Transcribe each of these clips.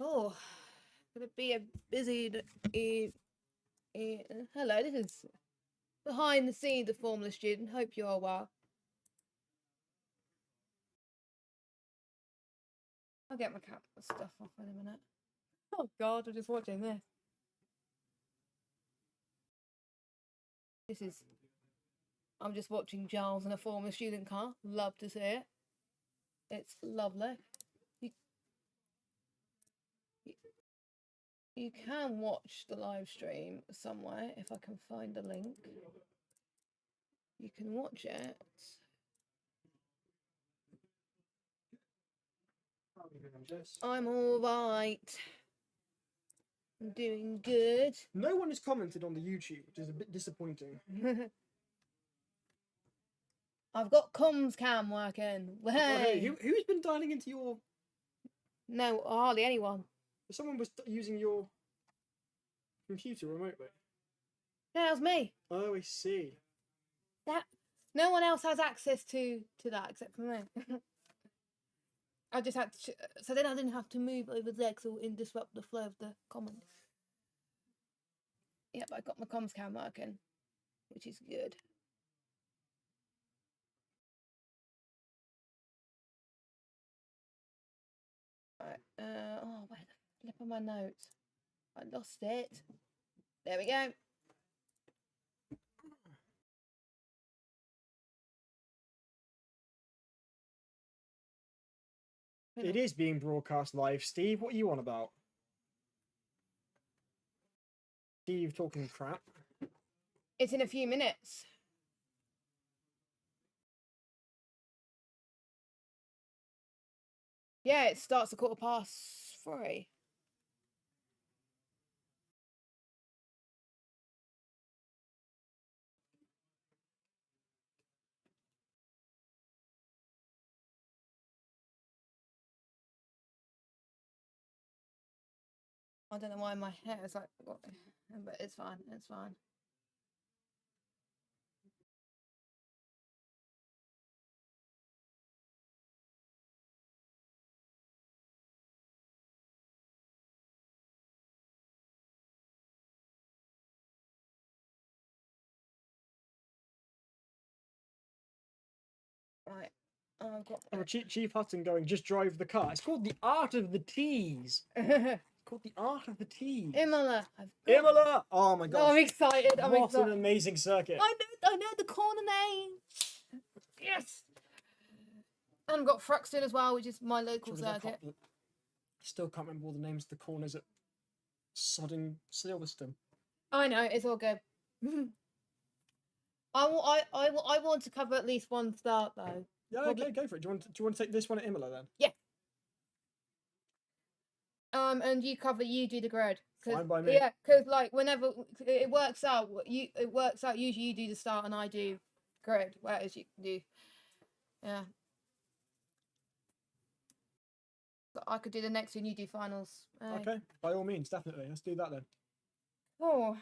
Oh, gonna be a busy. Hello, this is behind the scenes of Formula Student. Hope you're all well. I'll get my camera stuff off in a minute. Oh God, I'm just watching this. I'm just watching Giles in a Formula Student car. Love to see it. It's lovely. You can watch the live stream somewhere if I can find a link. You can watch it. I'm all right. I'm doing good. No one has commented on the YouTube, which is a bit disappointing. I've got comms cam working. Hey, who's been dialing into your... No, hardly anyone. Someone was using your computer remotely. Yeah, that was me. Oh, I see. No one else has access to that except for me. I just had to, so then I didn't have to move over there because it would disrupt the flow of the comments. Yep, I got my comms cam working, which is good. Right, oh, where the flip are my notes? I lost it. There we go. It is being broadcast live, Steve. What are you on about? Steve talking crap. It's in a few minutes. Yeah, it starts at 3:15. I don't know why my hair is like, but it's fine. It's fine. Right. I've got... Oh, Chief Hutton going, just drive the car. It's called the Art of the Tees. It's called the Art of the Tees. Imola. Imola! Oh my gosh. No, I'm excited. What an amazing circuit. I know the corner name. Yes. And I've got Fruxton as well, which is my local circuit. Still can't remember all the names of the corners at sodding Silverstone. I know, it's all good. I want to cover at least one start though. Yeah, okay, go for it. Do you want to take this one at Imola then? Yeah. And you do the grid. Fine by me. Yeah, because like whenever it works out, usually you do the start and I do grid, whereas you do, yeah. But I could do the next one, you do finals. Okay, by all means, definitely. Let's do that then. Oh.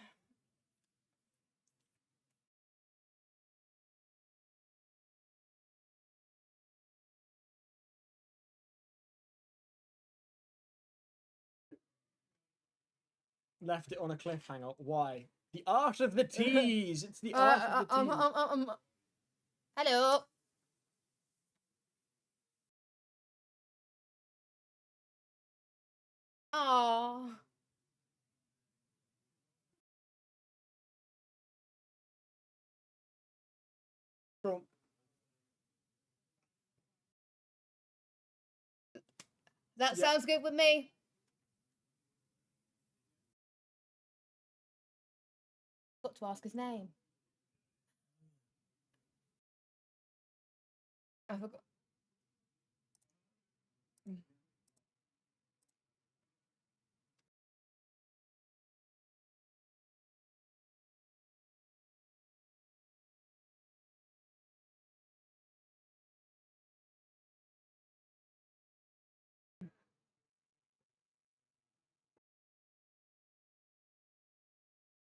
Left it on a cliffhanger. Why? The Art of the Tees. It's the Art of the Tees. Hello. Oh. Cool. That sounds good with me. Got to ask his name. I forgot.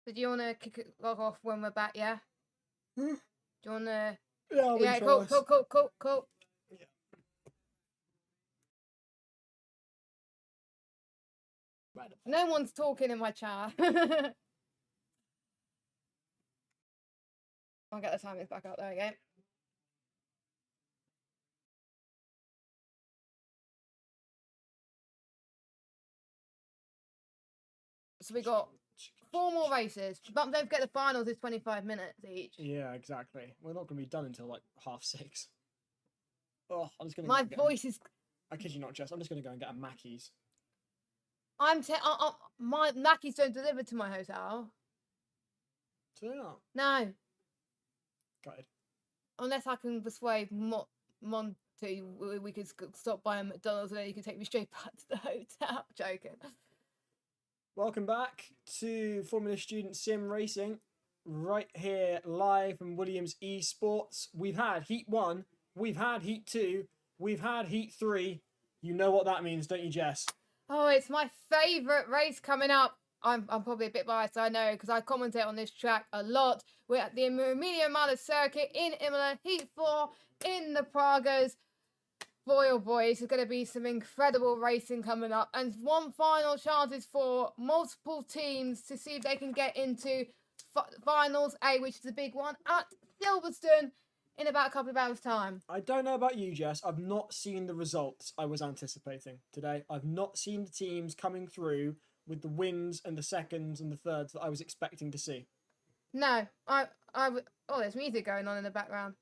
So do you want to kick it off when we're back, yeah? Do you want to... Yeah, cool. Yeah. incredible. No one's talking in my chat. I'll get the timings back up. There we go. So we got 4 more races. But don't forget the finals is 25 minutes each. Yeah, exactly. We're not going to be done until like 6:30. Oh, I'm just going to. My voice is. I kid you not, Jess. I'm just going to go and get a Mackey's. My Mackies don't deliver to my hotel. So they are. No. Gutted. Unless I can persuade Monty, we could stop by a McDonald's and then you can take me straight back to the hotel. Joking. Welcome back to Formula Student Sim Racing, right here live from Williams Esports. We've had Heat 1, we've had Heat 2, we've had Heat 3. You know what that means, don't you, Jess? Oh, it's my favourite race coming up. I'm probably a bit biased, I know, because I commentate on this track a lot. We're at the Emilia Romagna circuit in Imola, Heat 4 in the Pragas. Boy, oh boy, this is going to be some incredible racing coming up. And one final chance is for multiple teams to see if they can get into Finals A, which is a big one, at Silverstone in about a couple of hours' time. I don't know about you, Jess. I've not seen the results I was anticipating today. I've not seen the teams coming through with the wins and the seconds and the thirds that I was expecting to see. No, oh, there's music going on in the background.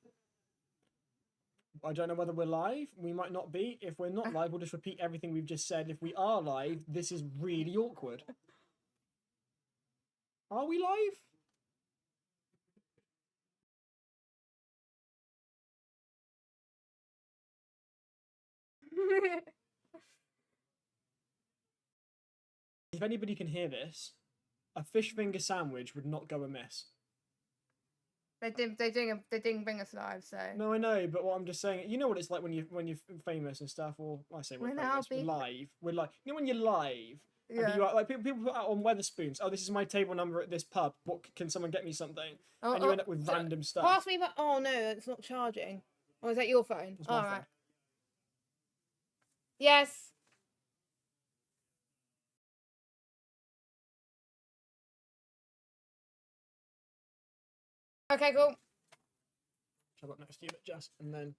I don't know whether we're live. We might not be. If we're not live, we'll just repeat everything we've just said. If we are live, this is really awkward. Are we live? If anybody can hear this, a fish finger sandwich would not go amiss. They didn't bring us live, so. No, I know, but what I'm just saying, you know what it's like when you're famous and stuff, or I say we're famous, we're live. We're like, you know when you're live, yeah. Like people put out on Weatherspoons. Oh, this is my table number at this pub. What can someone get me something? And you end up with random stuff. Pass me back. Oh no, it's not charging. Oh, is that your phone? All right. Yes. Okay, cool. Shall I next to you, Jess, and then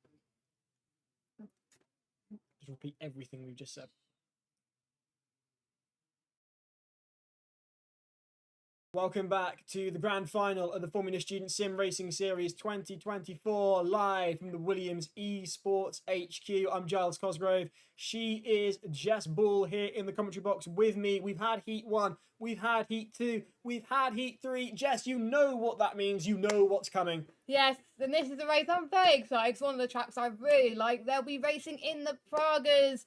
just repeat everything we've just said. Welcome back to the grand final of the Formula Student Sim Racing Series 2024, live from the Williams Esports HQ. I'm Giles Cosgrove. She is Jess Bull here in the commentary box with me. We've had Heat 1, we've had Heat 2, we've had Heat 3. Jess, you know what that means. You know what's coming. Yes, and this is the race I'm very excited. It's one of the tracks I really like. They'll be racing in the Pragas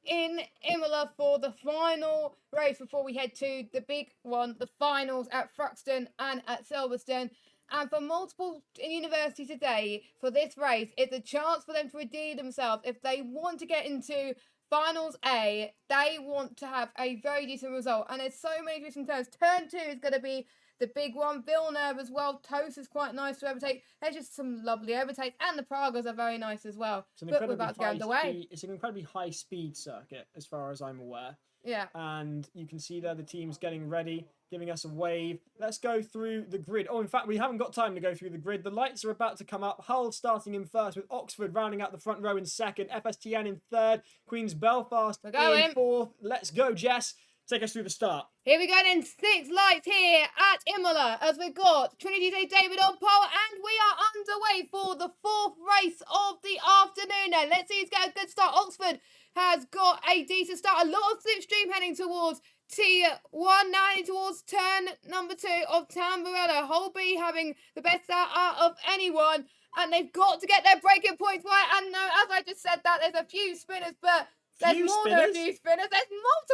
in Imola for the final race before we head to the big one, the finals at Thruxton and at Silverstone. And for multiple universities today, for this race, it's a chance for them to redeem themselves. If they want to get into Finals A, they want to have a very decent result. And there's so many different turns. Turn 2 is going to be the big one. Villeneuve as well. Toast is quite nice to overtake. There's just some lovely overtakes. And the Pragas are very nice as well. But we're about to get underway. It's an incredibly high speed circuit, as far as I'm aware. Yeah. And you can see there the team's getting ready, giving us a wave. Let's go through the grid. Oh, in fact, we haven't got time to go through the grid. The lights are about to come up. Hull starting in first, with Oxford rounding out the front row in second. FSTN in third. Queen's Belfast in fourth. Let's go, Jess. Take us through the start. Here we go then, 6 lights here at Imola as we've got Trinity St David on pole, and we are underway for the 4th race of the afternoon then. Let's see who's got a good start. Oxford has got a decent start. A lot of slipstream heading towards T1, now heading towards turn number 2 of Tamburello. Holby having the best start out of anyone, and they've got to get their breaking points right. And no, as I just said that, there's a few spinners, but there's more than a few spinners. There's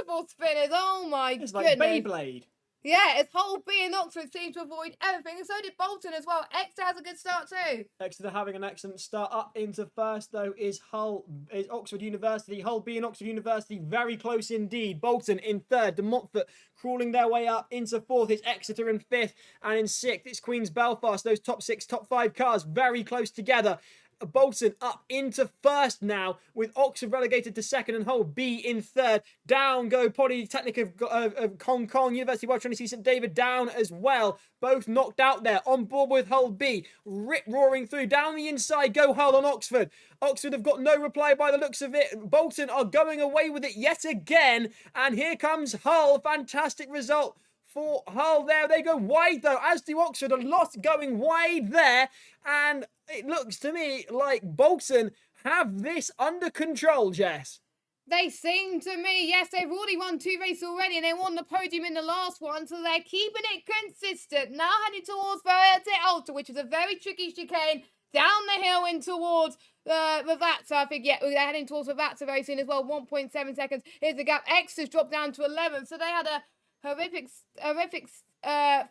multiple spinners. Oh my goodness. It's like Beyblade. Yeah, it's Holby and Oxford seem to avoid everything, and so did Bolton as well. Exeter has a good start too. Exeter having an excellent start. Up into first though is Oxford University. Holby and Oxford University very close indeed. Bolton in third. De Montfort crawling their way up into fourth. It's Exeter in fifth, and in sixth it's Queen's Belfast. Those top 6, top 5 cars very close together. Bolton up into first now, with Oxford relegated to second and Hull B in third. Down go Polytechnic of Hong Kong, University of Western Trinity St David down as well. Both knocked out there. On board with Hull B. Rip roaring through. Down the inside go Hull on Oxford. Oxford have got no reply by the looks of it. Bolton are going away with it yet again. And here comes Hull. Fantastic result for Hull there. They go wide though, as do Oxford. A lot going wide there. And it looks to me like Bolton have this under control, Jess. They seem to me, yes, they've already won 2 races already and they won the podium in the last one, so they're keeping it consistent. Now heading towards Verde Alta, which is a very tricky chicane, down the hill and towards Ravazza. I think, yeah, they're heading towards Ravazza very soon as well. 1.7 seconds. Here's the gap. X has dropped down to 11, so they had a horrific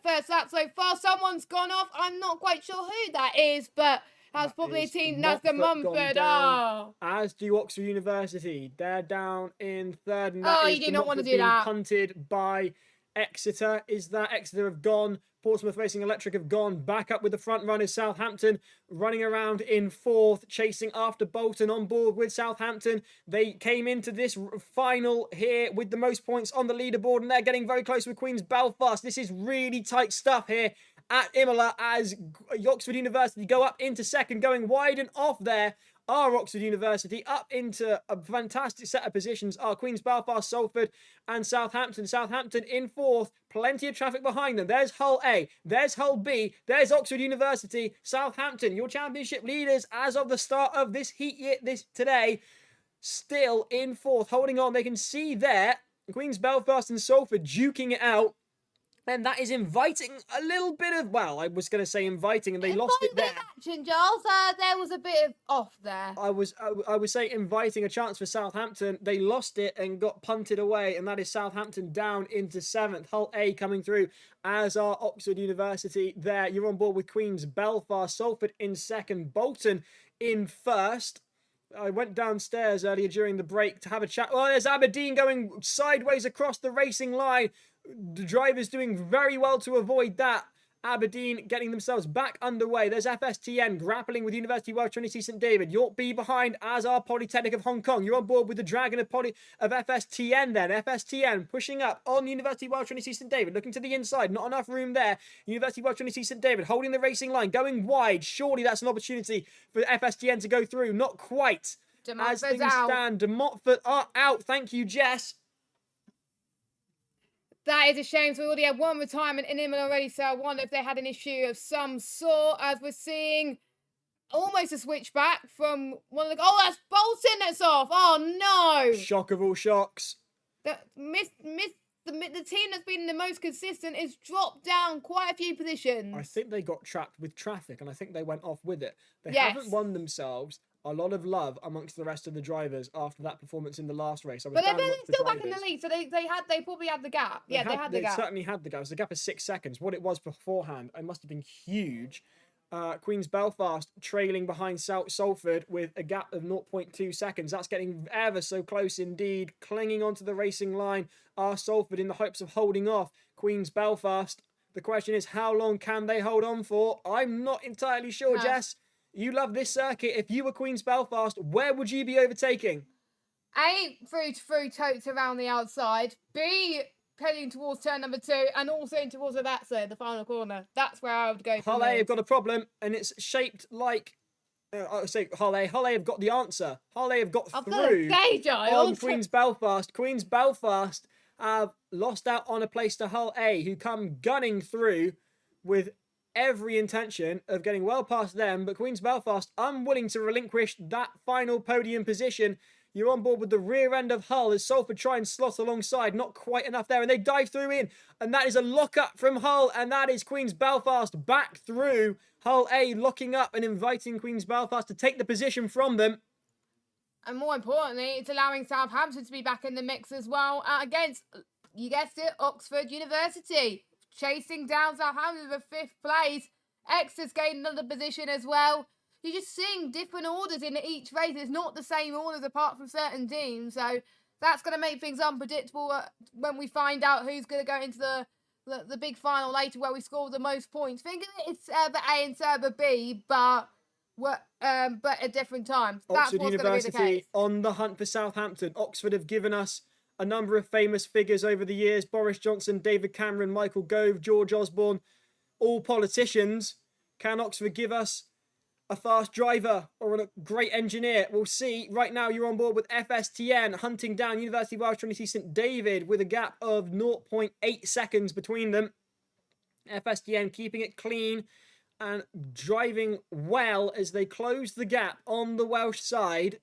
first lap so far. Someone's gone off. I'm not quite sure who that is, but that's probably a team. That's the Mumford. Oh. As do Oxford University. They're down in third. And that you do not want to do that. Punted by Exeter. Is that Exeter have gone? Portsmouth Racing Electric have gone back up with the front runners. Southampton running around in fourth, chasing after Bolton on board with Southampton. They came into this final here with the most points on the leaderboard, and they're getting very close with Queen's Belfast. This is really tight stuff here at Imola as Oxford University go up into second, going wide and off there. Are Oxford University up into a fantastic set of positions are Queen's Belfast, Salford and Southampton. Southampton in fourth, plenty of traffic behind them. There's Hull A, there's Hull B, there's Oxford University. Southampton, your championship leaders as of the start of this heat year, today, still in fourth, holding on. They can see there Queen's Belfast and Salford duking it out. And that is inviting a little bit of, well, I was going to say inviting, and they lost it there. Action, Giles. There was a bit of off there. I would say inviting a chance for Southampton. They lost it and got punted away, and that is Southampton down into seventh. Hull A coming through, as are Oxford University there. You're on board with Queen's Belfast, Salford in second, Bolton in first. I went downstairs earlier during the break to have a chat. Well, there's Aberdeen going sideways across the racing line. The driver's doing very well to avoid that. Aberdeen getting themselves back underway. There's FSTN grappling with University of Western Trinity St David. York B behind, as are Polytechnic of Hong Kong. You're on board with the Dragon of FSTN then. FSTN pushing up on University of Western Trinity St David. Looking to the inside. Not enough room there. University of Western Trinity St David holding the racing line. Going wide. Surely that's an opportunity for FSTN to go through. Not quite. As things stand, De Montfort are out. Thank you, Jess. That is a shame. So we already had one retirement in Imola already. So I wonder if they had an issue of some sort, as we're seeing almost a switchback from one of the... Oh, that's Bolton that's off. Oh, no. Shock of all shocks. The team that's been the most consistent has dropped down quite a few positions. I think they got trapped with traffic, and I think they went off with it. They haven't won themselves a lot of love amongst the rest of the drivers after that performance in the last race. But they're still back in the lead, so they probably had the gap. They had the gap. They certainly had the gap. It was a gap of 6 seconds. What it was beforehand, it must have been huge. Queen's Belfast trailing behind Salford with a gap of 0.2 seconds. That's getting ever so close indeed. Clinging onto the racing line are Salford in the hopes of holding off Queen's Belfast. The question is, how long can they hold on for? I'm not entirely sure, Jess. You love this circuit. If you were Queen's Belfast, where would you be overtaking? A, through totes around the outside. B, heading towards turn number 2, and also in towards the final corner. That's where I would go. Hull A have got a problem, and it's shaped like... I would say Hull A. Hull A have got the answer. Hull A have got through on Queen's Belfast. Queen's Belfast have lost out on a place to Hull A, who come gunning through with every intention of getting well past them, but Queen's Belfast unwilling to relinquish that final podium position. You're on board with the rear end of Hull as Salford try and slot alongside. Not quite enough there, and they dive through in. And that is a lock-up from Hull, and that is Queen's Belfast back through. Hull A locking up and inviting Queen's Belfast to take the position from them. And more importantly, it's allowing Southampton to be back in the mix as well against, you guessed it, Oxford University. Chasing down Southampton for 5th place. Exeter's gained another position as well. You're just seeing different orders in each race. It's not the same orders apart from certain teams. So that's going to make things unpredictable when we find out who's going to go into the big final later where we score the most points. Thinking it's Server A and Server B, but but at different times. That's Oxford what's going to be the University case. on the hunt for Southampton. Oxford have given us a number of famous figures over the years. Boris Johnson, David Cameron, Michael Gove, George Osborne, all politicians. Can Oxford give us a fast driver or a great engineer? We'll see. Right now, you're on board with FSTN, hunting down University of Welsh Trinity St David with a gap of 0.8 seconds between them. FSTN keeping it clean and driving well as they close the gap on the Welsh side.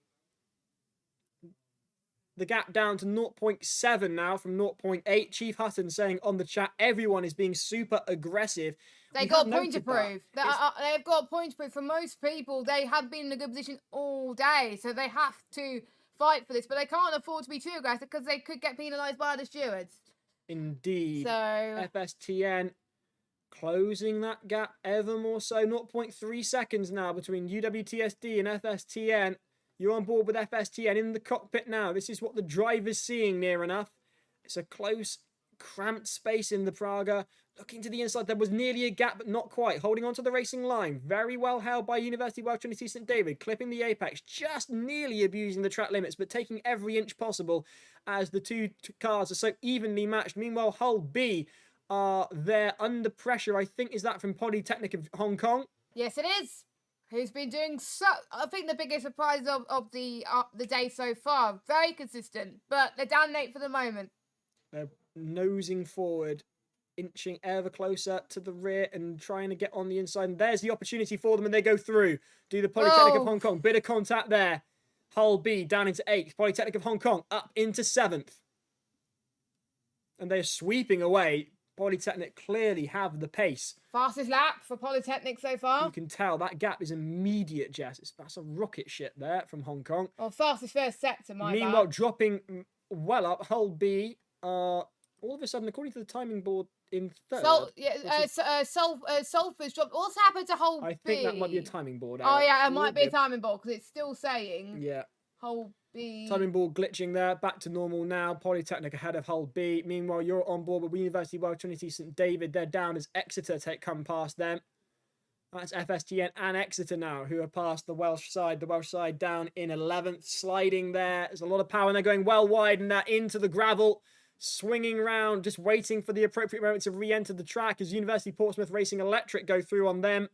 The gap down to 0.7 now from 0.8. Chief Hutton saying on the chat, everyone is being super aggressive. They got a point to prove. They've got a point to prove. For most people, they have been in a good position all day, so they have to fight for this. But they can't afford to be too aggressive because they could get penalised by the stewards. Indeed. So FSTN closing that gap ever more so. 0.3 seconds now between UWTSD and FSTN. You're on board with FSTN in the cockpit now. This is what the driver's seeing near enough. It's a close, cramped space in the Praga. Looking to the inside, there was nearly a gap, but not quite. Holding on to the racing line. Very well held by University of Welsh Trinity St David. Clipping the apex. Just nearly abusing the track limits, but taking every inch possible as the two cars are so evenly matched. Meanwhile, Hull B are there under pressure. I think, is that from Polytechnic of Hong Kong? Yes, it is. Who's been doing so... I think the biggest surprise of the day so far. Very consistent, but they're down 8 for the moment. They're nosing forward, inching ever closer to the rear and trying to get on the inside. And there's the opportunity for them, and they go through. Do the Polytechnic of Hong Kong. Bit of contact there. Hull B down into 8th. Polytechnic of Hong Kong up into 7th. And they're sweeping away. Polytechnic clearly have the pace. Fastest lap for Polytechnic so far. You can tell that gap is immediate, Jess. That's a rocket ship there from Hong Kong. Well, fastest first sector, my Meanwhile, bad. dropping well up, Hull B all of a sudden, according to the timing board, in 3rd. Sulphur's dropped. What's happened to Hull B? I think that might be a timing board. Oh, yeah, it might be a timing board because it's still saying Hull B. Timing board glitching there. Back to normal now. Polytechnic ahead of Hull B. Meanwhile, you're on board with University of Welsh Trinity St David. They're down as Exeter come past them. That's FSTN and Exeter now, who have passed the Welsh side. The Welsh side down in 11th, sliding there. There's a lot of power, and they're going well wide and into the gravel, swinging round, just waiting for the appropriate moment to re-enter the track as University Portsmouth Racing Electric go through on them.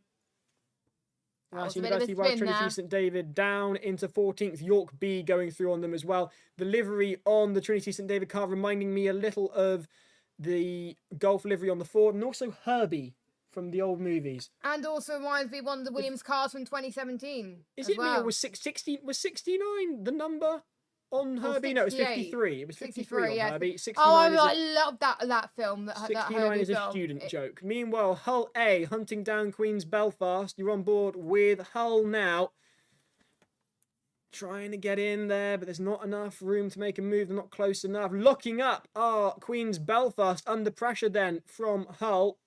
That's University of Welsh Trinity St David down into 14th. York B going through on them as well. The livery on the Trinity St David car reminding me a little of the Golf livery on the Ford, and also Herbie from the old movies. And also reminds me of one of the Williams cars from 2017. Is it me or was 69 the number on Herbie? No, it was 53. It was 53 on Herbie. 69 I love that film. 69 is a student joke. Meanwhile, Hull A hunting down Queen's Belfast. You're on board with Hull now. Trying to get in there, but there's not enough room to make a move. They're not close enough. Locking up are Queen's Belfast under pressure then from Hull.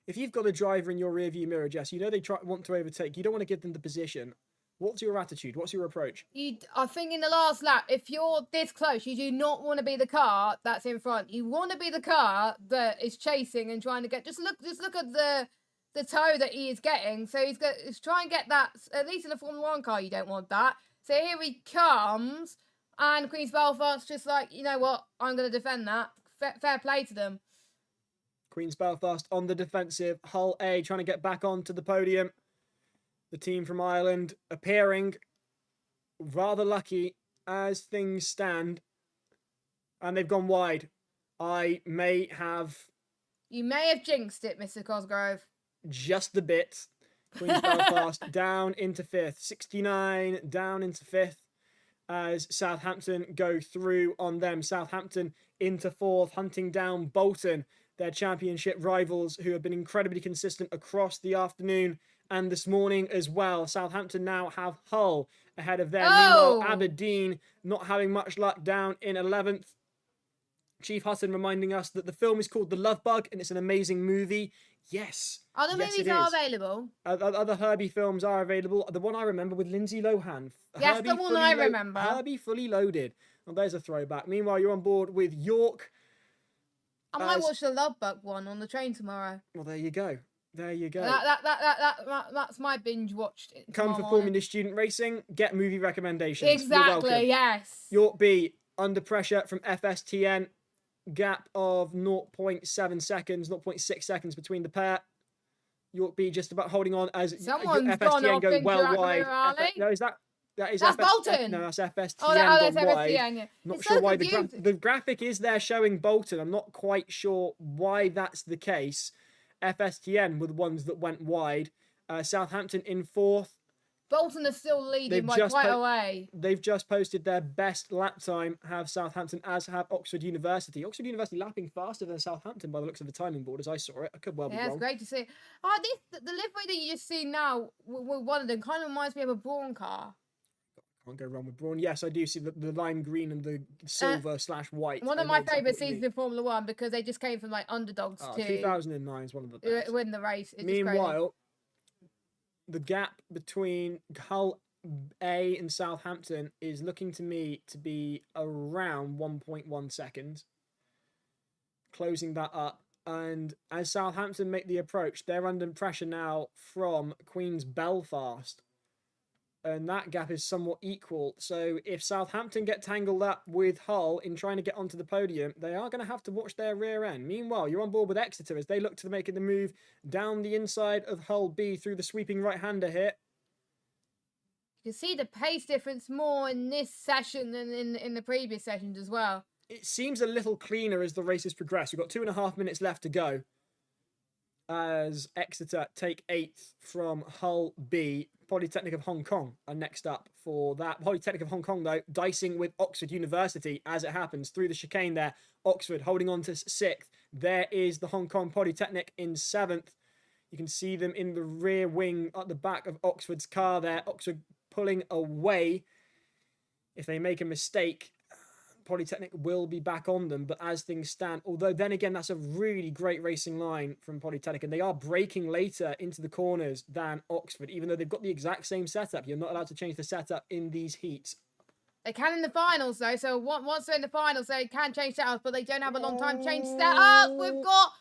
If you've got a driver in your rearview mirror, Jess, you know they want to overtake. You don't want to give them the position. What's your attitude? What's your approach? I think in the last lap, if you're this close, you do not want to be the car that's in front. You want to be the car that is chasing and trying to get. Just look at the tow that he is getting. So he's trying to get that. At least in a Formula 1 car, you don't want that. So here he comes, and Queen's Belfast just like, you know what? I'm going to defend that. Fair play to them. Queen's Belfast on the defensive. Hull A trying to get back onto the podium. The team from Ireland appearing rather lucky as things stand. And they've gone wide. You may have jinxed it, Mr. Cosgrove. Just a bit. Queen's Belfast down into 5th. 69 down into 5th as Southampton go through on them. Southampton into 4th, hunting down Bolton, their championship rivals, who have been incredibly consistent across the afternoon and this morning as well. Southampton now have Hull ahead of them. Meanwhile, Aberdeen not having much luck down in 11th. Chief Hutton reminding us that the film is called The Love Bug and it's an amazing movie. Yes. Other movies are available. Other Herbie films are available. The one I remember with Lindsay Lohan. Yes, the one I remember. Herbie Fully Loaded. Well, there's a throwback. Meanwhile, you're on board with York. I might watch the Love Bug one on the train tomorrow. Well, there you go. There you go. That's my binge watched. Come for Formula Student Racing, get movie recommendations. Exactly, yes. York B, under pressure from FSTN, gap of 0.7 seconds, 0.6 seconds between the pair. York B just about holding on as Someone's FSTN go well wide. No, that's Bolton. No, that's FSTN that's gone wide. FSTN, yeah. Not sure why the graphic is there showing Bolton. I'm not quite sure why that's the case. FSTN were the ones that went wide. Southampton in fourth. Bolton are still leading by quite a way. They've just posted their best lap time, have Southampton, as have Oxford University. Oxford University lapping faster than Southampton by the looks of the timing board, as I saw it. I could well be wrong. Yeah, it's great to see. The livery that you just see now with one of them kind of reminds me of a Brawn car. Can't go wrong with Brawn. Yes, I do see the lime green and the silver / white. One of my favourite seasons in Formula 1 because they just came from like underdogs to 2009 is one of the best. Win the race. Meanwhile, the gap between Hull A and Southampton is looking to me to be around 1.1 seconds. Closing that up. And as Southampton make the approach, they're under pressure now from Queen's Belfast. And that gap is somewhat equal. So if Southampton get tangled up with Hull in trying to get onto the podium, they are going to have to watch their rear end. Meanwhile, you're on board with Exeter as they look to making the move down the inside of Hull B through the sweeping right-hander here. You can see the pace difference more in this session than in the previous sessions as well. It seems a little cleaner as the races progress. We've got 2.5 minutes left to go as Exeter take 8th from Hull B. Polytechnic of Hong Kong are next up for that. Polytechnic of Hong Kong, though, dicing with Oxford University as it happens through the chicane there. Oxford holding on to 6th. There is the Hong Kong Polytechnic in 7th. You can see them in the rear wing at the back of Oxford's car there. Oxford pulling away. If they make a mistake, Polytechnic will be back on them, but as things stand, although then again, that's a really great racing line from Polytechnic, and they are braking later into the corners than Oxford, even though they've got the exact same setup. You're not allowed to change the setup in these heats. They can in the finals, though, so once they're in the finals, they can change setups, but they don't have a long time to change setup. We've got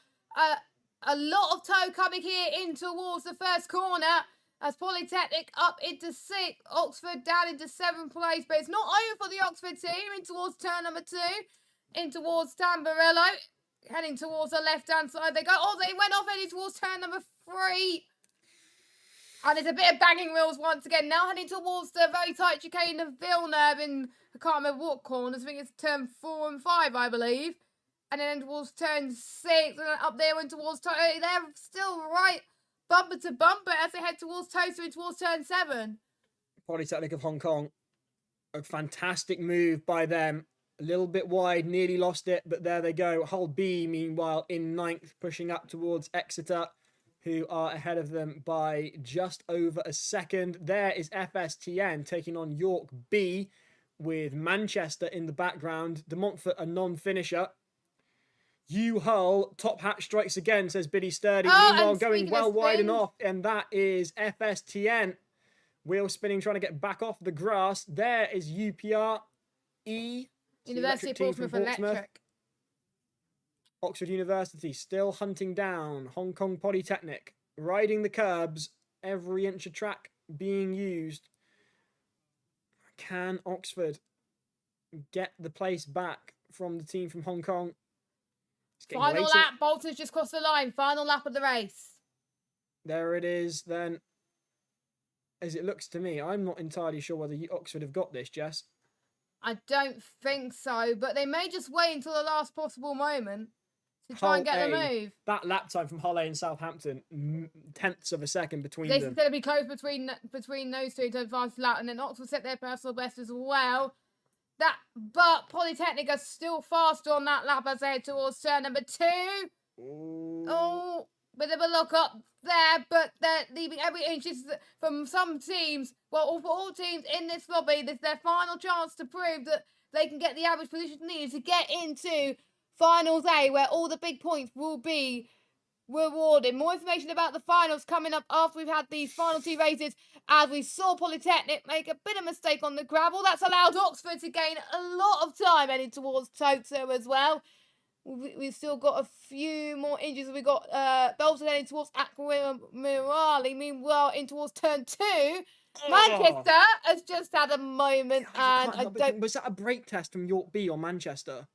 a lot of tow coming here in towards the first corner. As Polytechnic up into 6th, Oxford down into 7th place. But it's not over for the Oxford team. In towards turn number 2. In towards Tamburello. Heading towards the left-hand side they go. Oh, they went off heading towards turn number 3. And there's a bit of banging wheels once again. Now heading towards the very tight chicane of Villeneuve in, I can't remember what corners. I think it's turn 4 and 5, I believe. And then towards turn 6. And then up there and towards... They're still right... bumper to bumper as they head towards Toaster and towards turn 7. Polytechnic of Hong Kong. A fantastic move by them. A little bit wide, nearly lost it, but there they go. Hull B, meanwhile, in 9th, pushing up towards Exeter, who are ahead of them by just over a second. There is FSTN taking on York B with Manchester in the background. De Montfort, a non-finisher. Hull, top hat strikes again, says Biddy Sturdy. Meanwhile, going well wide and off, and that is FSTN. Wheel spinning, trying to get back off the grass. There is UPR E. University of Portsmouth Electric. Oxford University still hunting down Hong Kong Polytechnic. Riding the curbs, every inch of track being used. Can Oxford get the place back from the team from Hong Kong? Final lap, Bolton's just crossed the line. Final lap of the race. There it is, then. As it looks to me, I'm not entirely sure whether Oxford have got this, Jess. I don't think so, but they may just wait until the last possible moment to try and get the move. That lap time from Hull A and Southampton, tenths of a second between them. They're going to be close between those two to advance the lap, and then Oxford set their personal best as well. But Polytechnic are still faster on that lap as they head towards turn number 2. Oh, bit of a look up there, but they're leaving every inch from some teams. Well, for all teams in this lobby, this is their final chance to prove that they can get the average position needed to get into Finals A, where all the big points will be rewarded. More information about the finals coming up after we've had these final 2 races, as we saw Polytechnic make a bit of mistake on the gravel. That's allowed Oxford to gain a lot of time heading towards Tokyo as well. we've still got a few more injuries. We got Bolton heading towards Aquamirali. Meanwhile, in towards turn 2, Manchester has just had a moment, and I don't. Was that a brake test from York B or Manchester?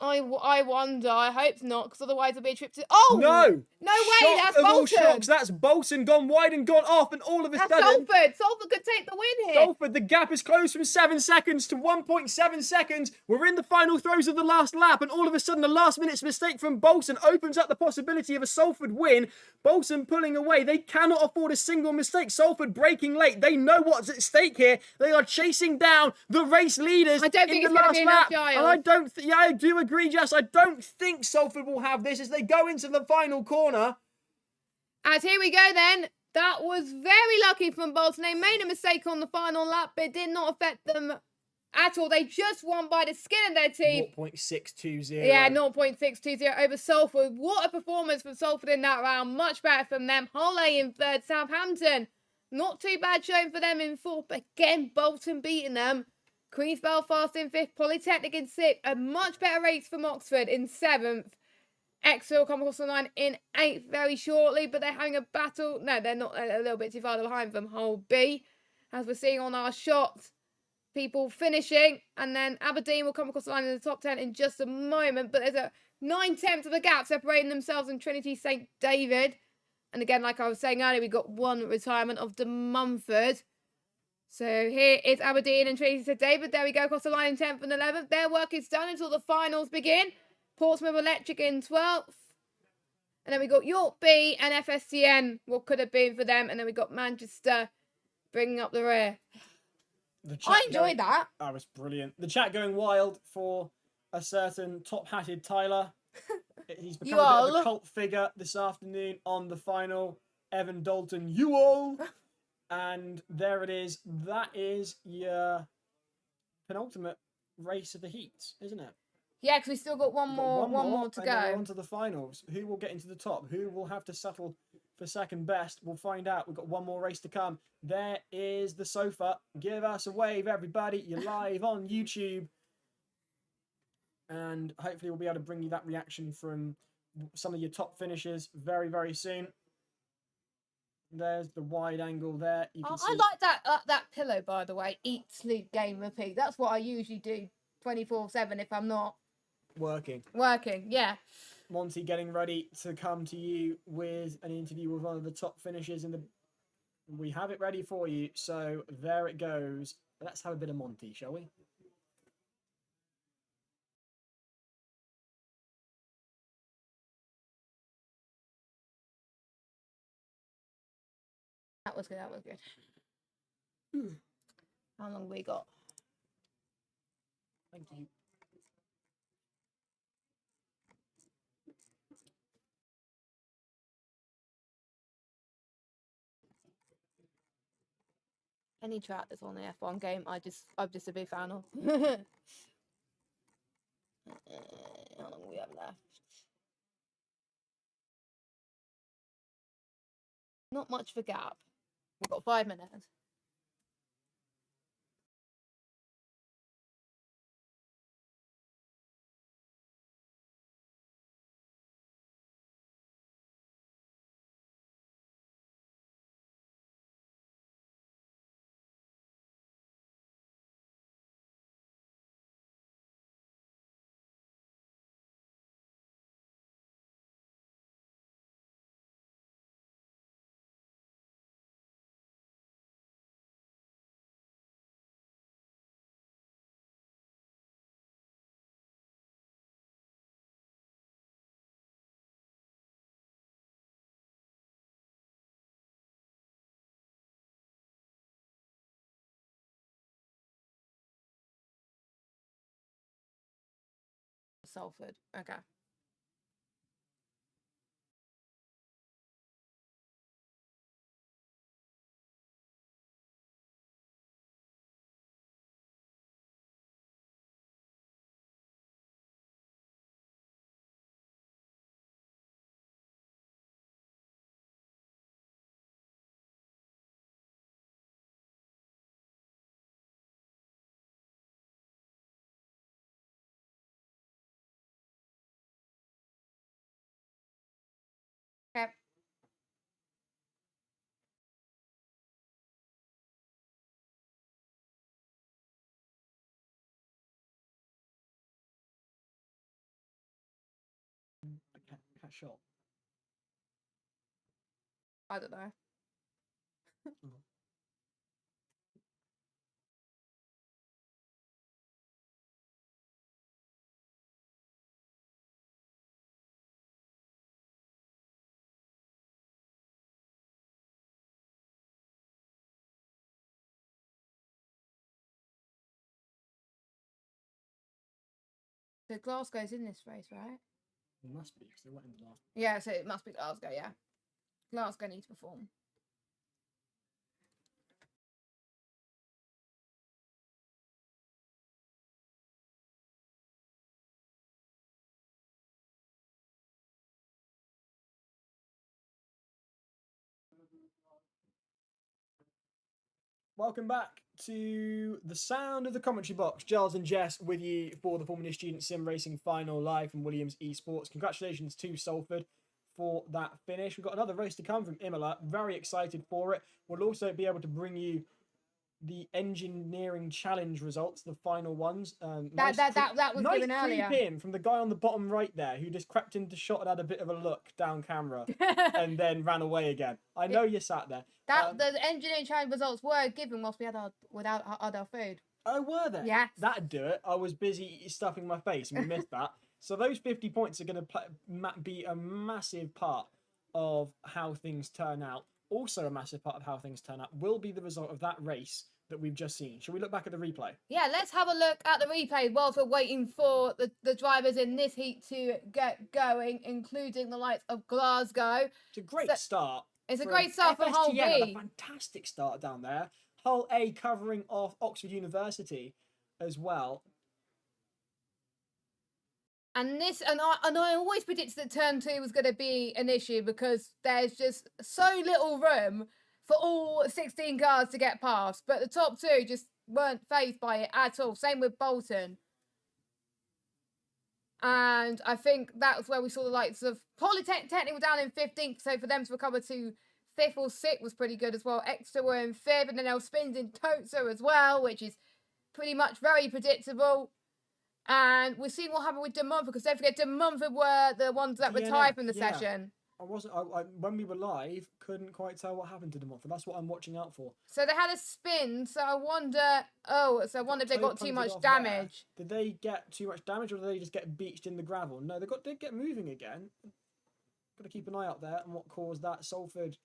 I wonder. I hope not, because otherwise it'll be a trip to. Oh No! No way! Shock That's of all Bolton. shocks, that's Bolton gone wide and gone off, and all of a That's sudden, Salford. Salford could take the win here. Salford, the gap is closed from 7 seconds to 1.7 seconds. We're in the final throes of the last lap, and all of a sudden, a last-minute mistake from Bolton opens up the possibility of a Salford win. Bolton pulling away. They cannot afford a single mistake. Salford braking late. They know what's at stake here. They are chasing down the race leaders I don't think in it's the going last to be enough, lap. Giles. And I don't. Yeah, I do agree, Jess. I don't think Salford will have this as they go into the final corner. As here we go then. That was very lucky from Bolton. They made a mistake on the final lap, but it did not affect them at all. They just won by the skin of their teeth. 0.620. Yeah, 0.620 over Salford. What a performance from Salford in that round. Much better from them. Hull in third. Southampton, not too bad showing for them in fourth. But again, Bolton beating them. Queen's Belfast in fifth. Polytechnic in sixth. A much better race from Oxford in seventh. Exeter will come across the line in 8th very shortly, but they're having a battle. No, they're not. A little bit too far behind from Hull B. As we're seeing on our shots, people finishing. And then Aberdeen will come across the line in the top 10 in just a moment. But there's a 9/10 of a gap separating themselves and Trinity St. David. And again, like I was saying earlier, we got one retirement of De Mumford. So here is Aberdeen and Trinity St. David. There we go, across the line in 10th and 11th. Their work is done until the finals begin. Portsmouth Electric in 12th. And then we got York B and FSCN, what could have been for them. And then we got Manchester bringing up the rear. I enjoyed that. That was brilliant. The chat going wild for a certain top-hatted Tyler. He's become a bit of a cult figure this afternoon on the final. Evan Dalton, you all. And there it is. That is your penultimate race of the heats, isn't it? Yeah, because we still got one more to go. And on to the finals. Who will get into the top? Who will have to settle for second best? We'll find out. We've got one more race to come. There is the sofa. Give us a wave, everybody. You're live on YouTube. And hopefully we'll be able to bring you that reaction from some of your top finishers very, very soon. There's the wide angle there. You can see. I like that pillow, by the way. Eat, sleep, game, repeat. That's what I usually do 24/7 if I'm not working, yeah. Monty getting ready to come to you with an interview with one of the top finishers in the. We have it ready for you, so there it goes. Let's have a bit of Monty, shall we? That was good. How long have we got? Thank you. Any track that's on the F1 game, I'm just a big fan of. How long do we have left? Not much of a gap. We've got 5 minutes. Salford. Okay. shot? I don't know. So Glasgow's in this race, right? It must be, because they went in the last. Yeah, so it must be Glasgow, yeah. Glasgow needs to perform. Welcome back to the sound of the commentary box. Giles and Jess with you for the Formula Student Sim Racing Final live from Williams Esports. Congratulations to Salford for that finish. We've got another race to come from Imola. Very excited for it. We'll also be able to bring you the engineering challenge results, the final ones. That was nice given earlier. creep in from the guy on the bottom right there, who just crept into shot and had a bit of a look down camera and then ran away again. I know you sat there. The engineering challenge results were given whilst we had our other food. Oh, were they? Yes. That'd do it. I was busy stuffing my face and we missed that. So those 50 points are going to be a massive part of how things turn out. Also a massive part of how things turn out will be the result of that race that we've just seen. Shall we look back at the replay? Yeah, let's have a look at the replay whilst we're waiting for the drivers in this heat to get going, including the likes of Glasgow. It's a great start. It's a great start for Hull B. Had a fantastic start down there. Hull A covering off Oxford University as well. And I always predicted that turn 2 was going to be an issue because there's just so little room for all 16 cars to get past. But the top 2 just weren't fazed by it at all. Same with Bolton. And I think that's where we saw the likes of Polytechnic were down in 15th. So for them to recover to 5th or 6th was pretty good as well. Exeter were in 5th. And then there was spins in Toza as well, which is pretty much very predictable. And we've seen what happened with De Montfort, because don't forget, De Montfort were the ones that retired from the session. I when we were live, couldn't quite tell what happened to De Montfort. That's what I'm watching out for. So they had a spin, so I wonder if they got too much damage. Did they get too much damage, or did they just get beached in the gravel? No, did get moving again. Got to keep an eye out there on what caused that. Salford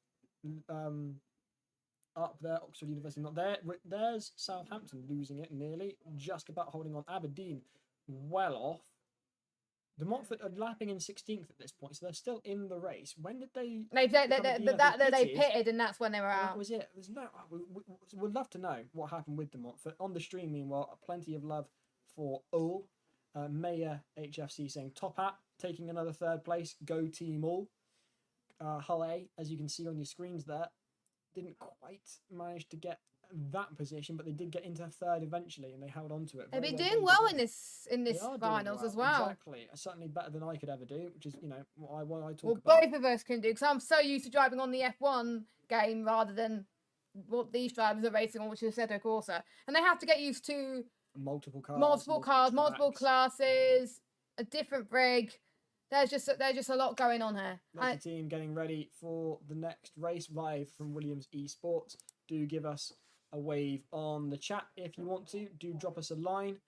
up there, Oxford University not there. There's Southampton losing it nearly, just about holding on. Aberdeen well off. De Montfort are lapping in 16th at this point, so they're still in the race. When did they? They pitted, and that's when they were out. That was it. There's no. We'd love to know what happened with De Montfort. On the stream, meanwhile, plenty of love for Ull. Mayor HFC saying top hat, taking another 3rd place. Go team Ull. Hull A, as you can see on your screens there, didn't quite manage to get that position, but they did get into 3rd eventually, and they held on to it. They've been doing well in this finals as well. Exactly, certainly better than I could ever do, which is what I talk about. Well, both of us can do, because I'm so used to driving on the F1 game rather than what these drivers are racing on, which is Assetto Corsa, and they have to get used to multiple cars, multiple classes, a different rig. There's just a lot going on here. That's the team getting ready for the next race live from Williams Esports. Do give us a wave on the chat if you want to. Do drop us a line.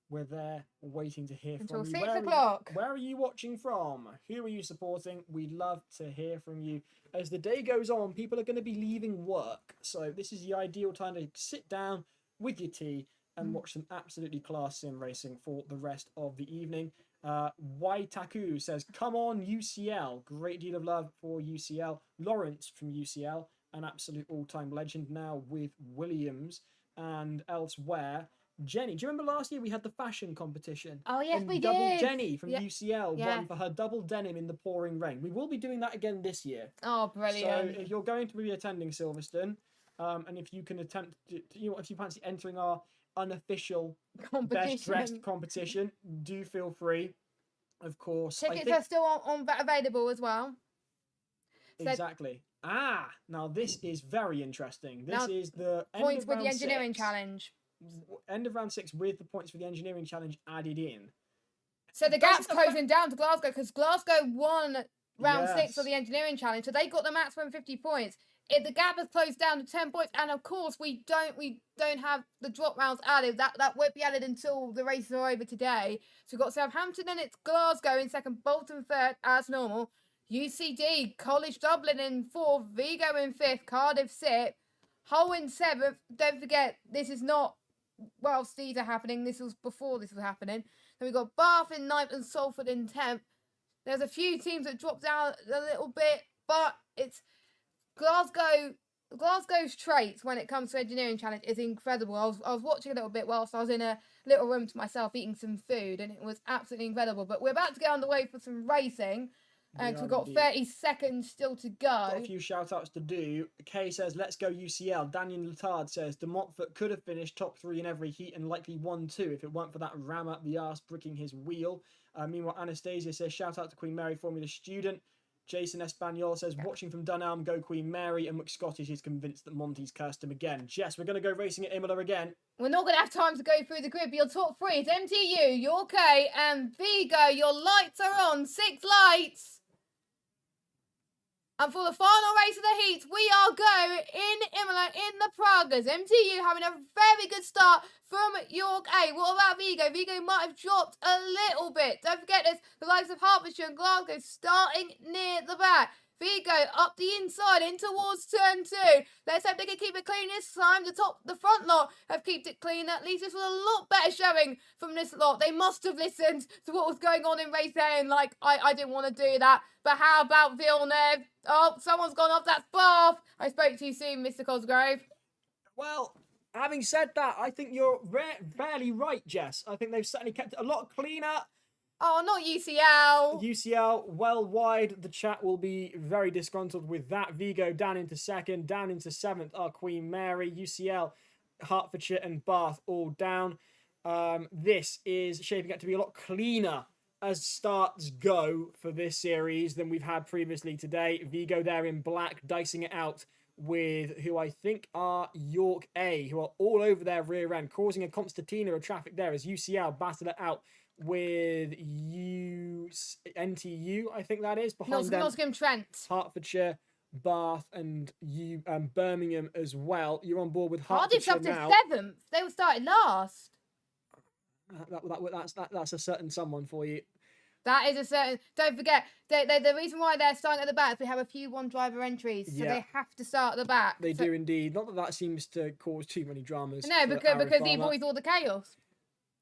We're there waiting to hear until from you. 6 o'clock. Where are you watching from? Who are you supporting? We'd love to hear from you. As the day goes on, people are going to be leaving work. So this is the ideal time to sit down with your tea and watch some absolutely class sim racing for the rest of the evening. Waitaku says, come on UCL. Great deal of love for UCL. Lawrence from UCL, an absolute all-time legend now with Williams and elsewhere. Jenny, do you remember last year we had the fashion competition? Oh, yes, we double did. Jenny from UCL won for her double denim in the pouring rain. We will be doing that again this year. Oh, brilliant. So if you're going to be attending Silverstone, and if you can attempt to, if you fancy entering our unofficial best dressed competition, do feel free. Of course. Tickets are still available as well. Exactly. Now this is very interesting. This is the points with the engineering challenge. End of round 6 with the points for the engineering challenge added in. So the gap's closing down to Glasgow, because Glasgow won round 6 Yes. of the engineering challenge. So they got the maximum 50 points. If the gap has closed down to 10 points, and of course we don't have the drop rounds added. That won't be added until the races are over today. So we've got Southampton and it's Glasgow in second, Bolton third as normal. UCD, College Dublin in fourth, Vigo in fifth, Cardiff sixth, Hull in seventh. Don't forget, this is not whilst these are happening. This was before this was happening. Then we've got Bath in ninth and Salford in 10th. There's a few teams that dropped down a little bit, but it's Glasgow's traits when it comes to engineering challenge is incredible. I was watching a little bit whilst I was in a little room to myself eating some food, and it was absolutely incredible. But we're about to get underway for some racing, and we've got 30 seconds still to go. Got a few shout outs to do. Kay says, let's go UCL. Daniel Letard says, De Montfort could have finished top 3 in every heat and likely won 2 if it weren't for that ram up the arse bricking his wheel. Meanwhile, Anastasia says, shout out to Queen Mary Formula Student. Jason Espanol says, watching from Dunelm, go Queen Mary, and McScottish is convinced that Monty's cursed him again. Jess, we're going to go racing at Imola again. We're not going to have time to go through the grid, but your top 3 is MTU, York A, and Vigo. Your lights are on. 6 lights. And for the final race of the heats, we are going in Imola in the Pragas. MTU having a very good start from York A. What about Vigo? Vigo might have dropped a little bit. Don't forget this, the likes of Hertfordshire and Glasgow starting near the back. Vigo up the inside in towards turn 2. Let's hope they can keep it clean this time. The front lot have kept it clean. At least this was a lot better showing from this lot. They must have listened to what was going on in race A and like, I didn't want to do that. But how about Villeneuve? Oh, someone's gone off. That's Bath. I spoke too soon, Mr. Cosgrove. Well, having said that, I think you're fairly right, Jess. I think they've certainly kept it a lot cleaner. Oh, not UCL. UCL, well wide. The chat will be very disgruntled with that. Vigo down into second, down into 7th are Queen Mary. UCL, Hertfordshire and Bath all down. This is shaping up to be a lot cleaner as starts go for this series than we've had previously today. Vigo there in black, dicing it out with who I think are York A, who are all over their rear end, causing a concertina of traffic there as UCL battled it out with NTU, I think that is, behind them. Nottingham Trent. Hertfordshire, Bath, and Birmingham as well. You're on board with Cardiff's Hertfordshire up to now. 7th. They were started last. That's a certain someone for you. That is a certain. Don't forget, the reason why they're starting at the back is we have a few one-driver entries, so they have to start at the back. They do indeed. Not that seems to cause too many dramas. No, because he avoids all the chaos.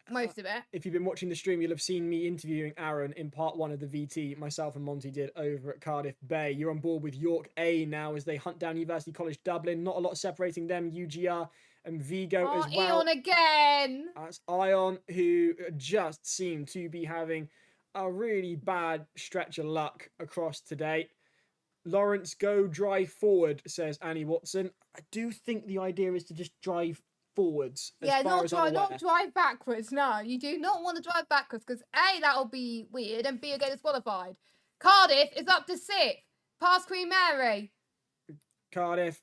Most of it. If you've been watching the stream, you'll have seen me interviewing Aaron in part 1 of the VT myself and Monty did over at Cardiff Bay. You're on board with York A now as they hunt down University College Dublin. Not a lot separating them, UGR and Vigo as well. Ion again. That's Ion, who just seem to be having a really bad stretch of luck across today. Lawrence, go drive forward, says Annie Watson. I do think the idea is to just drive forwards. Not drive backwards. No, you do not want to drive backwards because A, that'll be weird, and B, you'll get disqualified. Cardiff is up to 6th, past Queen Mary. Cardiff,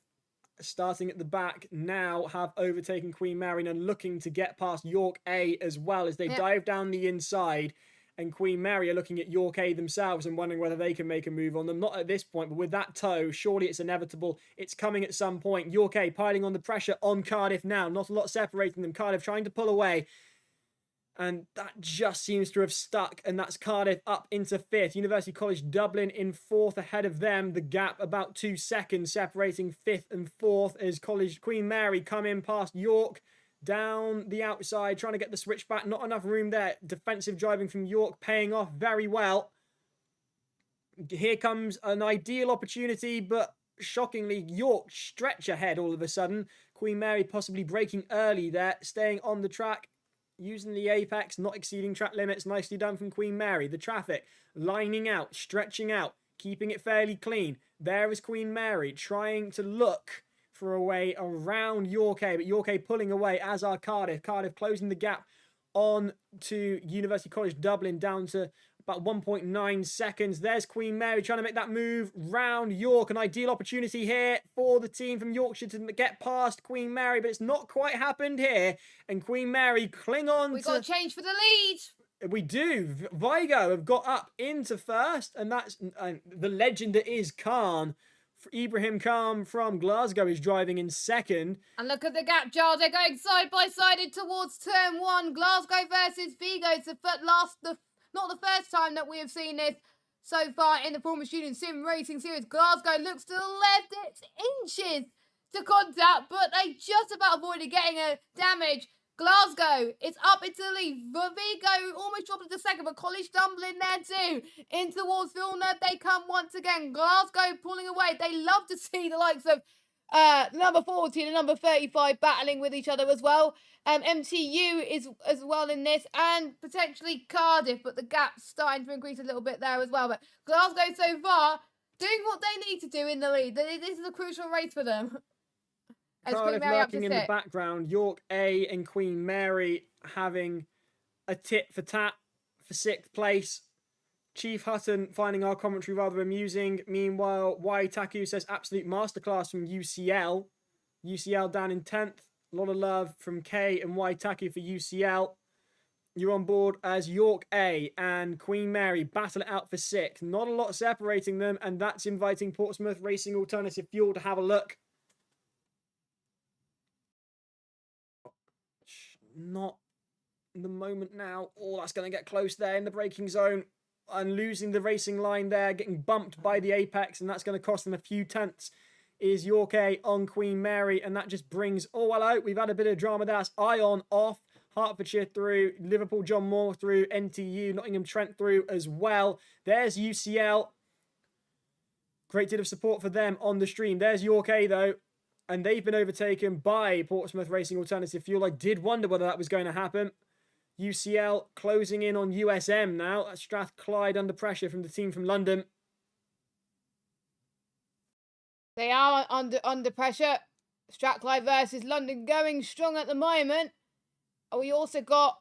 starting at the back, now have overtaken Queen Mary and looking to get past York A as well as they dive down the inside. And Queen Mary are looking at York A themselves and wondering whether they can make a move on them. Not at this point, but with that toe, surely it's inevitable. It's coming at some point. York A piling on the pressure on Cardiff now. Not a lot separating them. Cardiff trying to pull away. And that just seems to have stuck. And that's Cardiff up into 5th. University College Dublin in 4th ahead of them. The gap about 2 seconds separating 5th and 4th as Queen Mary come in past York. Down the outside, trying to get the switch back. Not enough room there. Defensive driving from York paying off very well. Here comes an ideal opportunity, but shockingly, York stretch ahead all of a sudden. Queen Mary possibly braking early there, staying on the track, using the apex, not exceeding track limits. Nicely done from Queen Mary. The traffic lining out, stretching out, keeping it fairly clean. There is Queen Mary trying to look for a way around York A, but York A pulling away, as are Cardiff. Cardiff closing the gap on to University College Dublin down to about 1.9 seconds. There's Queen Mary trying to make that move round York. An ideal opportunity here for the team from Yorkshire to get past Queen Mary, but it's not quite happened here. And Queen Mary cling on We've got to change for the lead. We do. Vigo have got up into first, and that's the legend that is Khan. Ibrahim Khan from Glasgow is driving in second. And look at the gap, Giles. They're going side by side in towards turn one. Glasgow versus Vigo. It's not the first time that we have seen this so far in the Formula Student Sim Racing Series. Glasgow looks to the left. It's inches to contact, but they just about avoided getting a damage. Glasgow, it's up into the lead. Vigo almost dropped into second, but College stumbling there too. In towards Villeneuve, they come once again. Glasgow pulling away. They love to see the likes of number 40 and number 35 battling with each other as well. MTU is as well in this, and potentially Cardiff, but the gap's starting to increase a little bit there as well. But Glasgow so far doing what they need to do in the lead. This is a crucial race for them. Cardiff lurking in the background. York A and Queen Mary having a tit for tat for 6th place. Chief Hutton finding our commentary rather amusing. Meanwhile, Waitaku says absolute masterclass from UCL. UCL down in 10th. A lot of love from K and Waitaku for UCL. You're on board as York A and Queen Mary battle it out for 6th. Not a lot separating them, and that's inviting Portsmouth Racing Alternative Fuel to have a look. Not the moment now. Oh, that's going to get close there in the braking zone. And losing the racing line there, getting bumped by the apex, and that's going to cost them a few tenths. Is York A on Queen Mary, and that just brings all out. We've had a bit of drama there. That's Ion off, Hertfordshire through, Liverpool John Moore through, NTU, Nottingham Trent through as well. There's UCL. Great deal of support for them on the stream. There's York A though, and they've been overtaken by Portsmouth Racing Alternative Fuel. I did wonder whether that was going to happen. UCL closing in on USM now. Strathclyde under pressure from the team from London. They are under pressure. Strathclyde versus London going strong at the moment. We also got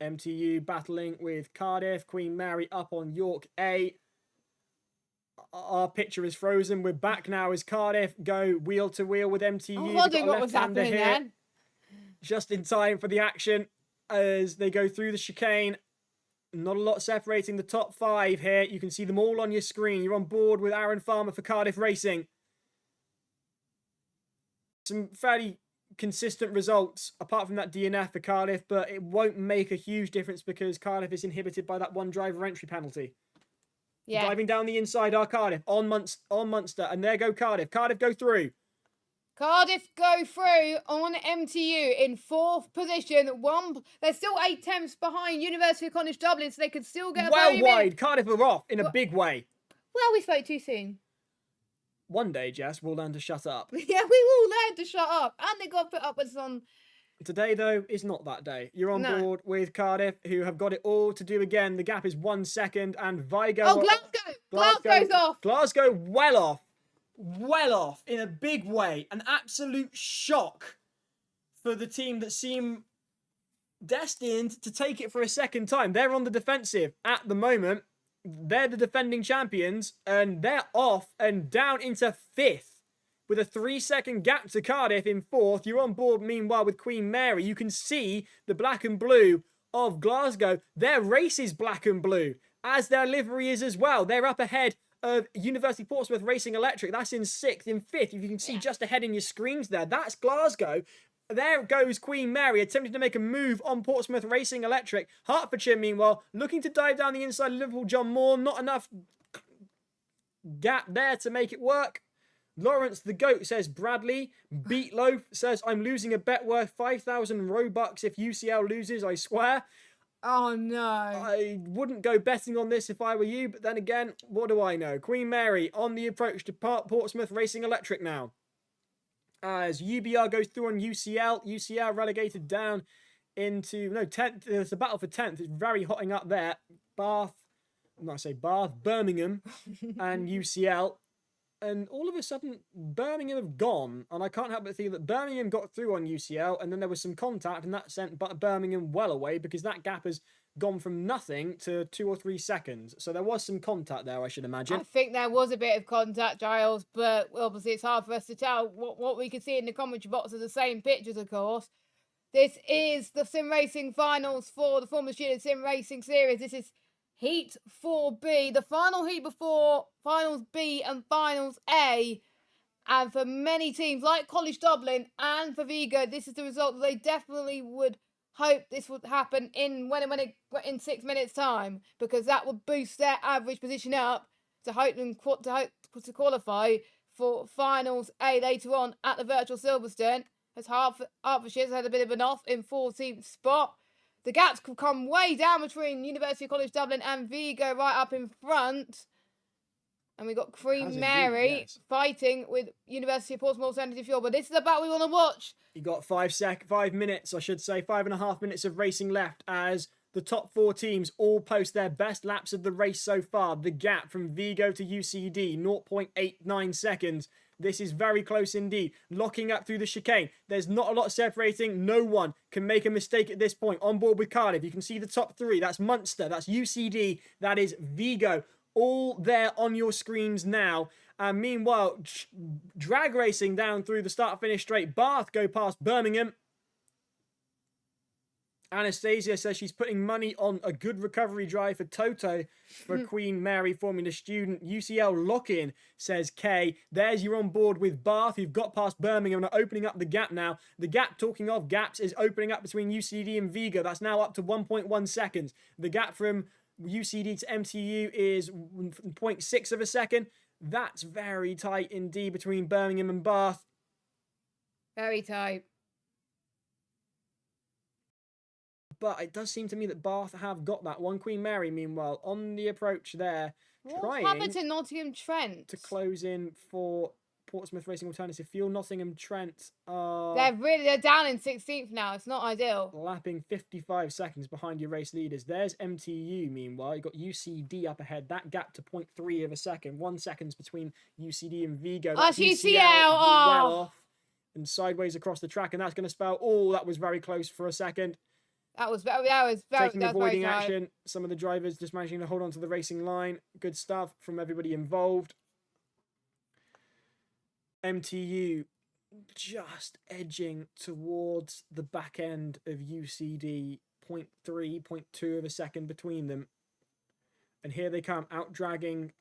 MTU battling with Cardiff. Queen Mary up on York A. Our picture is frozen. We're back now as Cardiff go wheel to wheel with MTU. I'm wondering what was happening then. Just in time for the action as they go through the chicane. Not a lot separating the top 5 here. You can see them all on your screen. You're on board with Aaron Farmer for Cardiff Racing. Some fairly consistent results apart from that DNF for Cardiff, but it won't make a huge difference because Cardiff is inhibited by that one driver entry penalty. Yeah. Driving down the inside are Cardiff on Munster, and there go Cardiff. Cardiff go through. Cardiff go through on MTU in 4th position. They're still 8 tenths behind University of College Dublin, so they could still get well wide. Cardiff are off in a big way. Well, we spoke too soon. One day, Jess, we'll learn to shut up. Yeah, we will learn to shut up. And they got put up with some... Today, though, is not that day. You're on board with Cardiff, who have got it all to do again. The gap is 1 second, and Vigo... Oh, Glasgow's off! Glasgow well off. Well off in a big way. An absolute shock for the team that seem destined to take it for a second time. They're on the defensive at the moment. They're the defending champions, and they're off and down into 5th. With a 3-second gap to Cardiff in 4th. You're on board, meanwhile, with Queen Mary. You can see the black and blue of Glasgow. Their race is black and blue, as their livery is as well. They're up ahead of University Portsmouth Racing Electric. That's in 6th. In 5th, if you can see just ahead in your screens there, that's Glasgow. There goes Queen Mary, attempting to make a move on Portsmouth Racing Electric. Hertfordshire, meanwhile, looking to dive down the inside of Liverpool John Moore. Not enough gap there to make it work. Lawrence the Goat says Bradley. Beatloaf says, I'm losing a bet worth 5,000 Robux if UCL loses, I swear. Oh, no. I wouldn't go betting on this if I were you, but then again, what do I know? Queen Mary on the approach to Portsmouth Racing Electric now. As UBR goes through on UCL. UCL relegated down into... No, 10th. It's a battle for 10th. It's very hotting up there. Birmingham and UCL. And all of a sudden, Birmingham have gone. And I can't help but think that Birmingham got through on UCL, and then there was some contact, and that sent Birmingham well away, because that gap has gone from nothing to 2 or 3 seconds. So there was some contact there, I should imagine. I think there was a bit of contact, Giles, but obviously it's hard for us to tell. What we could see in the commentary box are the same pictures, of course. This is the Sim Racing Finals for the Formula Student Sim Racing Series. This is Heat 4B, the final heat before Finals B and Finals A. And for many teams like College Dublin and for Vigo, this is the result that they definitely would hope this would happen in 6 minutes time, because that would boost their average position up to hope them to qualify for Finals A later on at the virtual Silverstone. As Hertfordshire's had a bit of an off in 14th spot. The gaps could come way down between University of College Dublin and Vigo right up in front. And we got Queen Mary fighting with University of Portsmouth Alternative Fuel. But this is the battle we want to watch. You got 5 minutes, I should say, 5.5 minutes of racing left as the top 4 teams all post their best laps of the race so far. The gap from Vigo to UCD, 0.89 seconds. This is very close indeed. Locking up through the chicane. There's not a lot separating. No one can make a mistake at this point. On board with Cardiff. You can see the top 3. That's Munster. That's UCD. That is Vigo. All there on your screens now. And meanwhile, drag racing down through the start-finish straight. Bath go past Birmingham. Anastasia says she's putting money on a good recovery drive for Toto for Queen Mary Formula Student. UCL lock-in, says Kay. There's you're on board with Bath, who've got past Birmingham and are opening up the gap now. The gap, talking of gaps, is opening up between UCD and Vigo. That's now up to 1.1 seconds. The gap from UCD to MTU is 0.6 of a second. That's very tight indeed between Birmingham and Bath. Very tight. But it does seem to me that Bath have got that one. Queen Mary, meanwhile, on the approach there. What happened to Nottingham Trent? To close in for Portsmouth Racing Alternative Fuel. Nottingham Trent are... They're down in 16th now. It's not ideal. Lapping 55 seconds behind your race leaders. There's MTU, meanwhile. You've got UCD up ahead. That gap to 0.3 of a second. 1 second between UCD and Vigo. That's UCL. Well off and sideways across the track. And that's going to spell... Oh, that was very close for a second. That was very taking avoiding action. Some of the drivers just managing to hold on to the racing line. Good stuff from everybody involved. MTU just edging towards the back end of UCD. 0.3, 0.2 of a second between them. And here they come, out dragging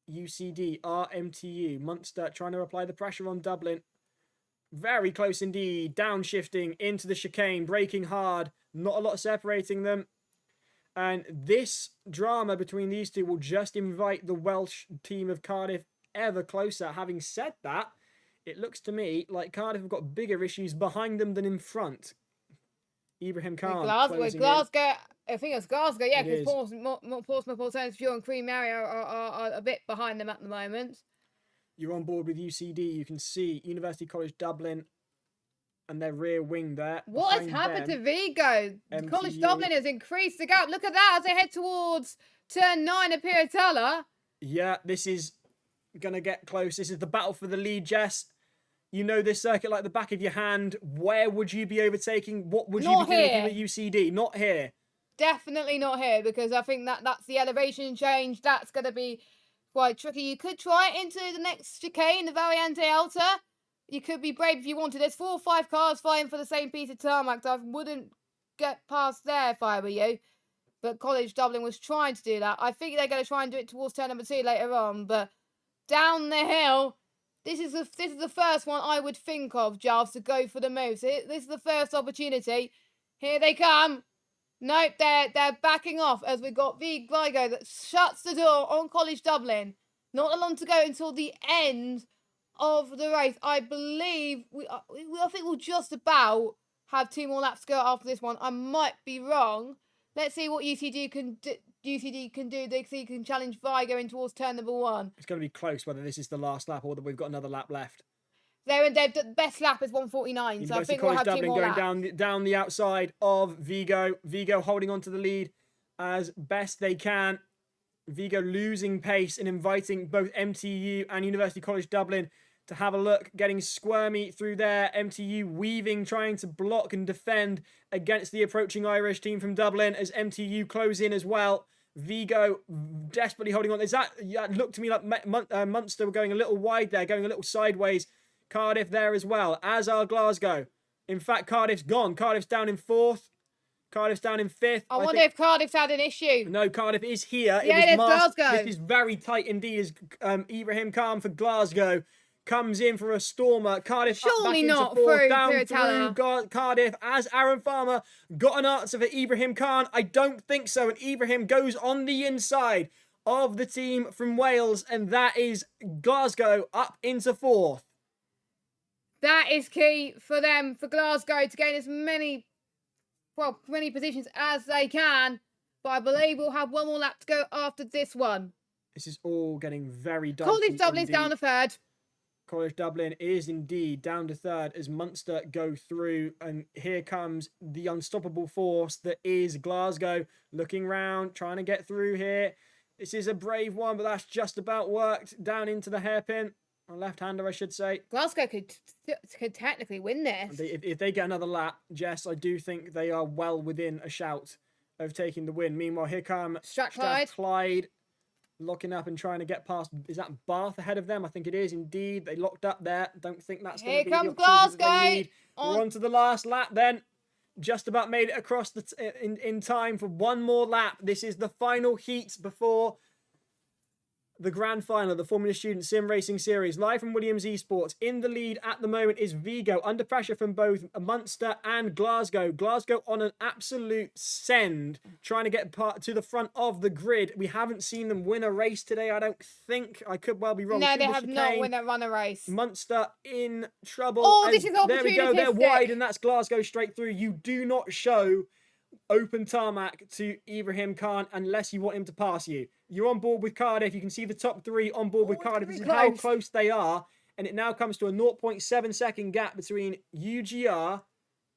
UCD, MTU. Munster trying to apply the pressure on Dublin. Very close indeed. Downshifting into the chicane, braking hard. Not a lot separating them. And this drama between these two will just invite the Welsh team of Cardiff ever closer. Having said that, it looks to me like Cardiff have got bigger issues behind them than in front. Ibrahim Khan. Glasgow. I think it's Glasgow, yeah, because Portsmouth Alternative Fuel and Queen Mary are a bit behind them at the moment. You're on board with UCD. You can see University College Dublin and their rear wing there. What has happened to Vigo? MTU. College Dublin has increased the gap. Look at that as they head towards turn 9 at Piratella. Yeah, this is going to get close. This is the battle for the lead, Jess. You know this circuit like the back of your hand. Where would you be overtaking? What would you be doing at UCD? Not here. Definitely not here, because I think that's the elevation change. That's going to be quite tricky. You could try it into the next chicane, the Variante Alta. You could be brave if you wanted. There's 4 or 5 cars fighting for the same piece of tarmac. I wouldn't get past there if I were you. But College Dublin was trying to do that. I think they're going to try and do it towards turn number 2 later on. But down the hill, this is the first one I would think of, Giles, to go for the move. So this is the first opportunity. Here they come. Nope, they're backing off as we've got Vigo that shuts the door on College Dublin. Not long to go until the end of the race. I believe I think we'll just about have 2 more laps to go after this one. I might be wrong. Let's see what UCD can do. They can challenge Vigo in towards turn number 1. It's going to be close whether this is the last lap or that we've got another lap left. The best lap is 1:49, so I think we'll have 2 more laps. Going down the outside of Vigo. Vigo holding on to the lead as best they can. Vigo losing pace and inviting both MTU and University College Dublin to have a look, getting squirmy through there. MTU weaving, trying to block and defend against the approaching Irish team from Dublin as MTU close in as well. Vigo desperately holding on. Looked to me like Munster were going a little wide there, going a little sideways. Cardiff there as well, as are Glasgow. In fact, Cardiff's gone. Cardiff's down in 4th. Cardiff's down in 5th. I wonder if Cardiff's had an issue. No, Cardiff is here. Yeah, it was there's masked. Glasgow. This is very tight indeed as Ibrahim Khan for Glasgow comes in for a stormer. Cardiff Surely up back not into 4th, through down Puritala. through Cardiff as Aaron Farmer got an answer for Ibrahim Khan. I don't think so. And Ibrahim goes on the inside of the team from Wales. And that is Glasgow up into 4th. That is key for them, for Glasgow, to gain as many positions as they can. But I believe we'll have one more lap to go after this one. This is all getting very dodgy. College Dublin's down to 3rd. College Dublin is indeed down to 3rd as Munster go through. And here comes the unstoppable force that is Glasgow. Looking round, trying to get through here. This is a brave one, but that's just about worked. Down into the hairpin. A left-hander, I should say. Glasgow could technically win this. If they get another lap, Jess, I do think they are well within a shout of taking the win. Meanwhile, here come Strathclyde locking up and trying to get past. Is that Bath ahead of them? I think it is indeed. They locked up there. Don't think that's going to be the opportunity that they need. We're on to the last lap then. Just about made it across in time for one more lap. This is the final heat before the grand final, the Formula Student Sim Racing Series, live from Williams Esports. In the lead at the moment is Vigo, under pressure from both Munster and Glasgow. Glasgow on an absolute send, trying to get to the front of the grid. We haven't seen them win a race today, I don't think. I could well be wrong. No, they have not run a race. Munster in trouble. Oh, this is opportunistic. There we go, they're wide, and that's Glasgow straight through. You do not show open tarmac to Ibrahim Khan unless you want him to pass you. You're on board with Cardiff. You can see the top 3 on board with Cardiff. This is how close they are. And it now comes to a 0.7 second gap between UGR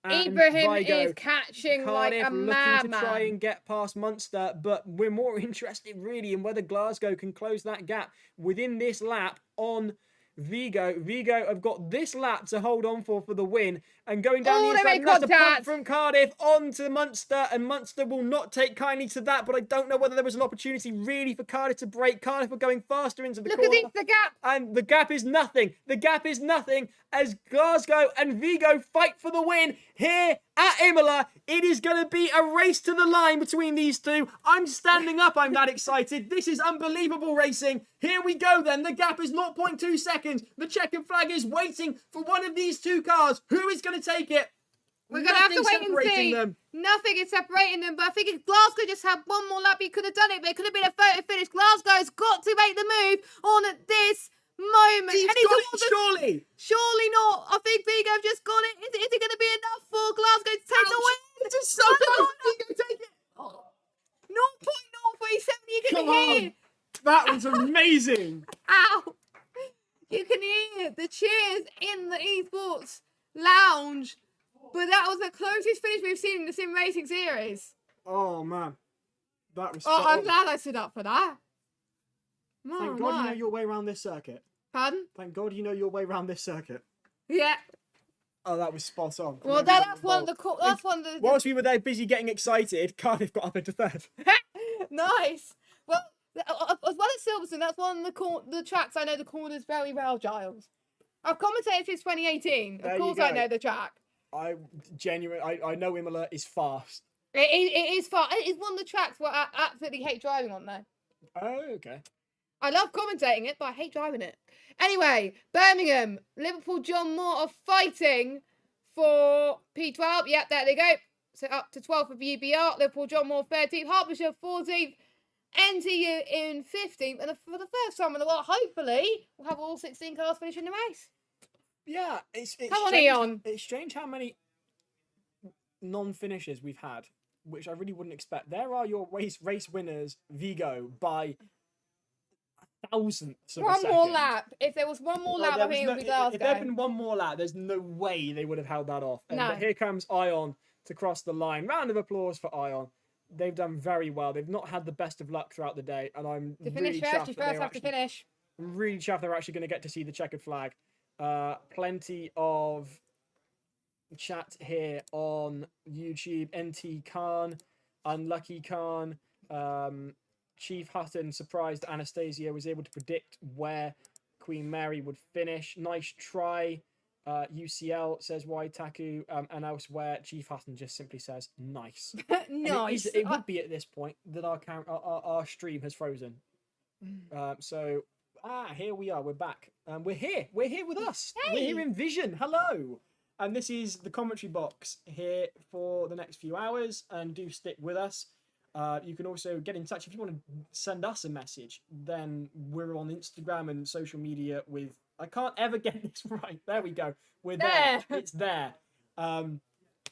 and Ibrahim Vigo. is catching Cardiff like a looking madman. to try and get past Munster, but we're more interested really in whether Glasgow can close that gap within this lap on Vigo. Vigo have got this lap to hold on for the win, and going down the inside, that's a punt from Cardiff on to Munster, and Munster will not take kindly to that, but I don't know whether there was an opportunity really for Cardiff to break. Cardiff are going faster into the corner. Look at the gap. And the gap is nothing. The gap is nothing as Glasgow and Vigo fight for the win here at Imola. It is going to be a race to the line between these two. I'm standing up. I'm that excited. This is unbelievable racing. Here we go then. The gap is 0.2 seconds. The checkered flag is waiting for one of these two cars. Who is going to take it? We're going to have to wait and see. Nothing is separating them, but I think if Glasgow just had one more lap, he could have done it, but it could have been a photo finish. Glasgow's got to make the move on at this moment. He's got it, surely. Surely not. I think Vigo have just got it. Is it going to be enough for Glasgow to take the win? It's just so close. Vigo, take it. 0.037, you can hear. That was amazing. Ow. You can hear the cheers in the esports lounge. But that was the closest finish we've seen in the Sim Racing Series. Oh, man. That was I'm glad I stood up for that. Thank God you know your way around this circuit. Pardon? Thank God you know your way around this circuit. Yeah. Oh, that was spot on. Well, that's one of the... Whilst we were there busy getting excited, Cardiff got up into 3rd. Nice. Well, as well as Silverstone, that's one of the tracks I know the corners very well, Giles. I've commentated since 2018. Of course I know the track. I know Imola is fast. It is fast. It's one of the tracks where I absolutely hate driving on there. Oh, okay. I love commentating it, but I hate driving it. Anyway, Birmingham, Liverpool, John Moore are fighting for P12. Yep, there they go. So up to 12th of UBR. Liverpool, John Moore, 13th. Hertfordshire, 14th. NTU in 15th. And for the first time in a while, hopefully, we'll have all 16 cars finishing the race. Yeah, it's Come on, strange, Eon. It's strange how many non-finishers we've had, which I really wouldn't expect. There are your race winners, Vigo, by thousandths of a second. One more lap. If there was one more lap, I think it would be Glasgow. If there had been one more lap, there's no way they would have held that off. And No. But here comes Ion to cross the line. Round of applause for Ion. They've done very well. They've not had the best of luck throughout the day, and I'm really chuffed. You first have to finish. I'm really chuffed they're actually going to get to see the checkered flag. Plenty of chat here on YouTube. NT Khan, Unlucky Khan, Chief Hutton, surprised Anastasia was able to predict where Queen Mary would finish. Nice try. UCL says why Taku, and elsewhere Chief Hutton just simply says nice. Nice. It would be at this point that our stream has frozen. So here we are. We're back. We're here. We're here with us. We're here in Vision. Hello. And this is the commentary box here for the next few hours. And do stick with us. You can also get in touch if you want to send us a message. Then we're on Instagram and social media with. I can't ever get this right. There we go. We're there. It's there. You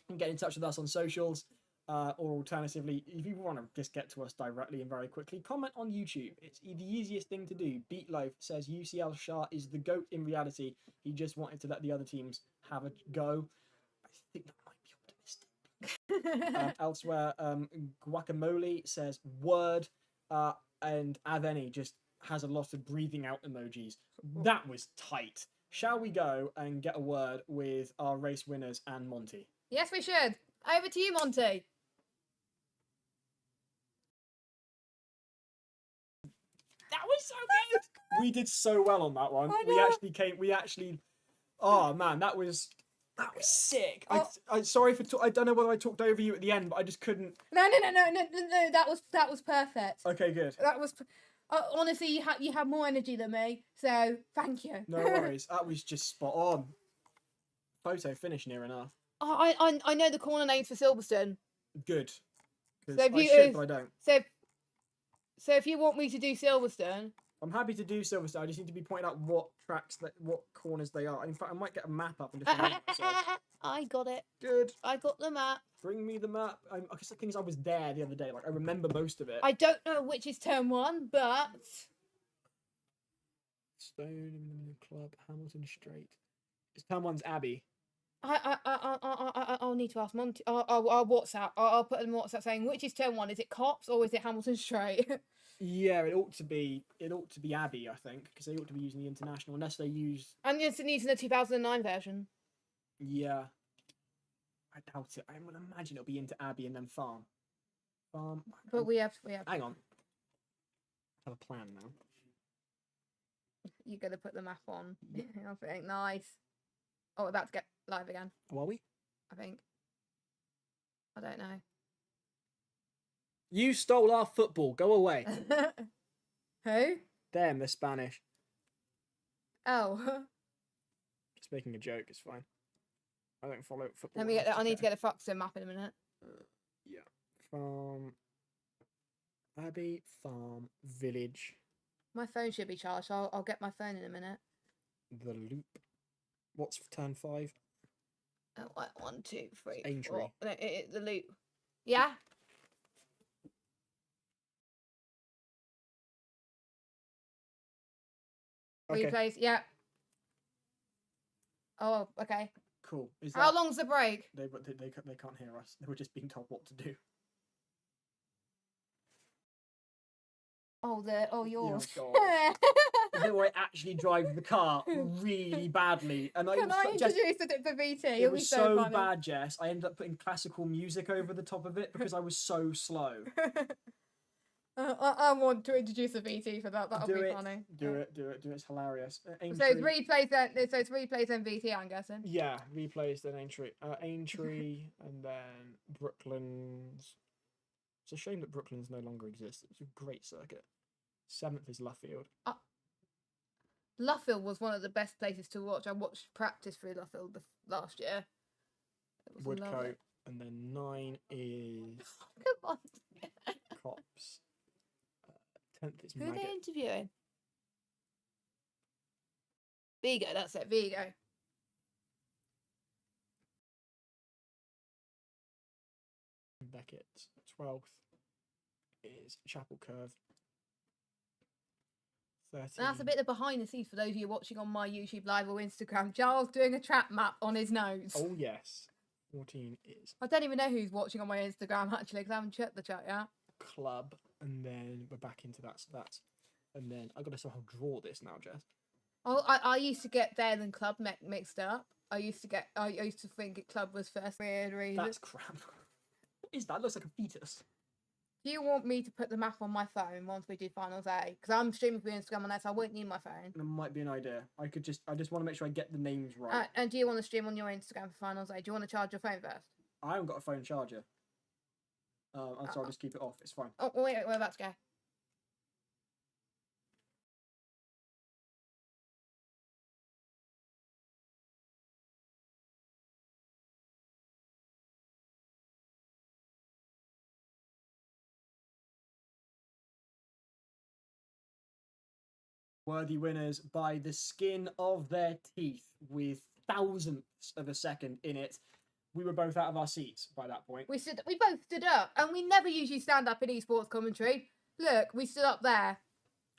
can get in touch with us on socials. Or alternatively, if you want to just get to us directly and very quickly, comment on YouTube. It's the easiest thing to do. Beatloaf says UCL Shah is the GOAT in reality. He just wanted to let the other teams have a go. I think that might be optimistic. Elsewhere, Guacamole says word, and Aveni just has a lot of breathing out emojis. That was tight. Shall we go and get a word with our race winners and Monty? Yes, we should. Over to you, Monty. That was so good. We did so well on that one. We actually. Oh man, that was sick. I sorry for. I don't know whether I talked over you at the end, but I just couldn't. No. That was perfect. Okay, good. That was. Honestly, you had more energy than me, so thank you. No worries. That was just spot on. Photo finish near enough. I know the corner names for Silverstone. Good. So if I should, but I don't. So if you want me to do Silverstone, I'm happy to do Silverstone. I just need to be pointing out what corners they are. In fact, I might get a map up and just. I got it. Good. I got the map. Bring me the map. I guess the thing is, I was there the other day. Like I remember most of it. I don't know which is turn 1, but Stone Club, Hamilton Straight. It's turn 1's Abbey. I'll need to ask Mum. I'll WhatsApp. I'll put in WhatsApp saying which is turn 1. Is it Cops or is it Hamilton Straight? Yeah, it ought to be Abbey, I think, because they ought to be using the international unless they use. And it's using the 2009 version. Yeah, I doubt it. I would imagine it'll be into Abbey and then Farm. But we have. Hang on. I have a plan now. You're gonna put the map on. I think nice. Oh, we're about to get live again. Oh, are we? I think. I don't know. You stole our football. Go away. Who? Them, they're Spanish. Oh. Just making a joke. It's fine. I don't follow football. Let me get. I need to get a Foxton map in a minute. Yeah. Farm. Abbey, Farm, Village. My phone should be charged. So I'll get my phone in a minute. The Loop. What's turn 5? 1, 2, 3, Aintree. 4. No, the Loop. Yeah. Okay. Replays. Yeah. Oh, okay. Cool. How long's the break? They can't hear us. They were just being told what to do. Yours. I actually drive the car really badly, and Can I introduce the VT? It was so bad, Jess. I ended up putting classical music over the top of it because I was so slow. I want to introduce a VT for that. That'll be funny. Do it. It's hilarious. So it's replays then. So it's replays then VT. I'm guessing. Yeah, replays then Aintree, Aintree, and then Brooklands. It's a shame that Brooklands no longer exists. It's a great circuit. 7th is Luffield. Luffield was one of the best places to watch. I watched practice through Luffield last year. Woodcote, and then 9 is Come on. Cops. 10th is Who are Maggot. they interviewing? Vigo, that's it. Vigo. Beckett. 12th is Chapel Curve. 13. That's a bit of behind the scenes for those of you watching on my YouTube live or Instagram. Giles doing a track map on his notes. Oh yes. 14 is. I don't even know who's watching on my Instagram actually because I haven't checked the chat yet. Club, and then we're back into that. So that's, and then I got to somehow draw this now, Jess. Oh, I used to get Dale and Club mixed up. I used to think Club was first. Weird reason. That's crap. What is that? Looks like a fetus. Do you want me to put the map on my phone once we do Finals A? Because I'm streaming through Instagram on that, so I won't need my phone. That might be an idea. I just want to make sure I get the names right. And do you want to stream on your Instagram for Finals A? Do you want to charge your phone first? I haven't got a phone charger. So I'll just keep it off. It's fine. Oh, wait, we're about to go. Worthy winners by the skin of their teeth with thousandths of a second in it. We were both out of our seats by that point. We both stood up, and we never usually stand up in esports commentary. Look, we stood up there.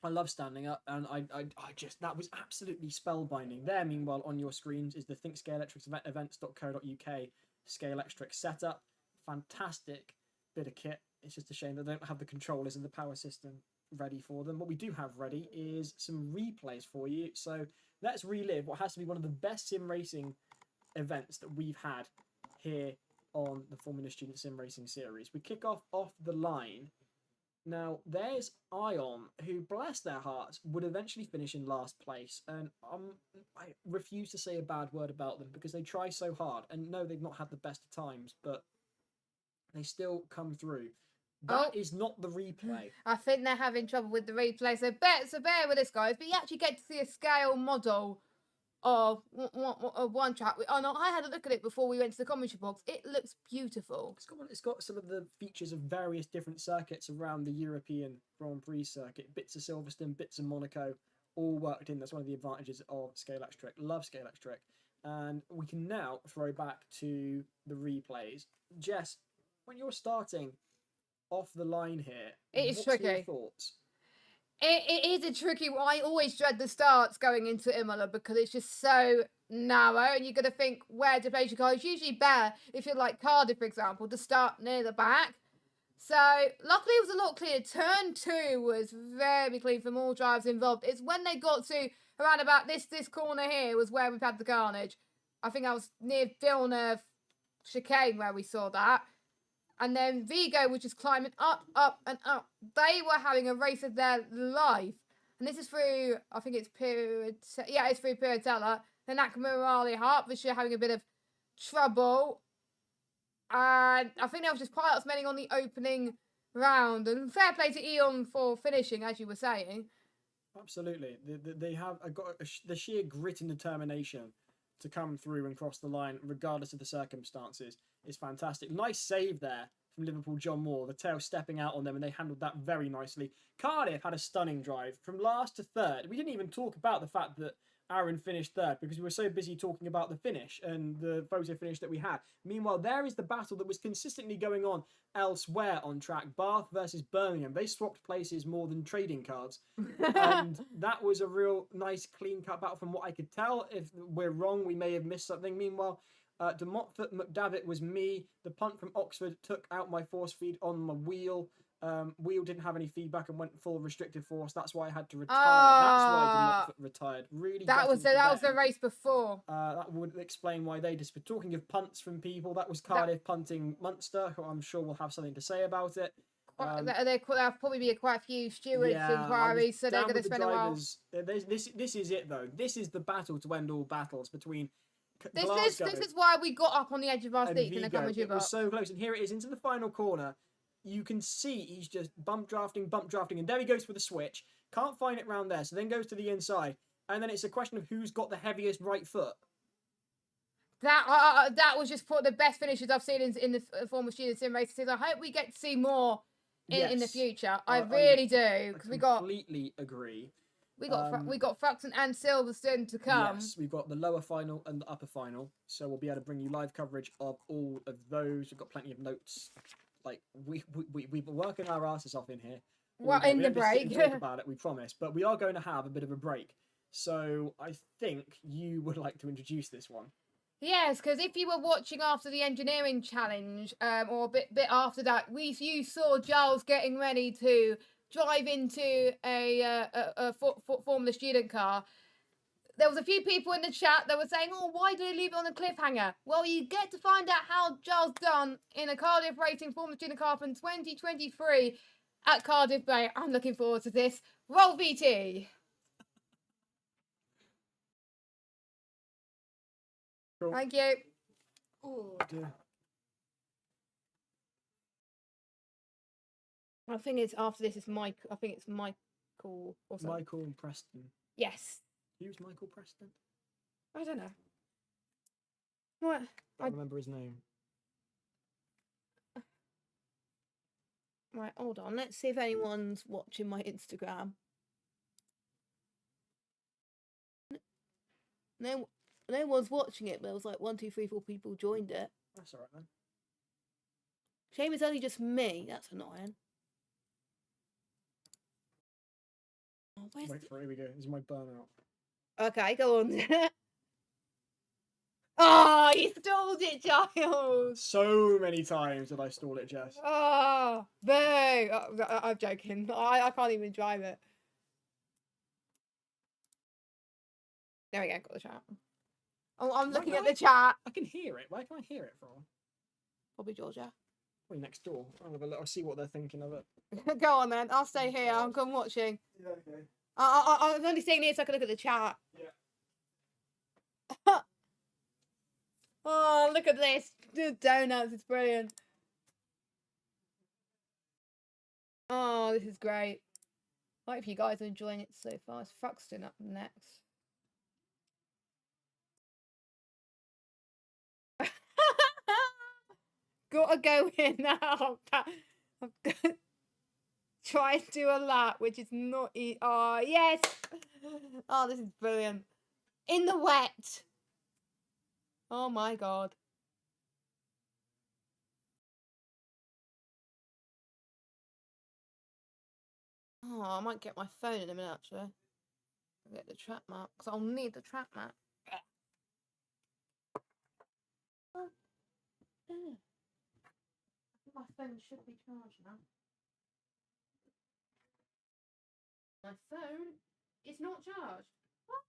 I love standing up, and I just, that was absolutely spellbinding. There, meanwhile, on your screens is the Think Scale Electrics events.co.uk Scalextric setup. Fantastic bit of kit. It's just a shame that they don't have the controllers and the power system ready for them. What we do have ready is some replays for you. So let's relive what has to be one of the best sim racing events that we've had here on the Formula Student Sim Racing series. We kick off the line. Now, there's Ion, who, bless their hearts, would eventually finish in last place. And I refuse to say a bad word about them because they try so hard. And no, they've not had the best of times, but they still come through. That is not the replay. I think they're having trouble with the replay, so bear with us, guys. But you actually get to see a scale model of one track. Oh no, I had a look at it before we went to the commentary box. It looks beautiful. It's got some of the features of various different circuits around the European Grand Prix circuit. Bits of Silverstone, bits of Monaco, all worked in. That's one of the advantages of Scalextric. Love Scalextric. And we can now throw back to the replays. Jess, when you're starting off the line here, it is what's tricky. Your thoughts? It is a tricky one. I always dread the starts going into Imola because it's just so narrow, and you're going to think where to place your car. It's usually better if you're like Cardiff, for example, to start near the back. So luckily it was a lot cleaner. Turn 2 was very clean from all drivers involved. It's when they got to around about this corner here was where we've had the carnage. I think I was near Villeneuve chicane where we saw that. And then Vigo was just climbing up, and up. They were having a race of their life. And this is through, I think it's it's through Piratella. Then Akamurali, Hertfordshire having a bit of trouble. And I think there was just pilots mending on the opening round. And fair play to Eon for finishing, as you were saying. Absolutely. They have got the sheer grit and determination to come through and cross the line, regardless of the circumstances, is fantastic. Nice save there from Liverpool John Moore, the tail stepping out on them, and they handled that very nicely. Cardiff had a stunning drive from last to third. We didn't even talk about the fact that Aaron finished third because we were so busy talking about the finish and the photo finish that we had. Meanwhile, there is the battle that was consistently going on elsewhere on track. Bath versus Birmingham. They swapped places more than trading cards. And that was a real nice clean-cut battle from what I could tell. If we're wrong, we may have missed something. Meanwhile, De Montfort McDavitt was me. The punt from Oxford took out my force feed on my wheel. Wheel didn't have any feedback and went full restrictive force. That's why I had to retire. That's why De Montfort retired. Really, that was the race before. That would explain why they just. But talking of punts from people, that was Cardiff punting Munster, who I'm sure will have something to say about it. There'll probably be quite a few stewards inquiries, so they're going to spend a while. This is it though. This is the battle to end all battles between. This is why we got up on the edge of our seats in the commentary box. It was so close, and here it is into the final corner. You can see he's just bump drafting, and there he goes for the switch. Can't find it round there, so then goes to the inside, and then it's a question of who's got the heaviest right foot. That was just the best finishes I've seen in the former student sim races. I hope we get to see more in the future. I really do, because we completely agree. We got Fruxton and Silverstone to come. Yes, we've got the lower final and the upper final, so we'll be able to bring you live coverage of all of those. We've got plenty of notes. Like we've been working our asses off in here. Well, in the break, talk about it, we promise. But we are going to have a bit of a break. So I think you would like to introduce this one. Yes, because if you were watching after the engineering challenge, or a bit after that, you saw Giles getting ready to drive into a Formula student car. there was a few people in the chat that were saying, oh, why do they leave it on a cliffhanger? Well, you get to find out how Giles done in a Cardiff Racing Formula Student Car from 2023 at Cardiff Bay. I'm looking forward to this. Roll VT. Cool. Thank you. Oh dear. I think it's after this is Mike. I think it's Michael or something. Michael and Preston. Yes. Who's Michael Preston? I don't know. What? I remember his name. Right, hold on. Let's see if anyone's watching my Instagram. No one's watching it, but there was like 1, 2, 3, 4 people joined it. That's alright then. Shame it's only just me. That's annoying. Oh, where's Wait for it, here we go. This is my burnout. Okay, go on. Oh, you stalled it, Giles. So many times did I stall it, Jess. Oh, boo. Oh, I'm joking. I can't even drive it. There we go, got the chat. Oh, I'm looking at the chat. I can hear it. Where can I hear it from? Probably Georgia. Probably next door. I'll see what they're thinking of it. Go on then. I'll stay here. I'm come watching. Yeah, okay. I'm only staying here so I can look at the chat. Yeah. Oh, look at this. The donuts. It's brilliant. Oh, this is great. I hope you guys are enjoying it so far. It's Fruxton up next. Gotta go in now. I'm gonna try and do a lap, which is not easy. Oh, yes. Oh, this is brilliant. In the wet. Oh my god. Oh, I might get my phone in a minute actually. I'll get the track map because I'll need the track map. Oh, yeah. I think my phone should be charged now. My phone is not charged. What?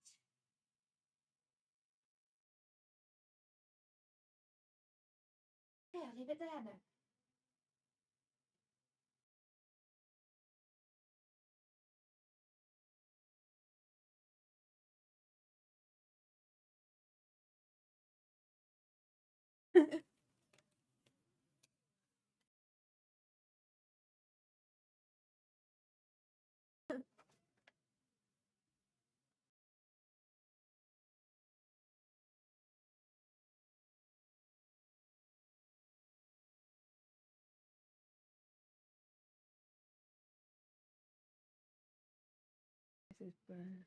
Yeah, leave it there now. This is bad.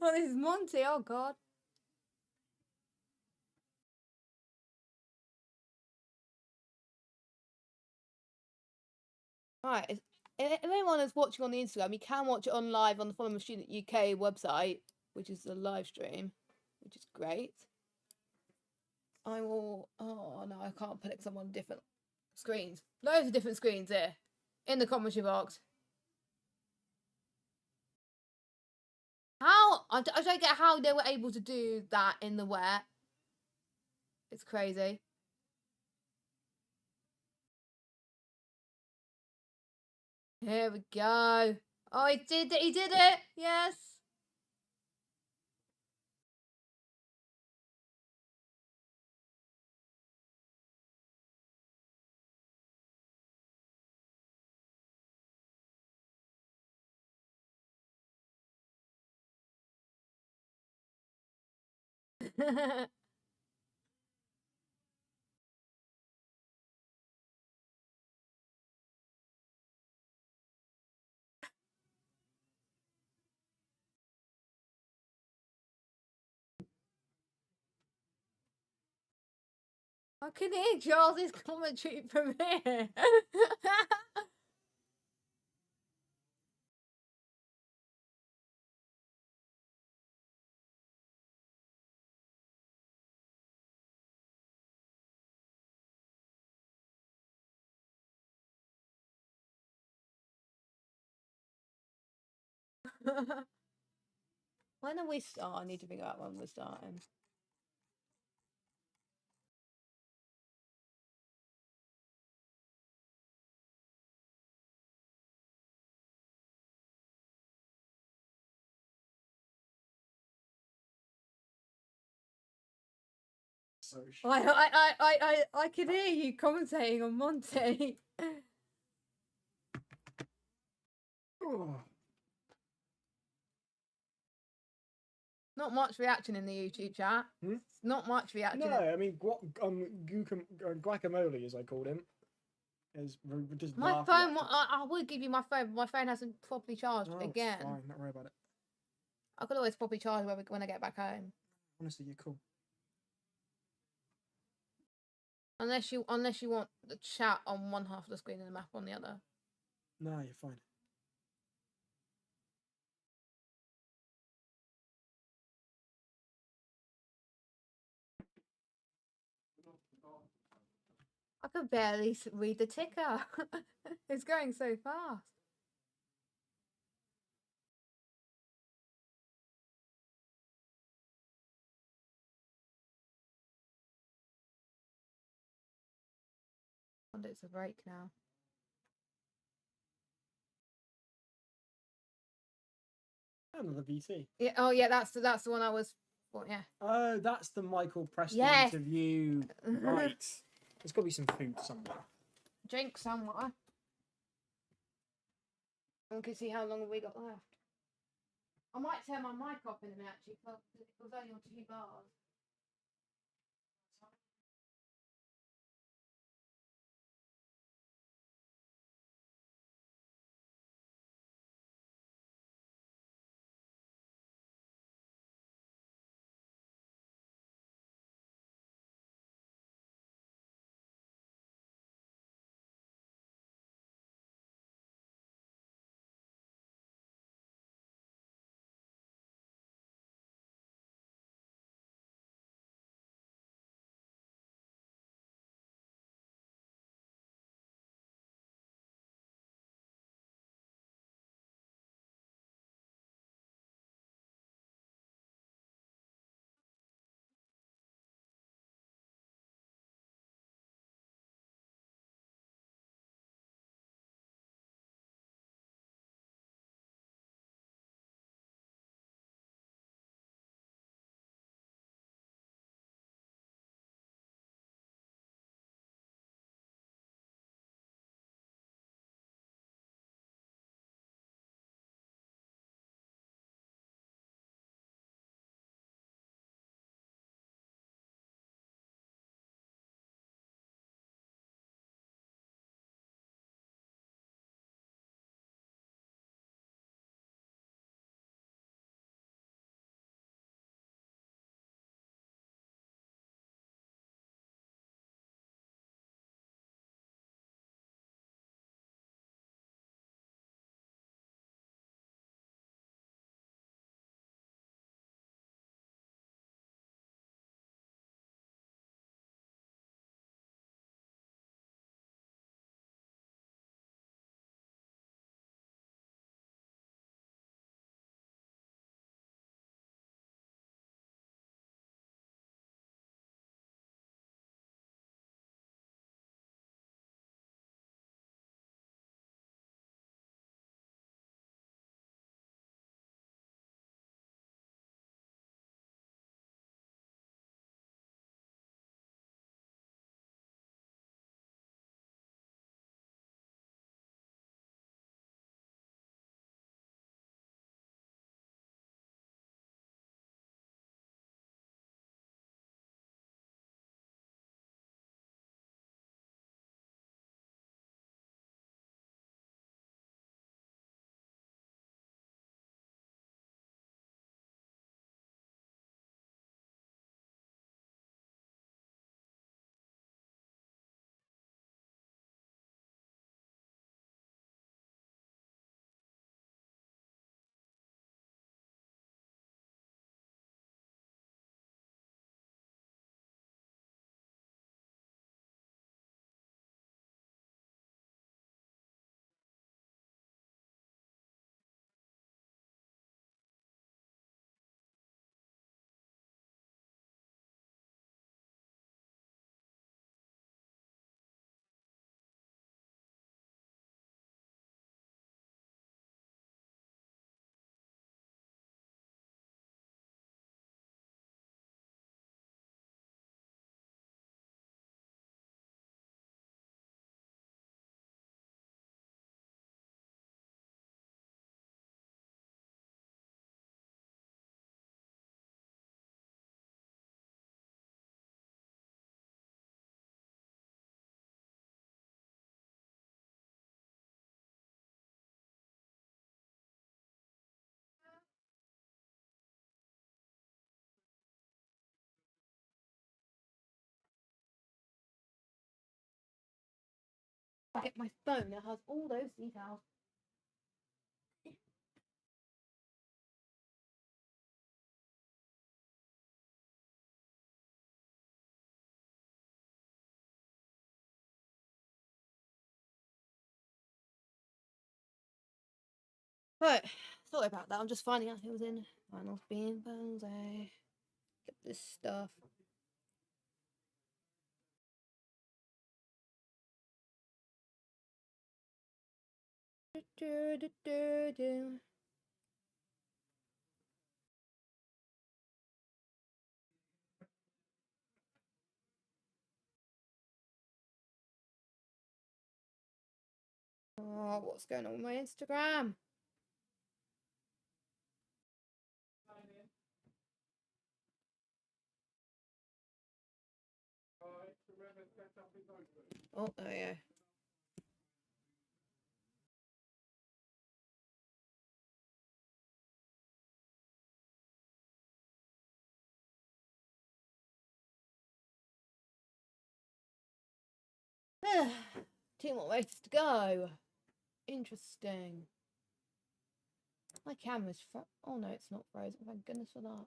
Oh, this is Monty. Oh god. Right. If anyone is watching on the Instagram, you can watch it on live on the Follow My Student UK website, which is the live stream, which is great. I will. Oh no, I can't put it because I'm on different screens. Loads of different screens here in the commentary box. How I don't get how they were able to do that in the wet. It's crazy. Here we go. Oh, he did it. He did it. Yes. I can hear Charles's commentary from here. When are we start? I need to figure out when we're starting. So I can hear you commentating on Monte. Not much reaction in the YouTube chat. Hmm? Not much reaction. No, I mean, guacamole, as I called him, is just My laughed phone. at. I would give you my phone. But my phone hasn't properly charged Oh, it's again. fine, don't worry about it. I could always properly charge when I get back home. Honestly, you're cool. Unless you want the chat on one half of the screen and the map on the other. No, you're fine. I could barely read the ticker. It's going so fast. And it's a break now. Another VT. Yeah. Oh yeah. That's the one I was. Well, yeah. Oh, that's the Michael Preston Yes. interview. Right. There's got to be some food somewhere. Drink somewhere. We can see how long we got left. I might turn my mic off in a minute actually, because it was only on 2 bars. I get my phone, it has all those details. Right, sorry about that. I'm just finding out who was in finals being Bonsai. Get this stuff. Oh, what's going on with my Instagram? Oh, there you go. Two more races to go. Interesting. My camera's oh no, it's not frozen. Thank goodness for that.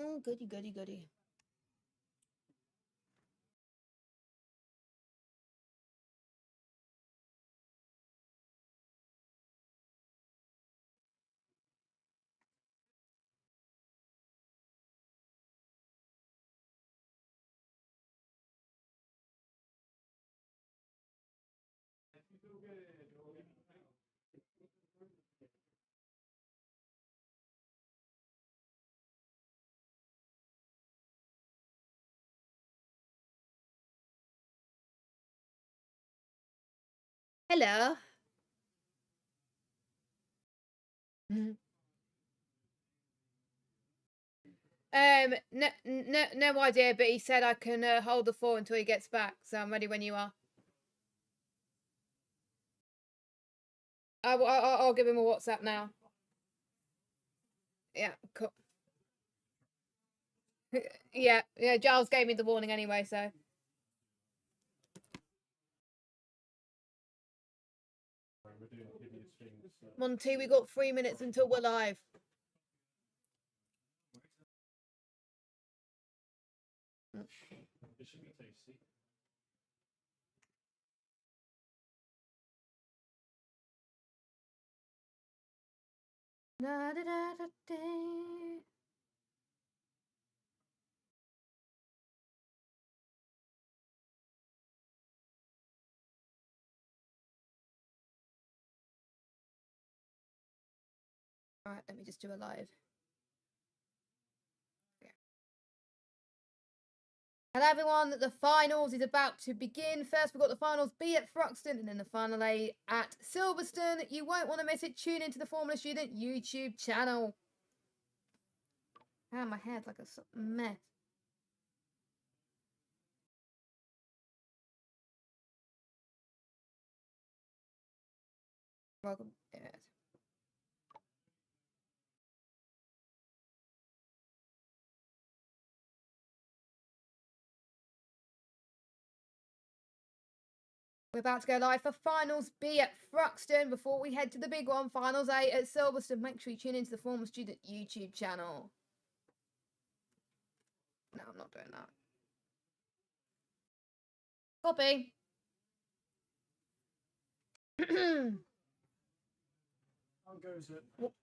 Oh, goody, goody, goody. Hello. No idea, but he said I can hold the fort until he gets back, so I'm ready when you are. I'll give him a WhatsApp now. Yeah, cool. Yeah, Giles gave me the warning anyway, so. Monty, we got 3 minutes until we're live. It should be tasty. Da, da, da, da, da. All right, let me just do a live. Hello everyone, the finals is about to begin. First we've got the finals B at Thruxton and then the final A at Silverstone. You won't want to miss it. Tune into the Formula Student YouTube channel. Ah, my hair's like a mess. Welcome. Yes. We're about to go live for Finals B at Thruxton before we head to the big one, Finals A at Silverstone. Make sure you tune into the Formula Student YouTube channel. No, I'm not doing that. Copy.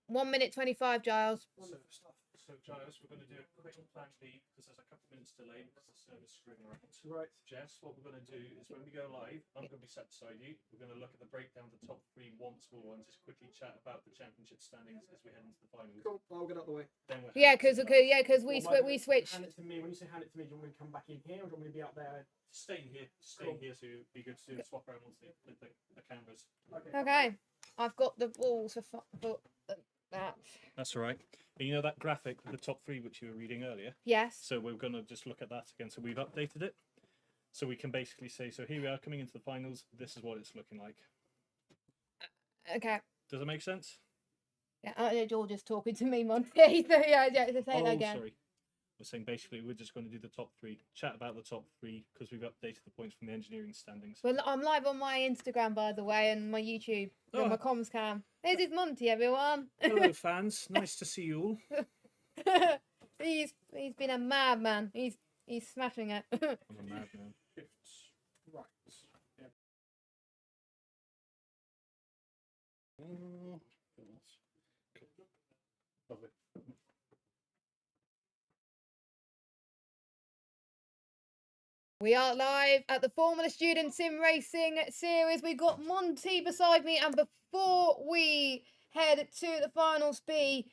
1 minute 25, Giles. So, Giles, we're going to do a quick plan B because there's a couple of minutes delay because the server's screwing around. Right. Jess, what we're going to do is when we go live, I'm going to be sat beside you. We're going to look at the breakdown of the top 3 once-more ones, just quickly chat about the championship standings as we head into the finals. Cool. I'll get out of the way. Then we'll Yeah, hand it because to we Giles. we switched. Hand it to me. When you say hand it to me, do you want me to come back in here or do you want me to be out there? Stay here, Cool. so it'd be good to swap around once the cameras. Okay, I've got the balls for that. That's all right. And you know that graphic with the top 3 which you were reading earlier? Yes. So we're going to just look at that again. So we've updated it. So we can basically say, so here we are coming into the finals. This is what it's looking like. Okay. Does that make sense? Yeah, you're just talking to me, Monty. So yeah, to say that again. Sorry. We're saying basically we're just going to do the top 3, chat about the top 3 because we've updated the points from the engineering standings. Well, I'm live on my Instagram, by the way, and my YouTube, and my comms cam. This is Monty, everyone. Hello, fans. Nice to see you all. he's been a madman. He's smashing it. I'm a madman. Right. Yeah. Lovely. We are live at the Formula Student Sim Racing Series. We've got Monty beside me, and before we head to the finals B,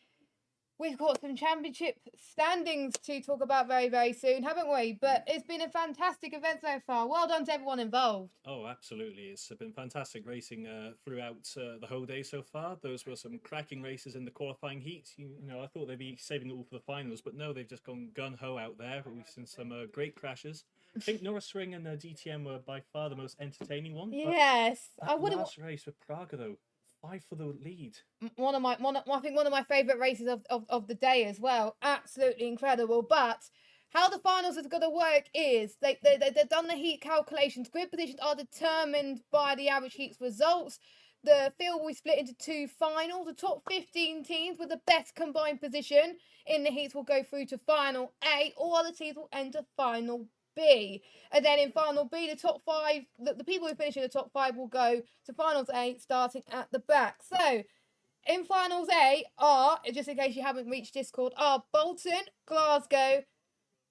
we've got some championship standings to talk about very, very soon, haven't we? But it's been a fantastic event so far. Well done to everyone involved. Oh, absolutely. It's been fantastic racing throughout the whole day so far. Those were some cracking races in the qualifying heats. You know, I thought they'd be saving it all for the finals, but no, they've just gone gun-ho out there. We've seen some great crashes. I think Norris Ring and DTM were by far the most entertaining one. Yes. I would have... last race with Praga, though. 5 for the lead. I think one of my favourite races of the day as well. Absolutely incredible. But how the finals is going to work is they've done the heat calculations. Grid positions are determined by the average heats results. The field will be split into 2 finals. The top 15 teams with the best combined position in the heats will go through to final A. All other teams will enter final B. And then in final B, the top 5, the people who finish in the top 5 will go to finals A, starting at the back. So in finals A are, just in case you haven't reached Discord, are Bolton, Glasgow,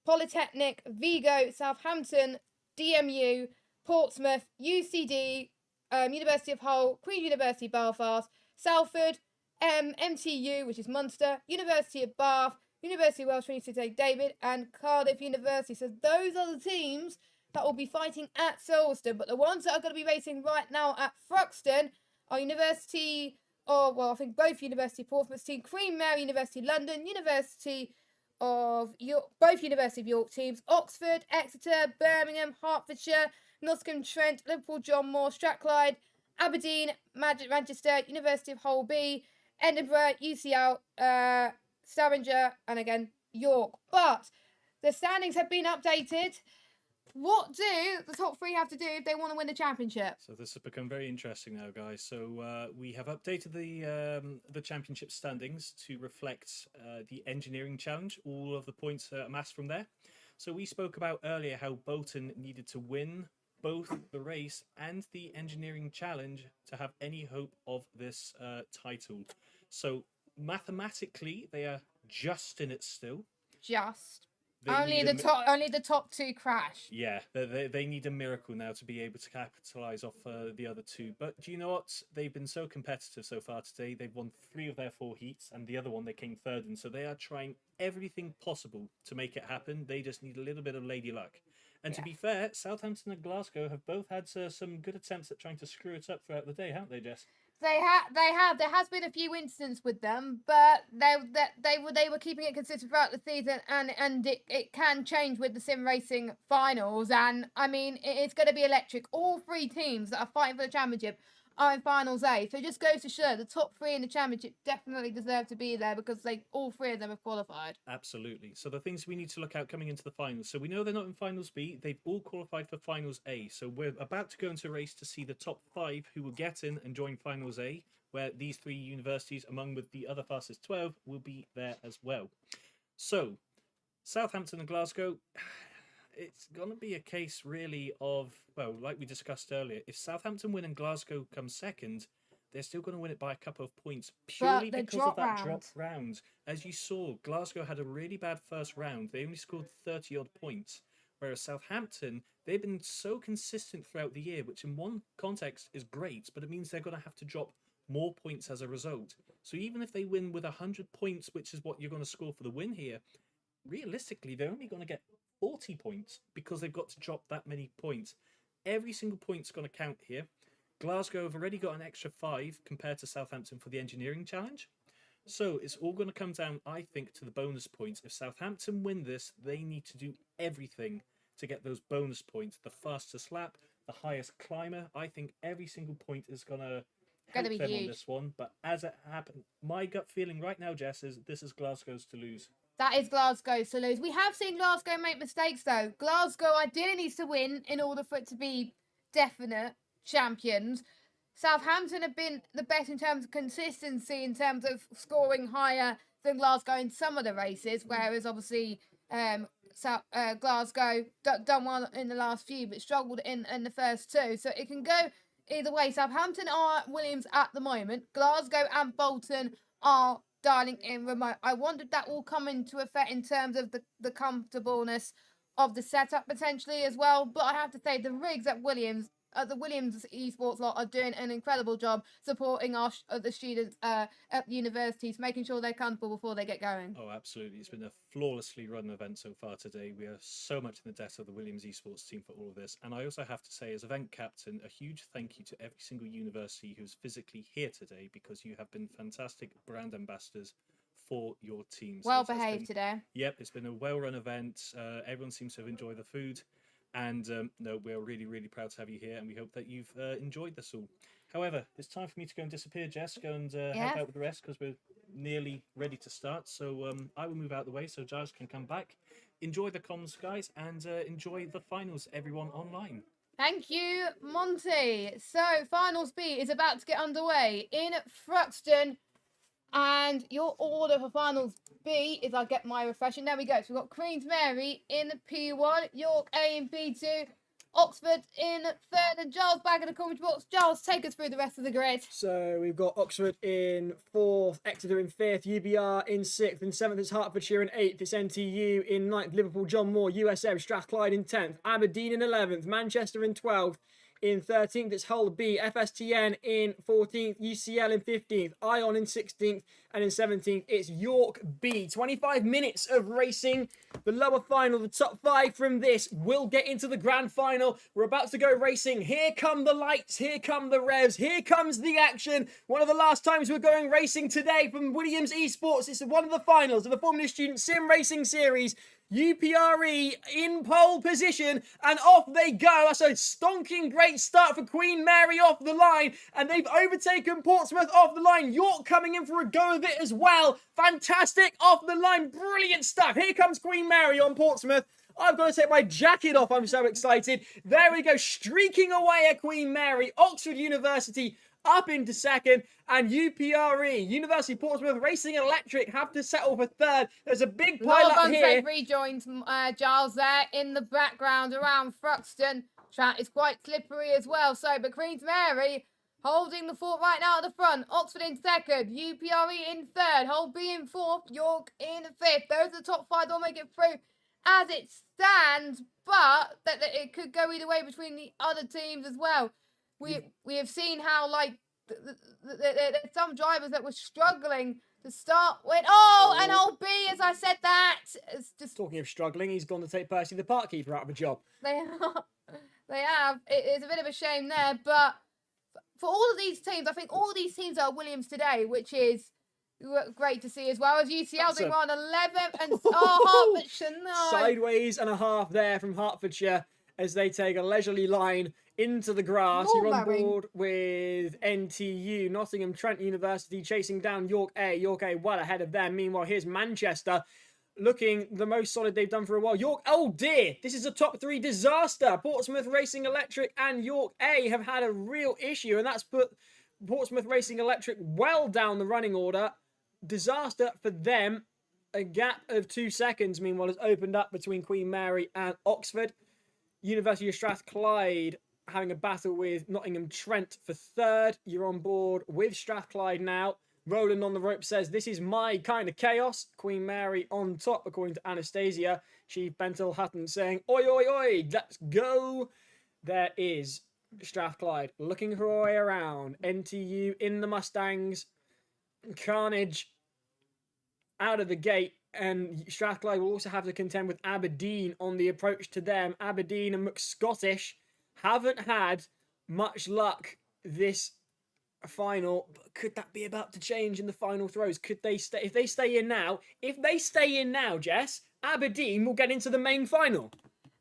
Polytechnic, Vigo, Southampton, DMU, Portsmouth, UCD, University of Hull, Queen's University Belfast, Salford, MTU, which is Munster, University of Bath, University of Wales, Trinity St David, and Cardiff University. So those are the teams that will be fighting at Silverstone. But the ones that are going to be racing right now at Thruxton are University of, well, I think both University of Portsmouth team, Queen Mary University London, University of York, both University of York teams, Oxford, Exeter, Birmingham, Hertfordshire, Nottingham, Trent, Liverpool, John Moore, Strathclyde, Aberdeen, Manchester, University of Hull B, Edinburgh, UCL, Stavanger, and again, York. But the standings have been updated. What do the top 3 have to do if they want to win the championship? So this has become very interesting now, guys. So we have updated the championship standings to reflect the engineering challenge, all of the points amassed from there. So we spoke about earlier how Bolton needed to win both the race and the engineering challenge to have any hope of this title. So mathematically, they are just in it still. Just. They only the top 2 crash. Yeah, they need a miracle now to be able to capitalise off the other 2. But do you know what? They've been so competitive so far today. They've won 3 of their 4 heats, and the other one they came 3rd in. So they are trying everything possible to make it happen. They just need a little bit of lady luck. And to be fair, Southampton and Glasgow have both had some good attempts at trying to screw it up throughout the day, haven't they, Jess? They have. There has been a few incidents with them, but they were keeping it consistent throughout the season, and it can change with the sim racing finals. And I mean, it's going to be electric. All 3 teams that are fighting for the championship are in finals A. So it just goes to show the top 3 in the championship definitely deserve to be there because all 3 of them have qualified. Absolutely. So the things we need to look out coming into the finals. So we know they're not in finals B. They've all qualified for finals A. So we're about to go into a race to see the top 5 who will get in and join finals A, where these 3 universities, among with the other fastest 12, will be there as well. So Southampton and Glasgow, it's going to be a case really of, well, like we discussed earlier, if Southampton win and Glasgow comes 2nd, they're still going to win it by a couple of points purely the because of that drop drop round. As you saw, Glasgow had a really bad first round. They only scored 30 odd points, whereas Southampton, they've been so consistent throughout the year, which in one context is great, but it means they're going to have to drop more points as a result. So even if they win with 100 points, which is what you're going to score for the win here, realistically, they're only going to get 40 points because they've got to drop that many points. Every single point's going to count here. Glasgow have already got an extra 5 compared to Southampton for the engineering challenge. So it's all going to come down, I think, to the bonus points. If Southampton win this, they need to do everything to get those bonus points. The fastest lap, the highest climber. I think every single point is going to help be them huge on this one. But as it happened, my gut feeling right now, Jess, is this is Glasgow's to lose. That is Glasgow's to lose. We have seen Glasgow make mistakes, though. Glasgow ideally needs to win in order for it to be definite champions. Southampton have been the best in terms of consistency, in terms of scoring higher than Glasgow in some of the races, whereas obviously Glasgow done well in the last few, but struggled in the first 2. So it can go either way. Southampton are Williams at the moment. Glasgow and Bolton are dialing in remote. I wondered that will come into effect in terms of the comfortableness of the setup potentially as well. But I have to say the rigs at Williams, the Williams esports lot are doing an incredible job supporting the students at universities, making sure they're comfortable before they get going. Oh, absolutely. It's been a flawlessly run event so far today. We are so much in the debt of the Williams esports team for all of this. And I also have to say, as event captain, a huge thank you to every single university who's physically here today, because you have been fantastic brand ambassadors for your teams. Well behaved today. Yep, it's been a well-run event. Everyone seems to have enjoyed the food. And no, we're really, really proud to have you here, and we hope that you've enjoyed this all. However, it's time for me to go and disappear, Jess. Go and help out with the rest, because we're nearly ready to start. So I will move out of the way so Giles can come back. Enjoy the comms, guys, and enjoy the finals, everyone online. Thank you, Monty. So, Finals B is about to get underway in Thruxton. And your order for Finals B is, I'll get my refreshing. There we go. So we've got Queen's Mary in P1, York A in P2, Oxford in 3rd, and Giles back in the commentary box. Giles, take us through the rest of the grid. So we've got Oxford in 4th, Exeter in 5th, UBR in 6th, and 7th is Hertfordshire in 8th, it's NTU in 9th, Liverpool, John Moore, USM, Strathclyde in 10th, Aberdeen in 11th, Manchester in 12th, in 13th, it's Hull B, FSTN in 14th, UCL in 15th, Ion in 16th, and in 17th, it's York B. 25 minutes of racing. The lower final, the top 5 from this will get into the grand final. We're about to go racing. Here come the lights. Here come the revs. Here comes the action. One of the last times we're going racing today from Williams Esports. It's one of the finals of the Formula Student Sim Racing Series. UPRE in pole position, and off they go. That's a stonking great start for Queen Mary off the line, and they've overtaken Portsmouth off the line. York coming in for a go of it as well. Fantastic off the line, brilliant stuff. Here comes Queen Mary on Portsmouth. I've got to take my jacket off, I'm so excited. There we go, streaking away at Queen Mary. Oxford University up into 2nd, and UPRE, University of Portsmouth Racing Electric, have to settle for 3rd. There's a big pile up here. Rejoins Giles there in the background around Thruxton. Track is quite slippery as well. So, but Queen's Mary holding the fort right now at the front. Oxford in 2nd, UPRE in 3rd, Hull B in 4th, York in 5th. Those are the top 5. They'll make it through as it stands, but that it could go either way between the other teams as well. We have seen how, like, there's some drivers that were struggling to start with. And Hull B, as I said that. It's just Talking of struggling, he's gone to take Percy the parkkeeper out of a job. They have. It is a bit of a shame there, but for all of these teams, I think all of these teams are Williams today, which is great to see as well. As UCL, they were on 11th, and Hertfordshire, no. Sideways and a half there from Hertfordshire as they take a leisurely line into the grass. You're on board with NTU, Nottingham Trent University, chasing down York A. York A well ahead of them. Meanwhile, here's Manchester, looking the most solid they've done for a while. York, oh dear, this is a top 3 disaster. Portsmouth Racing Electric and York A have had a real issue, and that's put Portsmouth Racing Electric well down the running order. Disaster for them. A gap of 2 seconds, meanwhile, has opened up between Queen Mary and Oxford. University of Strathclyde having a battle with Nottingham Trent for third. You're on board with Strathclyde now. Roland on the rope says, this is my kind of chaos. Queen Mary on top, according to Anastasia. Chief Bentel Hutton saying, oi, oi, oi, let's go. There is Strathclyde looking her way around. NTU in the Mustangs. Carnage out of the gate. And Strathclyde will also have to contend with Aberdeen on the approach to them. Aberdeen and McScottish haven't had much luck this final. But could that be about to change in the final throws? Could they stay? If they stay in now, Jess, Aberdeen will get into the main final.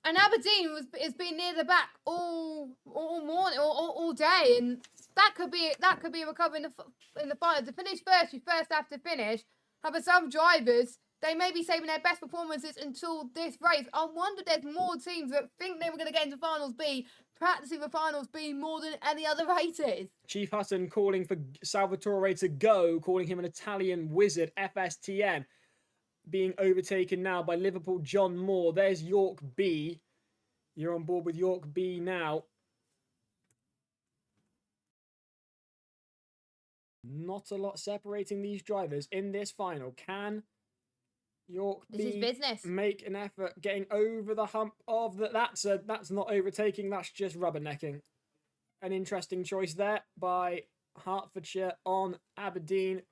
And Aberdeen has been near the back all morning, all day, and that could be a recovery in the final. To finish first, you first have to finish. However, some drivers, they may be saving their best performances until this race. I wonder if there's more teams that think they were going to get into Finals B, practicing for Finals B more than any other races. Chief Hutton calling for Salvatore to go, calling him an Italian wizard, FSTN. Being overtaken now by Liverpool John Moore. There's York B. You're on board with York B now. Not a lot separating these drivers in this final. Can York B make an effort getting over the hump of the... That's not overtaking, that's just rubbernecking. An interesting choice there by Hertfordshire on Aberdeen.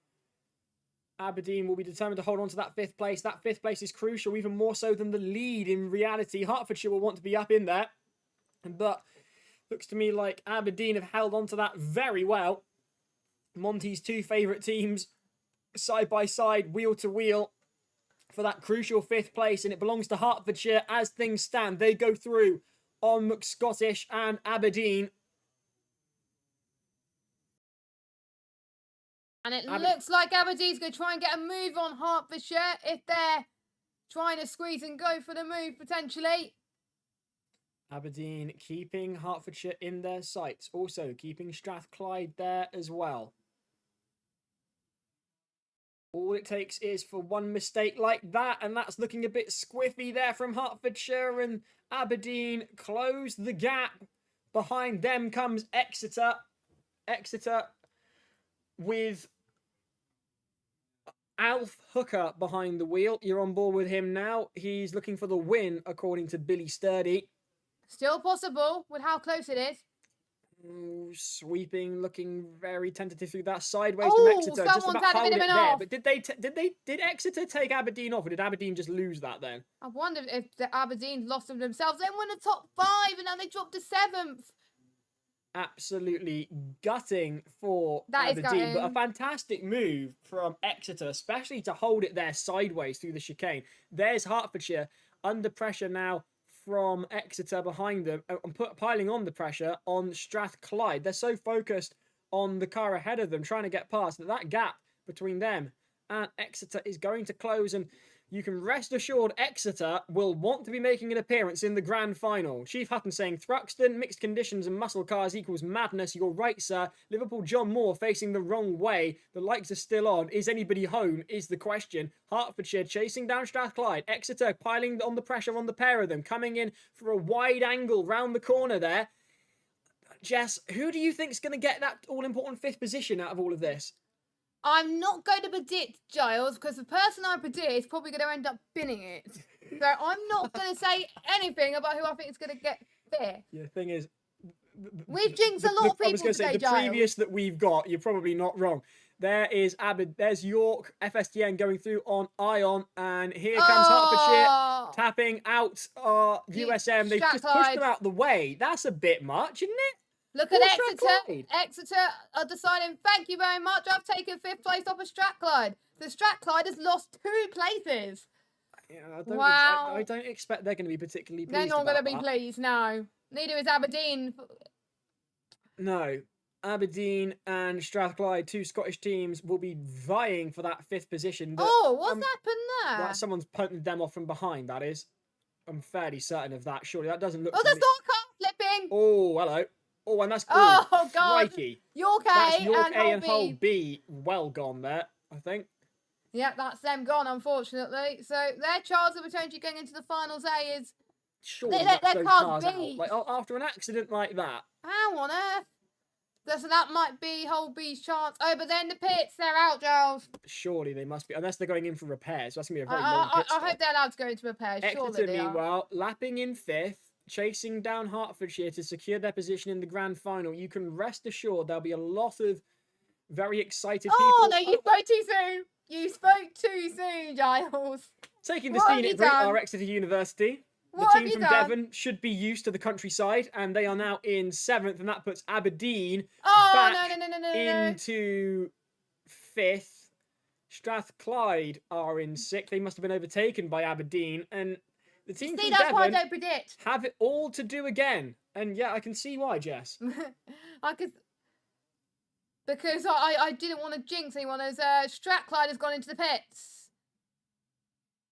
Aberdeen will be determined to hold on to that 5th place. That 5th place is crucial, even more so than the lead in reality. Hertfordshire will want to be up in there. But looks to me like Aberdeen have held on to that very well. Monty's 2 favourite teams, side by side, wheel to wheel, for that crucial 5th place. And it belongs to Hertfordshire as things stand. They go through on McScottish and Aberdeen. And it looks like Aberdeen's going to try and get a move on Hertfordshire if they're trying to squeeze and go for the move, potentially. Aberdeen keeping Hertfordshire in their sights. Also keeping Strathclyde there as well. All it takes is for one mistake like that, and that's looking a bit squiffy there from Hertfordshire, and Aberdeen close the gap. Behind them comes Exeter. Exeter with Alf Hooker behind the wheel. You're on board with him now. He's looking for the win, according to Billy Sturdy. Still possible with how close it is. Sweeping, looking very tentative through that sideways from Exeter. Just about held it there. But did Exeter take Aberdeen off, or did Aberdeen just lose that then? I wonder if the Aberdeen lost them themselves. They were in the top 5 and now they dropped to 7th. Absolutely gutting for Aberdeen, but a fantastic move from Exeter, especially to hold it there sideways through the chicane. There's Hertfordshire under pressure now from Exeter behind them, and piling on the pressure on Strathclyde. They're so focused on the car ahead of them, trying to get past, that gap between them and Exeter is going to close, and you can rest assured Exeter will want to be making an appearance in the grand final. Chief Hutton saying, Thruxton, mixed conditions and muscle cars equals madness. You're right, sir. Liverpool John Moore facing the wrong way. The lights are still on. Is anybody home is the question. Hertfordshire chasing down Strathclyde. Exeter piling on the pressure on the pair of them. Coming in for a wide angle round the corner there. Jess, who do you think's going to get that all-important 5th position out of all of this? I'm not going to predict, Giles, because the person I predict is probably going to end up binning it. So I'm not going to say anything about who I think is going to get there. Yeah, the thing is... We've jinxed a lot of people. I was going to say, the previous that we've got, you're probably not wrong. There's York, FSTN going through on Ion, and here comes Hertfordshire tapping out USM. They've just pushed them out the way. That's a bit much, isn't it? Look at Exeter. Exeter are deciding, thank you very much. I've taken 5th place off of Strathclyde. So Strathclyde has lost 2 places. Yeah, I don't expect they're going to be particularly pleased. They're not going to be pleased, no. Neither is Aberdeen. No. Aberdeen and Strathclyde, 2 Scottish teams, will be vying for that 5th position. What's happened there? Someone's punted them off from behind, that is. I'm fairly certain of that. Surely that doesn't look... Oh, there's not a car flipping. Oh, hello. Oh, and that's oh god, crikey. York A, that's York and A and Hull Hull B. Well gone there, I think. Yeah, that's them gone, unfortunately. So their chance of potentially getting into the finals A is surely There that's those can't cars out. be. Like after an accident like that. How on earth? So that might be whole B's chance. Oh, but then the pits, they're out, Giles. Surely they must be, unless they're going in for repairs. So that's gonna be a very long pit I stop. hope they're allowed to go into repairs. Surely Exeter, they are. meanwhile, lapping in 5th, chasing down Hertfordshire to secure their position in the grand final. You can rest assured there'll be a lot of very excited Oh, people. no, you spoke too soon. You spoke too soon, Giles. Taking the What have scenic you route done? are Exeter University. What The have team you from done? Devon should be used to the countryside, and they are now in 7th, and that puts Aberdeen Oh, back no. into 5th. Strathclyde are in 6th. They must have been overtaken by Aberdeen, and the team See, from that's why I Devon don't predict. have it all to do again. And yeah, I can see why, Jess. I could... Because I didn't want to jinx anyone as Strathclyde has gone into the pits.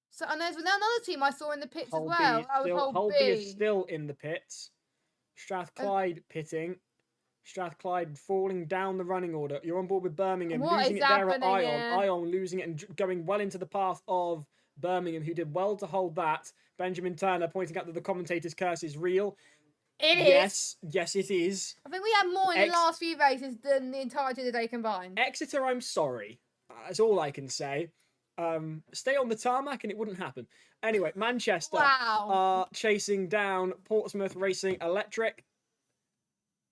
So, and there's another team I saw in the pits Hull as well. B That was still, Hull Hull B B. is still in the pits. Strathclyde pitting. Strathclyde falling down the running order. You're on board with Birmingham. What losing is it there at happening Ion. here? Ion losing it and going well into the path of Birmingham, who did well to hold that. Benjamin Turner pointing out that the commentator's curse is real. It is. Yes, it is. I think we had more in the last few races than the entirety of the day combined. Exeter, I'm sorry. That's all I can say. Stay on the tarmac and it wouldn't happen. Anyway, Manchester are chasing down Portsmouth Racing Electric.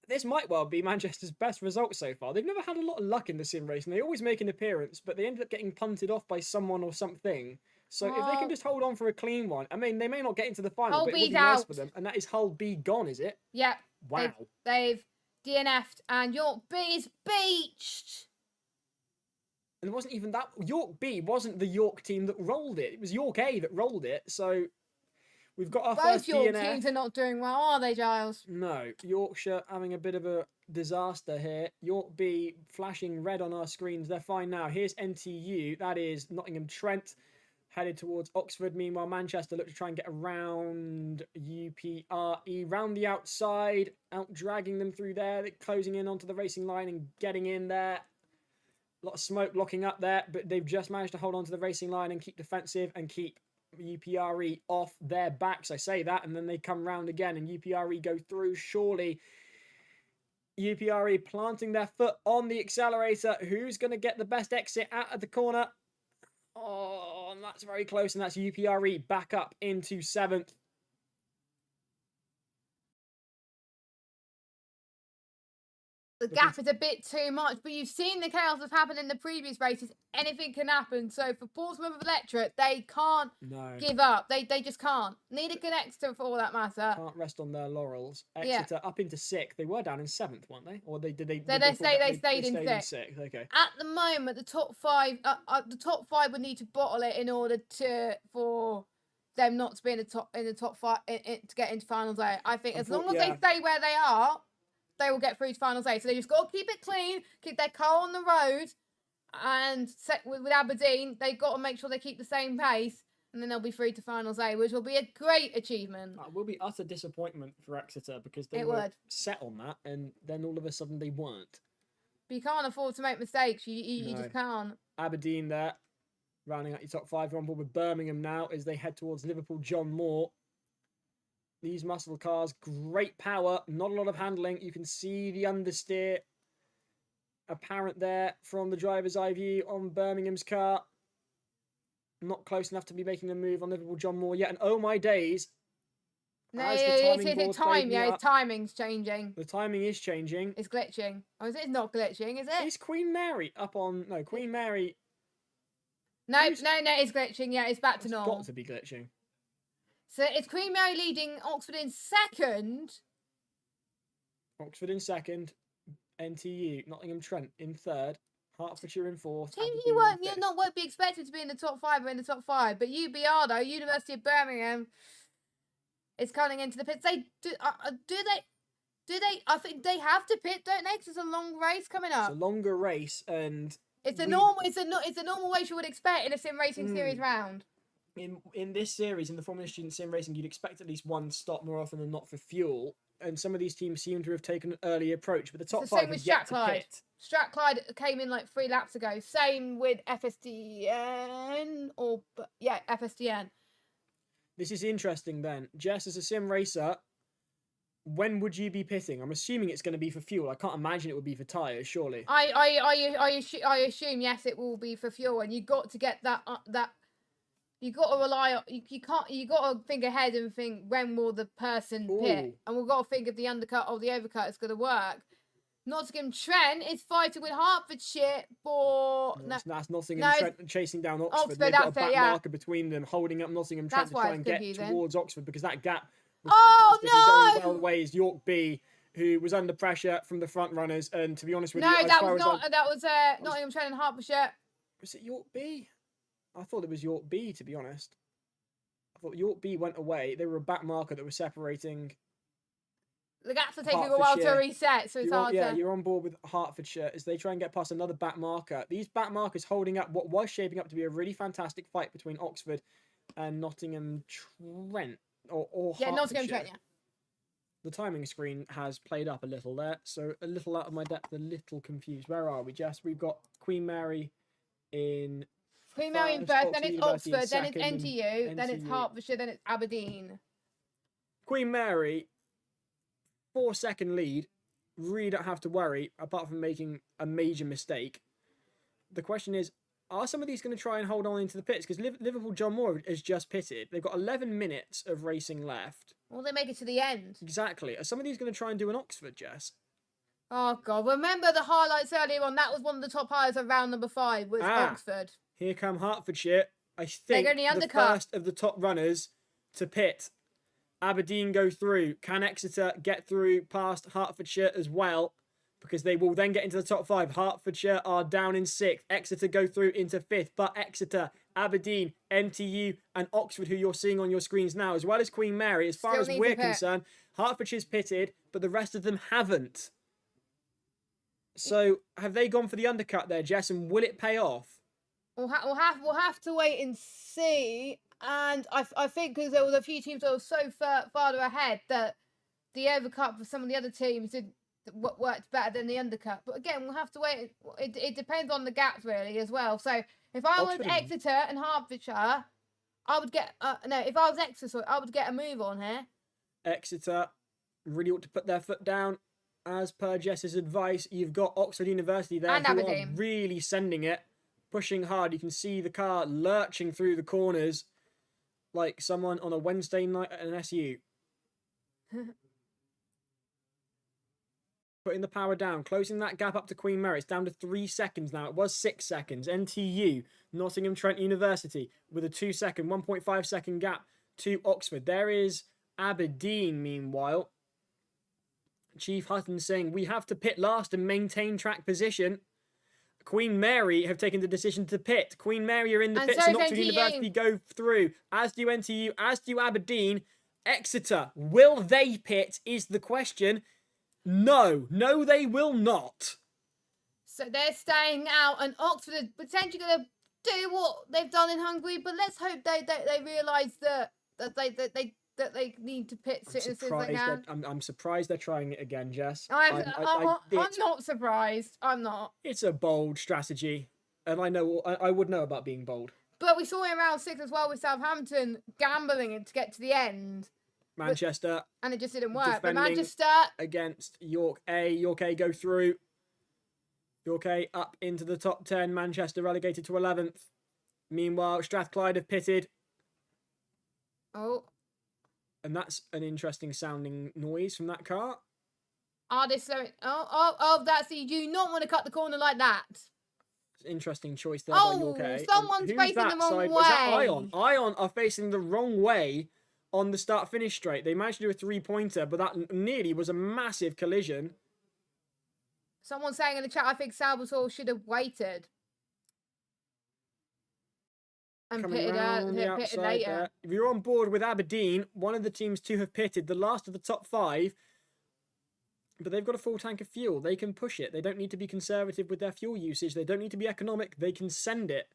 This might well be Manchester's best result so far. They've never had a lot of luck in the sim racing. They always make an appearance, but they ended up getting punted off by someone or something. So if they can just hold on for a clean one, I mean, they may not get into the final, Hull but it would B's be nice out. for them. And that is Hull B gone, is it? Yep. Wow. They've DNF'd and York B is beached. And it wasn't even that. York B wasn't the York team that rolled it. It was York A that rolled it. So we've got our Both first York DNF. teams are not doing well, are they, Giles? No. Yorkshire having a bit of a disaster here. York B flashing red on our screens. They're fine now. Here's NTU. That is Nottingham Trent. Headed towards Oxford. Meanwhile, Manchester look to try and get around UPRE. Round the outside. Out dragging them through there. They're closing in onto the racing line and getting in there. A lot of smoke blocking up there, but they've just managed to hold on to the racing line and keep defensive and keep UPRE off their backs. I say that, and then they come round again, and UPRE go through. Surely UPRE planting their foot on the accelerator. Who's going to get the best exit out of the corner? Oh, and that's very close, and that's UPRE back up into 7th. The gap is a bit too much, but you've seen the chaos that's happened in the previous races. Anything can happen. So for Portsmouth Electric, they can't give up. They just can't. Neither can Exeter for all that matter. Can't rest on their laurels. Exeter up into 6th. They were down in 7th, weren't they? Or they They stayed in 6th. Okay. At the moment, the top five would need to bottle it in order for them not to be in the top five to get into finals A. I think as long as they stay where they are, they will get through to finals A. So they just got to keep it clean, keep their car on the road, and with Aberdeen, they've got to make sure they keep the same pace, and then they'll be through to finals A, which will be a great achievement. It will be utter disappointment for Exeter because they were set on that, and then all of a sudden they weren't. But you can't afford to make mistakes. You just can't. Aberdeen there, rounding out your top 5. We're on board with Birmingham now as they head towards Liverpool John Moore. These muscle cars, great power, not a lot of handling. You can see the understeer apparent there from the driver's eye view on Birmingham's car. Not close enough to be making a move on Liverpool John Moore yet. And oh my days. No, it's time. Yeah, his timing's changing. The timing is changing. It's glitching. Oh, is it? It's not glitching, is it? Is Queen Mary up on... No, Queen Mary... No, it's glitching. Yeah, it's back to normal. It's got to be glitching. So it's Queen Mary leading Oxford in 2nd. Oxford in 2nd. NTU, Nottingham Trent in 3rd. Hertfordshire in 4th. Teams you won't be expected to be in the top 5 or in the top 5. But UBR though, University of Birmingham, is coming into the pits. Do they? I think they have to pit, don't they? Because it's a long race coming up. It's a longer race, and it's a normal race you would expect in a sim racing series round. In this series, in the Formula Student Sim Racing, you'd expect at least one stop more often than not for fuel. And some of these teams seem to have taken an early approach, but the top 5 have yet to pit. Strathclyde came in like 3 laps ago. Same with FSDN FSDN. This is interesting then. Jess, as a sim racer, when would you be pitting? I'm assuming it's going to be for fuel. I can't imagine it would be for tyres, surely. I assume yes, it will be for fuel, and you got to get that you got to rely on you got to think ahead and think when will the person pit, Ooh. and we've got to think if the undercut or the overcut is going to work. Nottingham Trent is fighting with Hertfordshire for That's Nottingham Trent chasing down Oxford. They've that's got a back marker between them, holding up Nottingham Trent to try and get towards Oxford because that gap was fantastic. And going well away is York B, who was under pressure from the front runners. And to be honest with you, that was Nottingham Trent and Hertfordshire. Was it York B? I thought it was York B, to be honest. I thought York B went away. They were a back marker that was separating. The gaps are taking a while to reset, so it's hard to... You're on board with Hertfordshire as they try and get past another back marker. These back markers holding up what was shaping up to be a really fantastic fight between Oxford and Nottingham Trent. Or Nottingham Trent, yeah. The timing screen has played up a little there, so a little out of my depth, a little confused. Where are we, Jess? We've got Queen Mary in... Queen Mary in first, then it's Oxford, then it's NTU, then it's Hertfordshire, then it's Aberdeen. Queen Mary... 4-second lead, really don't have to worry apart from making a major mistake. The question is, are some of these going to try and hold on into the pits? Because Liverpool John Moore has just pitted. They've got 11 minutes of racing left. Will they make it to the end? Exactly. Are some of these going to try and do an Oxford, Jess? Oh, God. Remember the highlights earlier on? That was one of the top highlights of round number 5, was Oxford. Here come Hertfordshire. I think the first of the top runners to pit. Aberdeen go through. Can Exeter get through past Hertfordshire as well? Because they will then get into the top 5. Hertfordshire are down in 6th. Exeter go through into 5th. But Exeter, Aberdeen, NTU and Oxford, who you're seeing on your screens now, as well as Queen Mary, as far as we're concerned, Hertfordshire's pitted, but the rest of them haven't. So have they gone for the undercut there, Jess, and will it pay off? We'll have to wait and see. And I think because there was a few teams that were so farther ahead that the overcut for some of the other teams worked better than the undercut. But again, we'll have to wait. It depends on the gaps really as well. So if I was Exeter and Hertfordshire, I would get if I was Exeter, I would get a move on here. Exeter really ought to put their foot down. As per Jess's advice, you've got Oxford University there and who Aberdeen are really sending it, pushing hard. You can see the car lurching through the corners like someone on a Wednesday night at an SU. Putting the power down, closing that gap up to Queen Mary. It's down to 3 seconds now. It was 6 seconds. NTU, Nottingham Trent University, with a 2-second, 1.5 second gap to Oxford. There is Aberdeen, meanwhile. Chief Hutton saying, we have to pit last and maintain track position. Queen Mary have taken the decision to pit. Queen Mary are in the pits and Oxford University go through. As do NTU, as do Aberdeen. Exeter, will they pit is the question. No, they will not. So they're staying out, and Oxford are potentially going to do what they've done in Hungary, but let's hope they realise that they need to pit as soon as they can. I'm surprised they're trying it again, Jess. I'm not surprised. I'm not. It's a bold strategy, and I would know about being bold. But we saw in round 6 as well with Southampton gambling it to get to the end. Manchester. And it just didn't work. But Manchester against York A. York A go through. York A up into the top 10. Manchester relegated to 11th. Meanwhile, Strathclyde have pitted. Oh. And that's an interesting sounding noise from that car. That's you do not want to cut the corner like that. Interesting choice there by York A. Someone's facing the wrong way. Is that Ion? Ion are facing the wrong way on the start-finish straight. They managed to do a 3-pointer, but that nearly was a massive collision. Someone's saying in the chat, I think Salvatore should have waited. And pitted later. There. If you're on board with Aberdeen, one of the teams to have pitted, the last of the top 5, but they've got a full tank of fuel. They can push it. They don't need to be conservative with their fuel usage. They don't need to be economic. They can send it.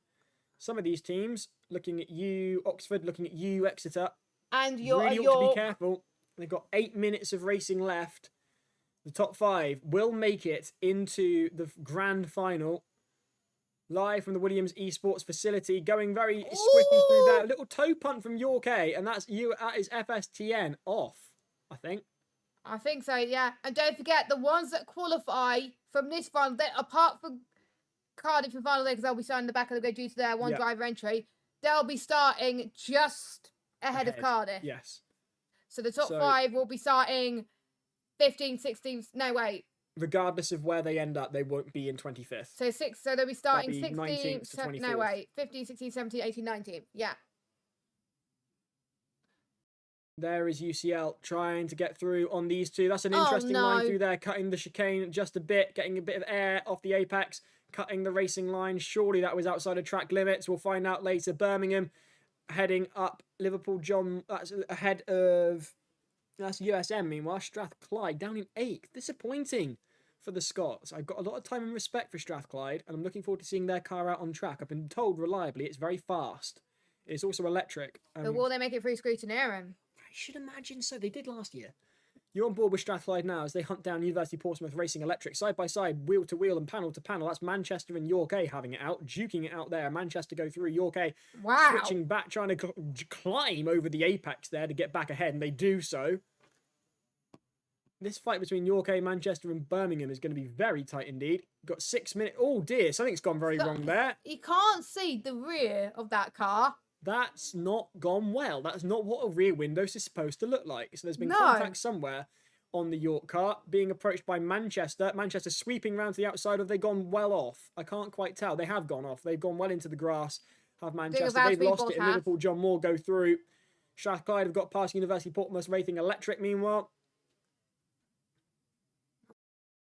Some of these teams, looking at you, Oxford, looking at you, Exeter, and really ought to be careful. They've got 8 minutes of racing left. The top 5 will make it into the grand final. Live from the Williams Esports facility, going very swiftly through there. A little toe punt from York A, and that is FSTN off, I think. I think so, yeah. And don't forget, the ones that qualify from this run, apart from Cardiff and final day, because they'll be starting in the back of the grid due to their one driver entry, they'll be starting just ahead of Cardiff. Yes. So the top 5 will be starting 15, 16, no wait. Regardless of where they end up, they won't be in 25th. So they'll be starting 16, 16, no wait, 15, 16, 17, 18, 19. Yeah. There is UCL trying to get through on these two. That's an interesting line through there, cutting the chicane just a bit, getting a bit of air off the apex, cutting the racing line. Surely that was outside of track limits. We'll find out later. Birmingham heading up. Liverpool John, that's ahead of, that's USM. Meanwhile, Strathclyde down in 8th. Disappointing for the Scots. I've got a lot of time and respect for Strathclyde, and I'm looking forward to seeing their car out on track. I've been told reliably it's very fast. It's also electric. But will they make it through scrutineering? I should imagine so. They did last year. You're on board with Strathclyde now as they hunt down University Portsmouth Racing Electric side by side, wheel to wheel and panel to panel. That's Manchester and York A having it out, duking it out there. Manchester go through, York A switching back, trying to climb over the apex there to get back ahead, and they do so. This fight between York A, Manchester and Birmingham is going to be very tight indeed. Got 6 minutes. Oh dear, something's gone very wrong there. You can't see the rear of that car. That's not gone well. That's not what a rear window is supposed to look like. So there's been contact somewhere on the York car, being approached by Manchester. Manchester sweeping round to the outside. Have they gone well off? I can't quite tell. They have gone off. They've gone well into the grass. Have Manchester. They've lost it. And Liverpool John Moore go through. Strathclyde have got past University Portsmouth Racing Electric meanwhile.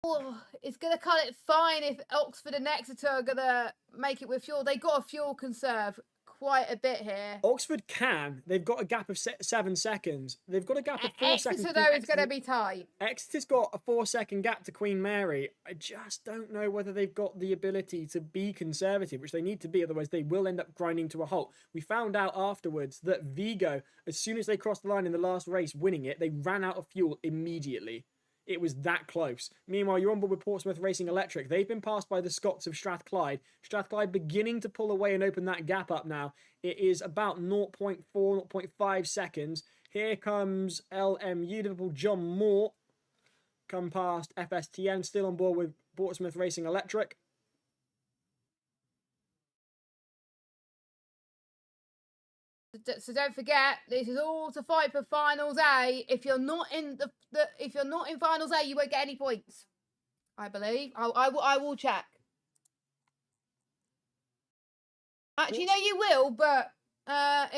Oh, it's going to cut it fine if Oxford and Exeter are going to make it with fuel. They got a fuel conserve quite a bit here. Oxford can. They've got a gap of 7 seconds. They've got a gap of 4 seconds. Exeter, though, is going to be tight. Exeter's got a 4-second gap to Queen Mary. I just don't know whether they've got the ability to be conservative, which they need to be, otherwise they will end up grinding to a halt. We found out afterwards that Vigo, as soon as they crossed the line in the last race, winning it, they ran out of fuel immediately. It was that close. Meanwhile, you're on board with Portsmouth Racing Electric. They've been passed by the Scots of Strathclyde. Strathclyde beginning to pull away and open that gap up now. It is about 0.4, 0.5 seconds. Here comes LMU. Liverpool John Moore come past FSTN. Still on board with Portsmouth Racing Electric. So don't forget, this is all to fight for finals A. If you're not in if you're not in finals A, you won't get any points. I believe. I will check. Actually, no, you will, but I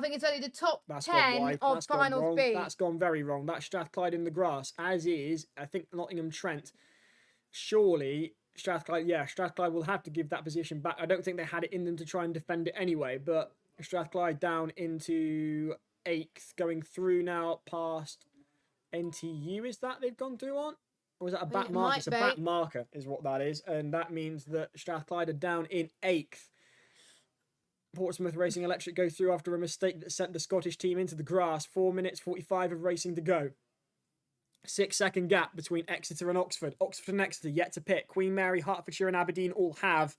think it's only the top 10 of finals B. That's gone very wrong. That's Strathclyde in the grass, as is, I think, Nottingham Trent. Surely Strathclyde, Strathclyde will have to give that position back. I don't think they had it in them to try and defend it anyway, but Strathclyde down into 8th, going through now past NTU. Is that they've gone through on? Or is that a back marker? It's a back marker is what that is. And that means that Strathclyde are down in 8th. Portsmouth Racing Electric go through after a mistake that sent the Scottish team into the grass. 4 minutes 45 of racing to go. 6-second gap between Exeter and Oxford. Oxford and Exeter yet to pick. Queen Mary, Hertfordshire and Aberdeen all have.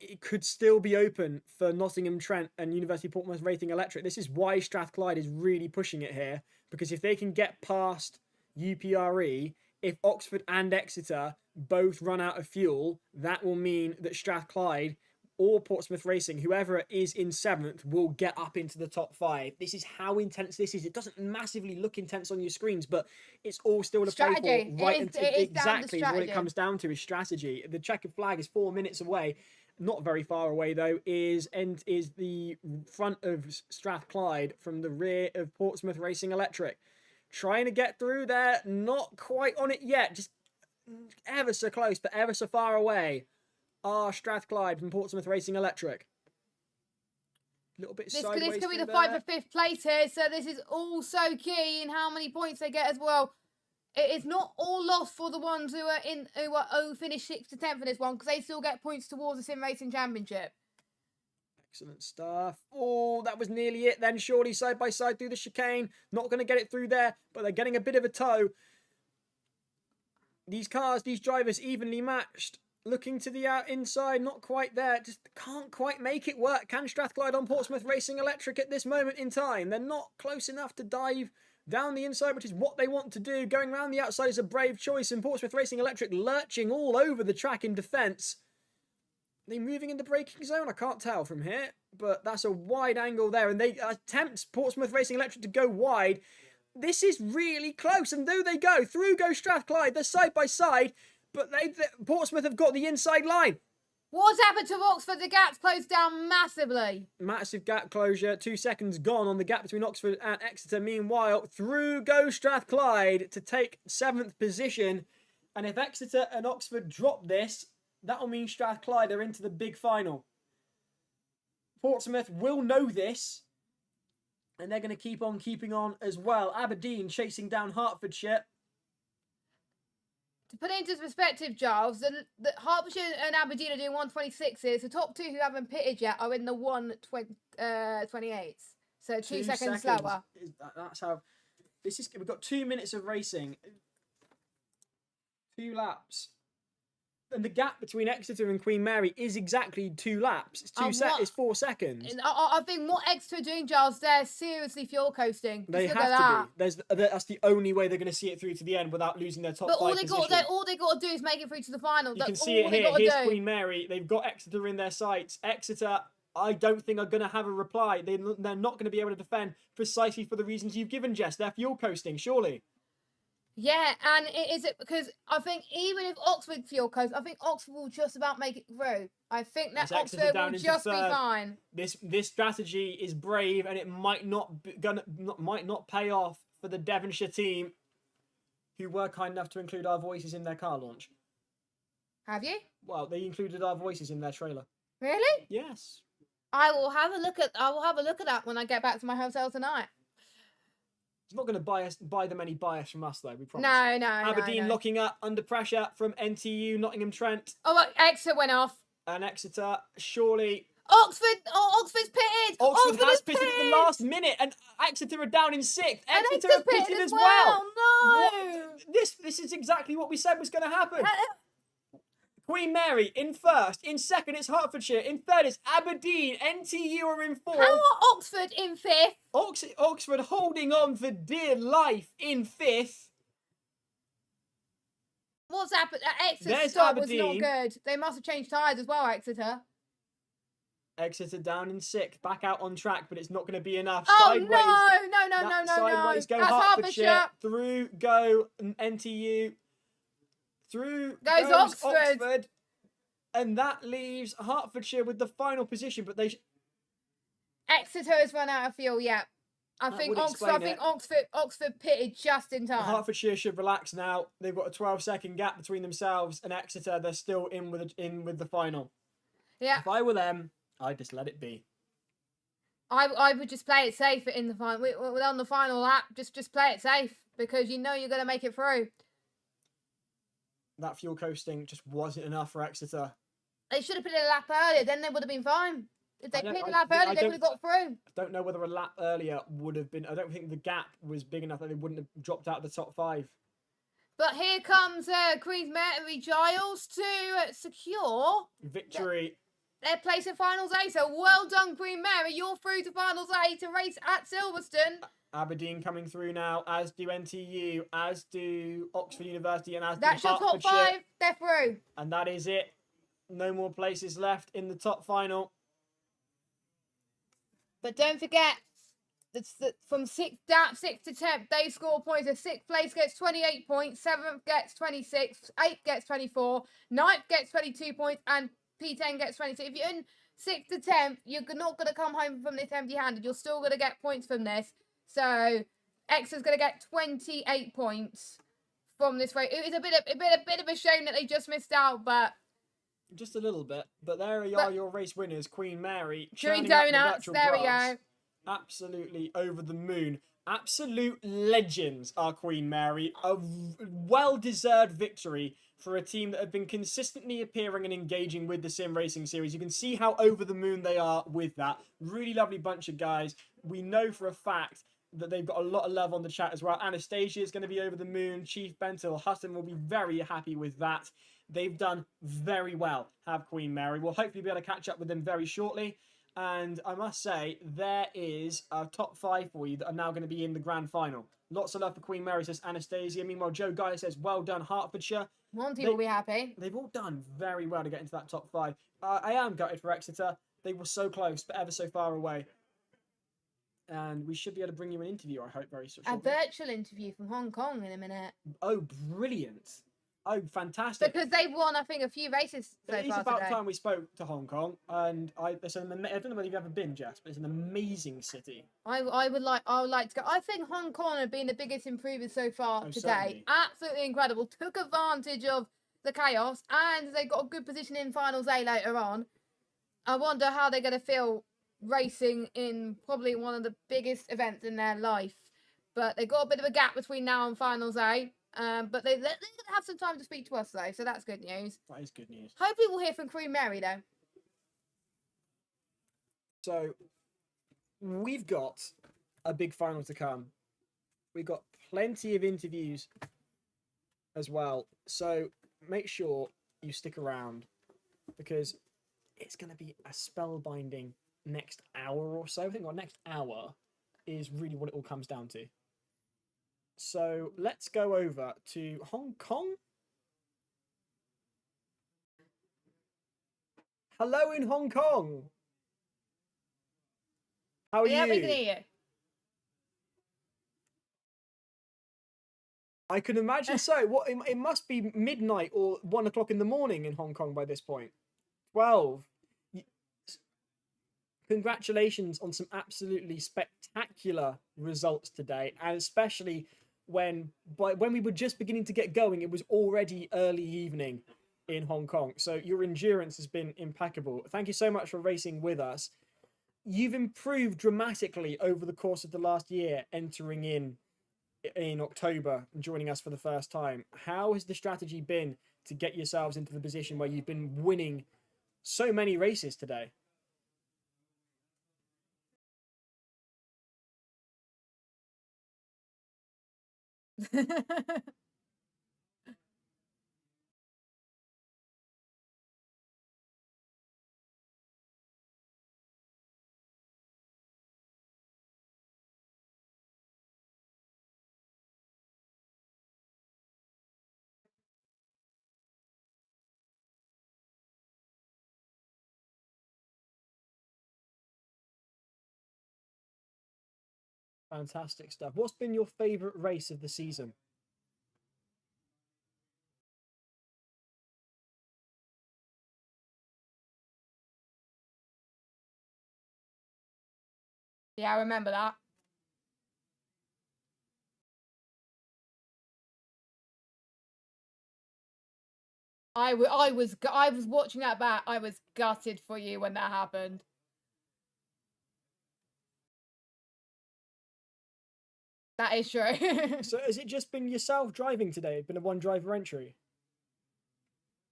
It could still be open for Nottingham Trent and University Portsmouth Racing Electric. This is why Strathclyde is really pushing it here. Because if they can get past UPRE, if Oxford and Exeter both run out of fuel, that will mean that Strathclyde or Portsmouth Racing, whoever is in 7th, will get up into the top 5. This is how intense this is. It doesn't massively look intense on your screens, but it's all still to play for. Right, exactly what it comes down to is strategy. The checkered flag is 4 minutes away. Not very far away though, is the front of Strathclyde from the rear of Portsmouth Racing Electric. Trying to get through there, not quite on it yet, just ever so close, but ever so far away. Strathclyde from Portsmouth Racing Electric. A little bit sideways. This could be the fight for 5th place here, so this is also key in how many points they get as well. It is not all lost for the ones who finished 6th to 10th in this one, because they still get points towards the Sim Racing Championship. Excellent stuff. Oh, that was nearly it then. Surely side by side through the chicane. Not going to get it through there, but they're getting a bit of a toe. These cars, these drivers evenly matched. Looking to the inside, not quite there. Just can't quite make it work. Can Strathclyde on Portsmouth Racing Electric at this moment in time? They're not close enough to dive down the inside, which is what they want to do. Going around the outside is a brave choice, and Portsmouth Racing Electric lurching all over the track in defence. Are they moving in the braking zone? I can't tell from here, but that's a wide angle there, and they attempt Portsmouth Racing Electric to go wide. This is really close, and though they go, through go Strathclyde, they're side by side, but Portsmouth have got the inside line. What's happened to Oxford? The gap's closed down massively. Massive gap closure. 2 seconds gone on the gap between Oxford and Exeter. Meanwhile, through go Strathclyde to take 7th position. And if Exeter and Oxford drop this, that'll mean Strathclyde are into the big final. Portsmouth will know this, and they're going to keep on keeping on as well. Aberdeen chasing down Hertfordshire. To put it into perspective, Giles, the Hertfordshire and Aberdeen are doing 126s. The top 2 who haven't pitted yet are in the 128s. So 2 seconds slower. That's how this is. We've got 2 minutes of racing, 2 laps, and the gap between Exeter and Queen Mary is exactly 2 laps. It's 4 seconds. I think what Exeter are doing, Giles, they're seriously fuel coasting. They have to be. That's the only way they're going to see it through to the end without losing their top 5 position. All they got to do is make it through to the final. You can see it here. Here's Queen Mary. They've got Exeter in their sights. Exeter, I don't think are going to have a reply. They're not going to be able to defend precisely for the reasons you've given, Jess. They're fuel coasting, surely. Yeah, and is it because I think even if Oxford fuel coast, I think Oxford will just about make it through. I think that Oxford will just be fine. This strategy is brave, and it might not pay off for the Devonshire team, who were kind enough to include our voices in their car launch. Have you? Well, they included our voices in their trailer. Really? Yes. I will have a look at that when I get back to my hotel tonight. It's not going to buy them any bias from us, though, we promise. No. Aberdeen locking up under pressure from NTU, Nottingham Trent. Oh, look, Exeter went off. And Exeter, surely. Oxford's pitted. Oxford has pitted at the last minute, and Exeter are down in 6th. Exeter have pitted as well. No. This is exactly what we said was going to happen. Queen Mary in 1st. In 2nd, it's Hertfordshire. In 3rd, it's Aberdeen. NTU are in 4th. How are Oxford in 5th? Oxford holding on for dear life in 5th. What's happened? Exeter's stop was not good. They must have changed tyres as well, Exeter. Exeter down in 6th. Back out on track, but it's not going to be enough. Oh, sideways. No. Sideways go Hertfordshire. Through go NTU. Through goes Oxford. And that leaves Hertfordshire with the final position, but Exeter has run out of fuel, yeah. I think Oxford pitted just in time. Hertfordshire should relax now. They've got a 12-second gap between themselves and Exeter. They're still in with the final. Yeah. If I were them, I'd just let it be. I would just play it safe in the final. We're on the final lap. Just play it safe because you know you're going to make it through. That fuel coasting just wasn't enough for Exeter. They should have put it a lap earlier, then they would have been fine. If they put it a lap earlier, they would have got through. I don't know whether a lap earlier would have been. I don't think the gap was big enough that they wouldn't have dropped out of the top 5. But here comes Queen's Mary Giles to secure victory. Their place in Finals A. So well done, Queen Mary. You're through to Finals A to race at Silverstone. Aberdeen coming through now, as do NTU, as do Oxford University, and as do That's your top 5. They're through. And that is it. No more places left in the top final. But don't forget, from 6th to 10th, they score points. The 6th place gets 28 points, 7th gets 26, 8th gets 24, 9th gets 22 points, and P10 gets 26. If you're in 6th to 10th, you're not going to come home from this empty-handed. You're still going to get points from this. So Exeter's going to get 28 points from this race. It was a bit of a shame that they just missed out, but just a little bit. But there are your race winners, Queen Mary. Dream Donuts. There we go. Absolutely over the moon. Absolute legends are Queen Mary. A well-deserved victory for a team that have been consistently appearing and engaging with the sim racing series. You can see how over the moon they are with that. Really lovely bunch of guys. We know for a fact that they've got a lot of love on the chat as well. Anastasia is going to be over the moon. Chief Bentil Hutton will be very happy with that. They've done very well, have Queen Mary. We'll hopefully be able to catch up with them very shortly. And I must say, there is a top 5 for you that are now going to be in the grand final. Lots of love for Queen Mary, says Anastasia. Meanwhile, Joe Guy says, well done, Hertfordshire. Monty will be happy. They've all done very well to get into that top 5. I am gutted for Exeter. They were so close, but ever so far away. And we should be able to bring you an interview, I hope, very shortly. A virtual interview from Hong Kong in a minute. Oh, brilliant. Oh, fantastic. Because they've won, I think, a few races so It's far about today. time we spoke to Hong Kong. And I don't know whether you've ever been, Jess, but it's an amazing city. I would like to go. I think Hong Kong have been the biggest improvers so far today. Certainly. Absolutely incredible. Took advantage of the chaos, and they got a good position in Finals A later on. I wonder how they're going to feel racing in probably one of the biggest events in their life. But they got a bit of a gap between now and Finals A. But they're going to have some time to speak to us, though, so that's good news. That is good news. Hopefully we'll hear from Queen Mary, though. So, we've got a big final to come. We've got plenty of interviews as well. So, make sure you stick around because it's going to be a spellbinding next hour or so. I think our next hour is really what it all comes down to. So let's go over to Hong Kong. Hello in Hong Kong. How are you? Yeah, we can hear you. I can imagine so. What it must be midnight or 1 o'clock in the morning in Hong Kong by this point. 12. Congratulations on some absolutely spectacular results today, and especially when we were just beginning to get going, it was already early evening in Hong Kong. So your endurance has been impeccable. Thank you so much for racing with us. You've improved dramatically over the course of the last year, entering in October and joining us for the first time. How has the strategy been to get yourselves into the position where you've been winning so many races today? Fantastic stuff. What's been your favourite race of the season? Yeah, I remember that. I was watching that back. I was gutted for you when that happened. That is true. So has it just been yourself driving today? Been a one driver entry?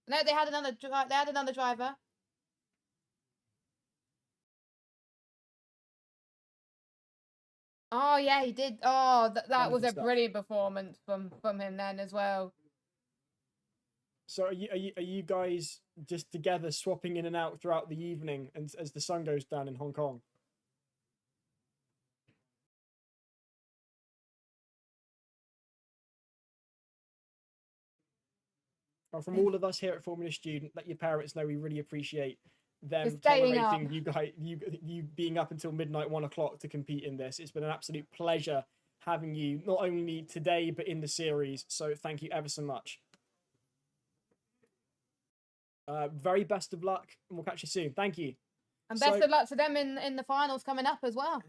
No, they had another driver. Oh yeah, he did. Oh, that was Wonderful a stuff. brilliant performance from him then as well. So are you guys just together swapping in and out throughout the evening and as the sun goes down in Hong Kong? Well, from all of us here at Formula Student, let your parents know we really appreciate them For staying tolerating up. you guys, you being up until midnight, 1 o'clock to compete in this. It's been an absolute pleasure having you not only today but in the series. So thank you ever so much. Very best of luck, and we'll catch you soon. Thank you. And best of luck to them in the finals coming up as well.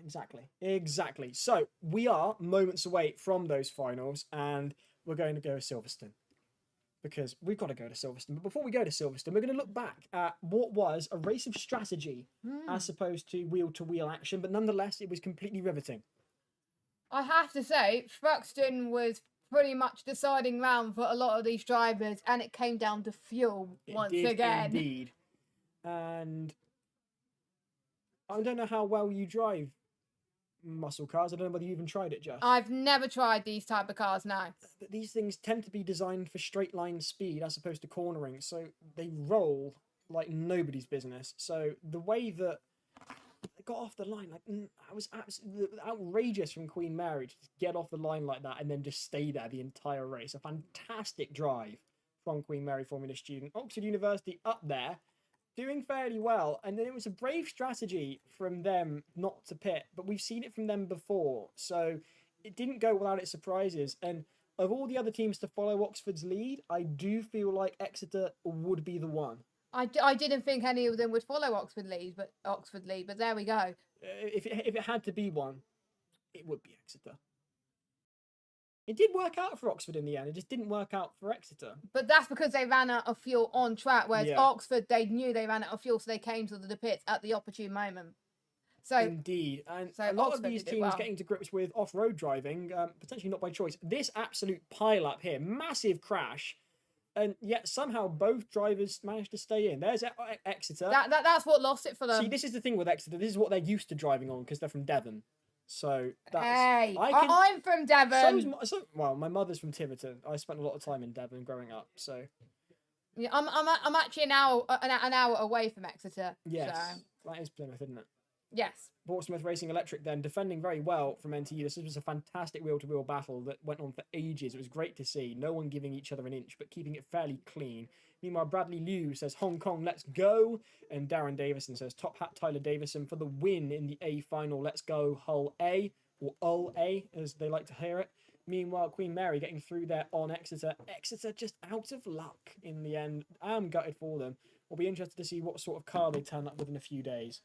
Exactly. So we are moments away from those finals, and we're going to go to Silverstone because we've got to go to Silverstone. But before we go to Silverstone, we're going to look back at what was a race of strategy as opposed to wheel-to-wheel action, but nonetheless, it was completely riveting. I have to say, Thruxton was pretty much deciding round for a lot of these drivers, and it came down to fuel once again. Indeed. And I don't know how well you drive, muscle cars. I don't know whether you even tried it, Jess. I've never tried these type of cars, no. But these things tend to be designed for straight line speed as opposed to cornering, so they roll like nobody's business. So the way that they got off the line, like, I was absolutely outrageous from Queen Mary to just get off the line like that and then just stay there the entire race. A fantastic drive from Queen Mary Formula Student. Oxford University up there, doing fairly well, and then it was a brave strategy from them not to pit, but we've seen it from them before, so it didn't go without its surprises. And of all the other teams to follow Oxford's lead, I do feel like Exeter would be the one. I didn't think any of them would follow Oxford lead, but there we go. If it had to be one, it would be Exeter. It did work out for Oxford in the end. It just didn't work out for Exeter. But that's because they ran out of fuel on track, whereas Oxford, they knew they ran out of fuel, so they came to the pits at the opportune moment. So indeed, and so a lot Oxford of these did it teams well. getting to grips with off-road driving, potentially not by choice. This absolute pile-up here, massive crash, and yet somehow both drivers managed to stay in. There's Exeter. That's what lost it for them. See, this is the thing with Exeter. This is what they're used to driving on because they're from Devon. So that's. Hey, I'm from Devon. Well, my mother's from Tiverton. I spent a lot of time in Devon growing up. So. Yeah, I'm actually an hour away from Exeter. Yes, so. that is Plymouth, isn't it? Yes. Portsmouth Racing Electric then defending very well from NTU. This was a fantastic wheel-to-wheel battle that went on for ages. It was great to see. No one giving each other an inch, but keeping it fairly clean. Meanwhile, Bradley Liu says, Hong Kong, let's go. And Darren Davison says, top hat Tyler Davison for the win in the A final. Let's go, Hull A, or Hull A, as they like to hear it. Meanwhile, Queen Mary getting through there on Exeter. Exeter just out of luck in the end. I am gutted for them. We'll be interested to see what sort of car they turn up with in a few days.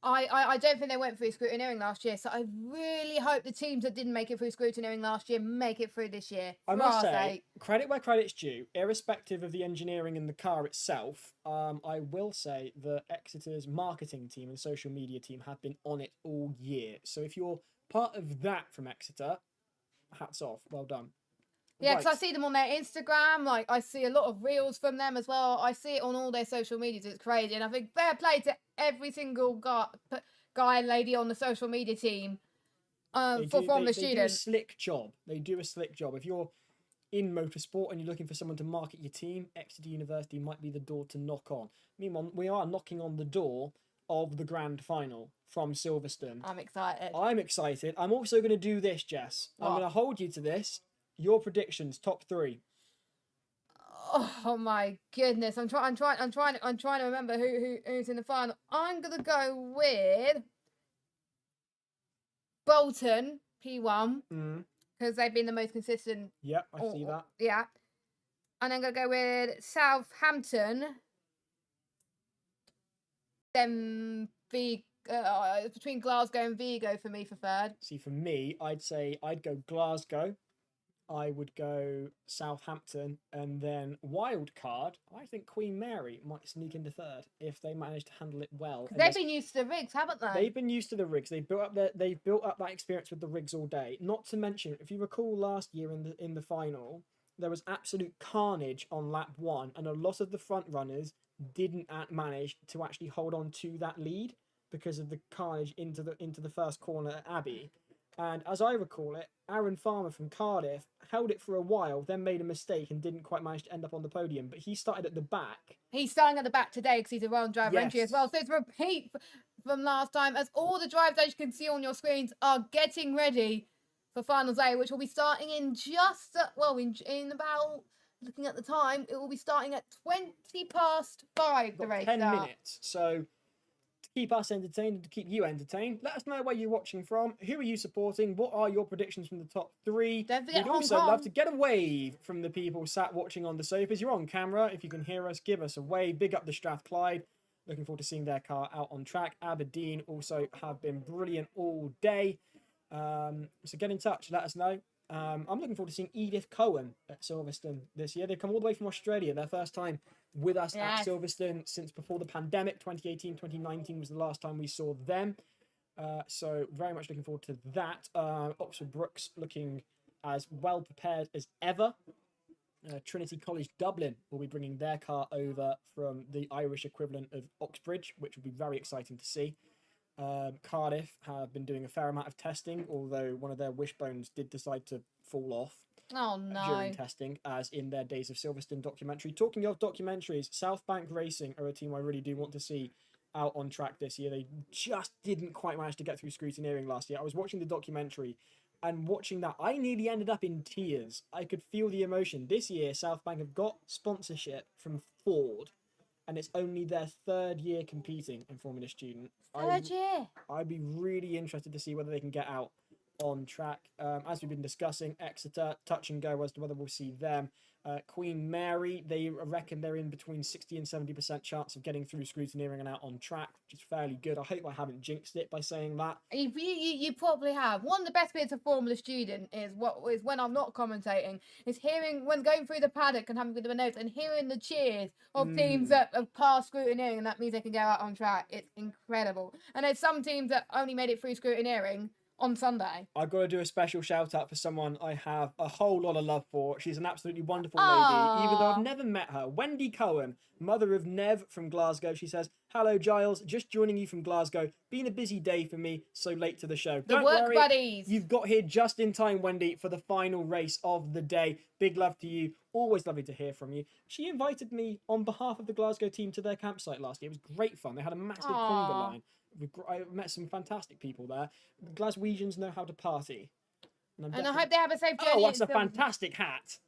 I don't think they went through scrutineering last year, so I really hope the teams that didn't make it through scrutineering last year make it through this year. I must say, credit where credit's due, irrespective of the engineering and the car itself. I will say that Exeter's marketing team and social media team have been on it all year. So if you're part of that from Exeter, hats off, well done. Yeah, because I see them on their Instagram. Like, I see a lot of reels from them as well. I see it on all their social medias. It's crazy. And I think fair play to every single guy and lady on the social media team from the students. They do a slick job. They do a slick job. If you're in motorsport and you're looking for someone to market your team, Exeter University might be the door to knock on. Meanwhile, we are knocking on the door of the grand final from Silverstone. I'm excited. I'm excited. I'm also going to do this, Jess. What? I'm going to hold you to this. Your predictions, top three. Oh my goodness! I'm trying to remember who's in the final. I'm gonna go with Bolton P1 because they've been the most consistent. Yep, I see that. Yeah, and I'm gonna go with Southampton. Then between Glasgow and Vigo for me for third. See, for me, I'd go Glasgow. I would go Southampton, and then wild card. I think Queen Mary might sneak into third if they manage to handle it well. They've been used to the rigs, haven't they? They've been used to the rigs. They've built up that experience with the rigs all day. Not to mention, if you recall last year in the final, there was absolute carnage on lap 1, and a lot of the front runners didn't manage to actually hold on to that lead because of the carnage into the first corner at Abbey. And as I recall it, Aaron Farmer from Cardiff held it for a while, then made a mistake and didn't quite manage to end up on the podium. But he started at the back. He's starting at the back today because he's a Royal Driver entry as well. So it's a repeat from last time, as all the drivers, as you can see on your screens, are getting ready for Finals A, which will be starting in just, in about, looking at the time, it will be starting at 5:20, the race 10 minutes. So to keep us entertained and to keep you entertained, let us know where you're watching from. Who are you supporting? What are your predictions from the top three? Don't forget We'd also love to get a wave from the people sat watching on the sofas. You're on camera. If you can hear us, give us a wave. Big up the Strathclyde. Looking forward to seeing their car out on track. Aberdeen also have been brilliant all day. So get in touch. Let us know. I'm looking forward to seeing Edith Cohen at Silverstone this year. They've come all the way from Australia. Their first time with us at Silverstone since before the pandemic. 2018, 2019 was the last time we saw them. So very much looking forward to that. Oxford Brookes looking as well prepared as ever. Trinity College Dublin will be bringing their car over from the Irish equivalent of Oxbridge, which will be very exciting to see. Cardiff have been doing a fair amount of testing, although one of their wishbones did decide to fall off Oh no. during testing, as in their Days of Silverstone documentary. Talking of documentaries, South Bank Racing are a team I really do want to see out on track this year. They just didn't quite manage to get through scrutineering last year. I was watching the documentary, and watching that, I nearly ended up in tears. I could feel the emotion. This year, South Bank have got sponsorship from Ford, and it's only their third year competing in Formula Student. Third year. I'd be really interested to see whether they can get out on track. As we've been discussing, Exeter, touch and go as to whether we'll see them. Queen Mary, they reckon they're in between 60 and 70% chance of getting through scrutineering and out on track, which is fairly good. I hope I haven't jinxed it by saying that. You probably have. One of the best bits of Formula Student is when I'm not commentating, is hearing, when going through the paddock and having good notes and hearing the cheers of teams that have passed scrutineering, and that means they can go out on track. It's incredible. And there's some teams that only made it through scrutineering on Sunday. I've got to do a special shout out for someone I have a whole lot of love for. She's an absolutely wonderful lady, even though I've never met her. Wendy Cohen, mother of Nev from Glasgow. She says, "Hello, Giles. Just joining you from Glasgow. Been a busy day for me, so late to the show." The work buddies. You've got here just in time, Wendy, for the final race of the day. Big love to you. Always lovely to hear from you. She invited me on behalf of the Glasgow team to their campsite last year. It was great fun. They had a massive conga line. I met some fantastic people there. Glaswegians know how to party. And I hope they have a safe journey. Oh, that's a fantastic hat.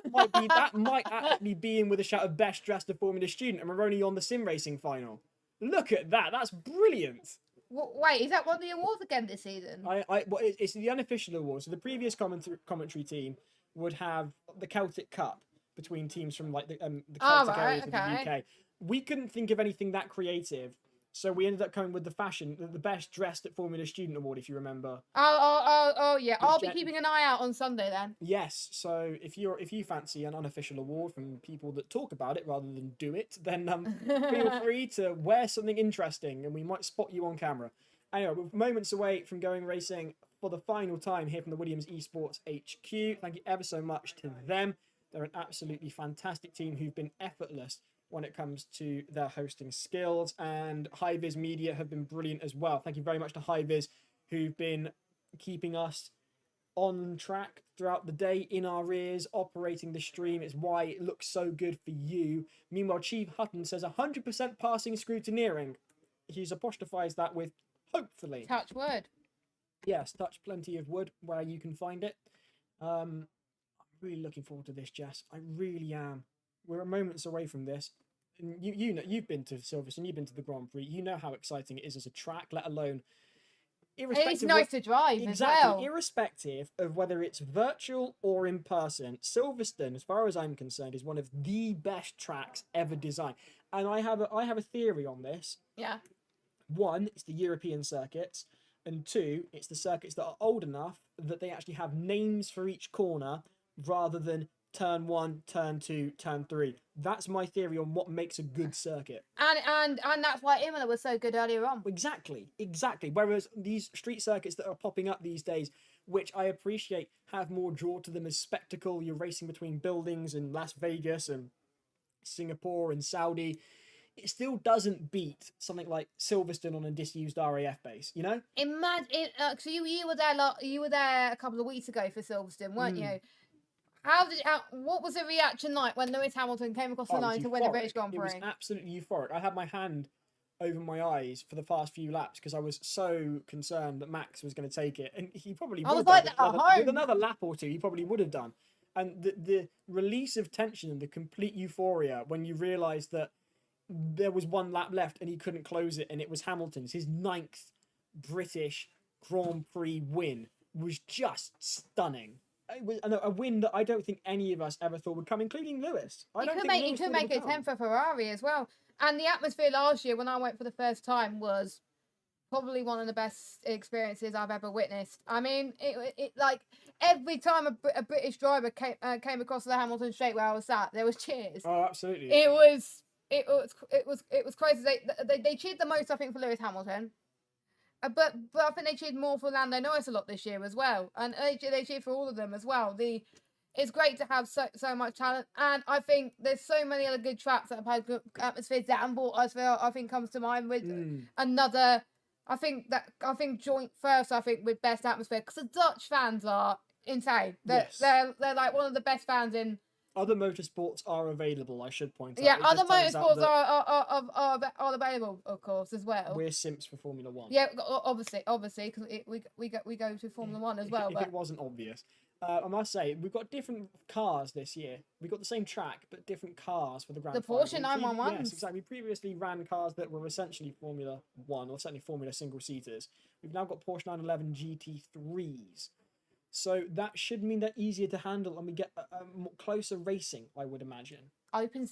That might actually be in with a shout of best dressed of Formula Student, and we're only on the sim racing final. Look at that. That's brilliant. Wait, is that one of the awards again this season? Well, it's the unofficial award. So the previous commentary team would have the Celtic Cup between teams from like the Celtic areas of the UK. We couldn't think of anything that creative. So we ended up coming with the best dressed at Formula Student award, if you remember. Oh yeah. I'll be keeping an eye out on Sunday then. Yes. So if you fancy an unofficial award from people that talk about it rather than do it, then feel free to wear something interesting, and we might spot you on camera. Anyway, we're moments away from going racing for the final time here from the Williams Esports HQ. Thank you ever so much to them. They're an absolutely fantastic team who've been effortless when it comes to their hosting skills, and High-Vis Media have been brilliant as well. Thank you very much to High-Vis, who've been keeping us on track throughout the day, in our ears, operating the stream. It's why it looks so good for you. Meanwhile, Chief Hutton says 100% passing scrutineering. He's apostrophized that with hopefully. Touch wood. Yes, touch plenty of wood where you can find it. I'm really looking forward to this, Jess. I really am. We're moments away from this. And you know, you've been to Silverstone, you've been to the Grand Prix. You know how exciting it is as a track, let alone. It's nice to drive as well. Irrespective of whether it's virtual or in person, Silverstone, as far as I'm concerned, is one of the best tracks ever designed. And I have a theory on this. Yeah. One, it's the European circuits, and two, it's the circuits that are old enough that they actually have names for each corner rather than turn 1, turn 2, turn 3. That's my theory on what makes a good circuit. And that's why Imola was so good earlier on. Exactly. Whereas these street circuits that are popping up these days, which I appreciate, have more draw to them as spectacle. You're racing between buildings in Las Vegas and Singapore and Saudi. It still doesn't beat something like Silverstone on a disused RAF base, you know? Imagine, so you were there a couple of weeks ago for Silverstone, weren't you? What was the reaction like when Lewis Hamilton came across the line to win the British Grand Prix? It was absolutely euphoric. I had my hand over my eyes for the past few laps because I was so concerned that Max was going to take it, and he probably would have with another lap or two. He probably would have done. And the release of tension and the complete euphoria when you realise that there was one lap left and he couldn't close it, and it was Hamilton's, his 9th British Grand Prix win, was just stunning. It was a win that I don't think any of us ever thought would come, including Lewis. You could make it 10 for Ferrari as well. And the atmosphere last year when I went for the first time was probably one of the best experiences I've ever witnessed. I mean, it like every time a British driver came across the Hamilton straight where I was sat, there was cheers. Oh, absolutely. It was crazy. They cheered the most, I think, for Lewis Hamilton. But I think they cheered more for Lando Norris a lot this year as well, and they cheered for all of them as well. It's great to have so much talent, and I think there's so many other good tracks that have had good atmospheres. Zandvoort as well, I think, comes to mind with another I think joint first. I think with best atmosphere because the Dutch fans are insane. Yes. They're like one of the best fans in. Other motorsports are available, I should point out. Yeah, It other just turns out motorsports that are available, of course, as well. we're simps for Formula One. Yeah, obviously, because we go to Formula One as well. If But it wasn't obvious. I must say, we've got different cars this year. We've got the same track, but different cars for the Grand the Final. Porsche 911s. Yes, exactly. We previously ran cars that were essentially Formula 1, or certainly Formula single-seaters. We've now got Porsche 911 GT3s. So that should mean they're easier to handle and we get a closer racing, I would imagine. Open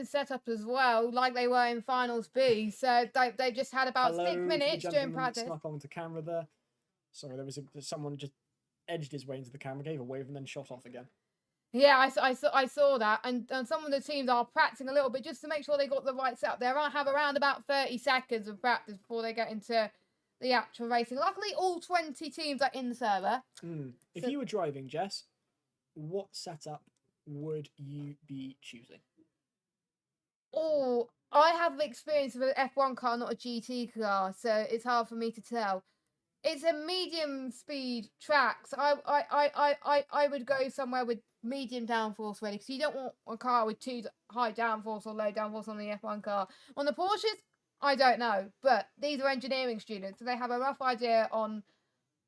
setup as well, like they were in Finals B. So they just had about Hello 6 to the minutes during gentleman that practice. snuck onto camera there. Sorry, there was someone just edged his way into the camera, gave a wave, and then shot off again. Yeah, I saw that, and some of the teams are practicing a little bit just to make sure they got the right setup. They have around about 30 seconds of practice before they get into the actual racing. Luckily, all 20 teams are in the server. If you were driving, Jess, what setup would you be choosing? Oh, I have experience with an F1 car, not a GT car, so it's hard for me to tell. It's a medium speed track, so I would go somewhere with medium downforce really, because you don't want a car with too high downforce or low downforce on the F1 car. On the Porsches, I don't know, but these are engineering students, so they have a rough idea on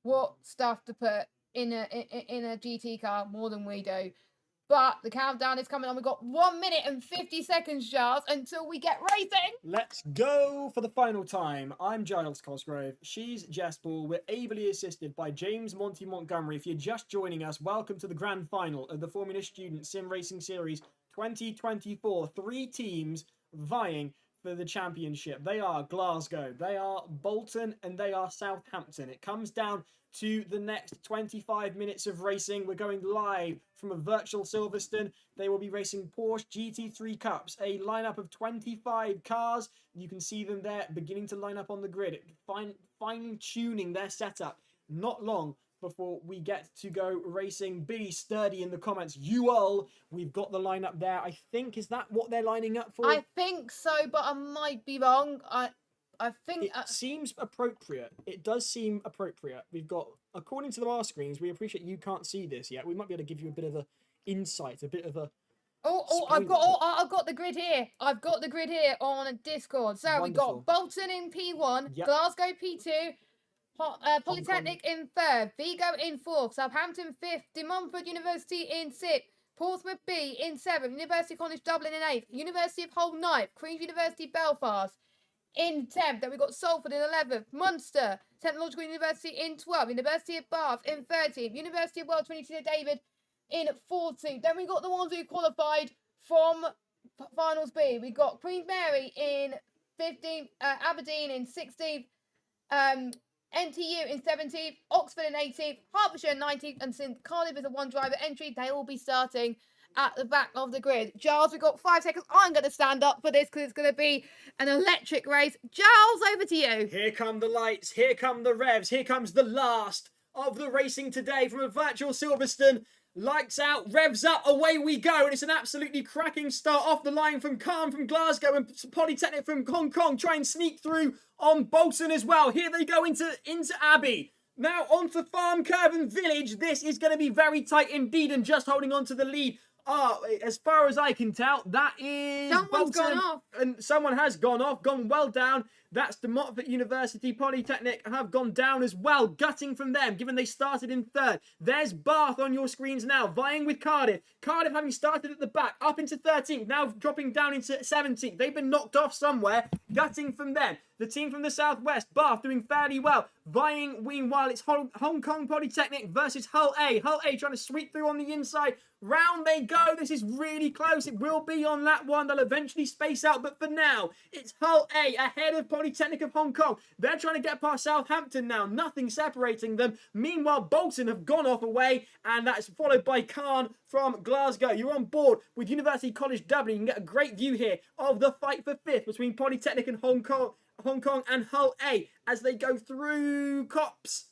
what stuff to put in a GT car more than we do. But the countdown is coming on. We've got 1 minute and 50 seconds, Giles, until we get racing. Let's go for the final time. I'm Giles Cosgrove. She's Jess Ball. We're ably assisted by James Monty Montgomery. If you're just joining us, welcome to the grand final of the Formula Student Sim Racing Series 2024. 3 teams vying for the championship. They are Glasgow, they are Bolton, and they are Southampton. It comes down to the next 25 minutes of racing. We're going live from a virtual Silverstone. They will be racing Porsche GT3 Cups, a lineup of 25 cars. You can see them there beginning to line up on the grid, fine-tuning their setup. Not long before we get to go racing. Billy Sturdy in the comments. You all, we've got the lineup there. I think, is that what they're lining up for? I think so, but I might be wrong. I think it seems appropriate. It does seem appropriate. We've got, according to our screens, we appreciate you can't see this yet. We might be able to give you a bit of a insight, a bit of a. I've got the grid here. I've got the grid here on Discord. So Wonderful. we've got Bolton in P1, Yep. Glasgow P2, Polytechnic in 3rd, Vigo in 4th, Southampton 5th, De Montfort University in 6th, Portsmouth B in 7th, University College Dublin in 8th, University of Hull 9th, Queen's University Belfast in 10th. Then we've got Salford in 11th, Munster Technological University in 12th, University of Bath in 13th, University of World Trinity David in 14th. Then we got the ones who qualified from Finals B. We got Queen Mary in 15th, Aberdeen in 16th, NTU in 17th, Oxford in 18th, Hertfordshire in 19th, and since Cardiff is a one-driver entry, they will be starting at the back of the grid. Giles, we've got 5 seconds. I'm going to stand up for this because it's going to be an electric race. Giles, over to you. Here come the lights. Here come the revs. Here comes the last of the racing today from a virtual Silverstone. Lights out, revs up, away we go. And it's an absolutely cracking start off the line from Calm from Glasgow and Polytechnic from Hong Kong. Try and sneak through on Bolton as well. Here they go into Abbey. Now onto Farm Curve and Village. This is going to be very tight indeed, and just holding on to the lead. As far as I can tell, that is Someone's Bolton, gone off. and someone has gone off, gone well down. That's De Montfort University Polytechnic have gone down as well, gutting from them, given they started in 3rd. There's Bath on your screens now, vying with Cardiff. Cardiff having started at the back, up into 13th, now dropping down into 17th. They've been knocked off somewhere, gutting from them. The team from the southwest, Bath, doing fairly well, vying meanwhile. It's Hong Kong Polytechnic versus Hull A. Hull A trying to sweep through on the inside. Round they go. This is really close. It will be on that one. They'll eventually space out, but for now, it's Hull A ahead of Polytechnic of Hong Kong. They're trying to get past Southampton now. Nothing separating them. Meanwhile, Bolton have gone off away, and that's followed by Khan from Glasgow. You're on board with University College Dublin. You can get a great view here of the fight for 5th between Polytechnic and Hong Kong and Hull A as they go through Cops.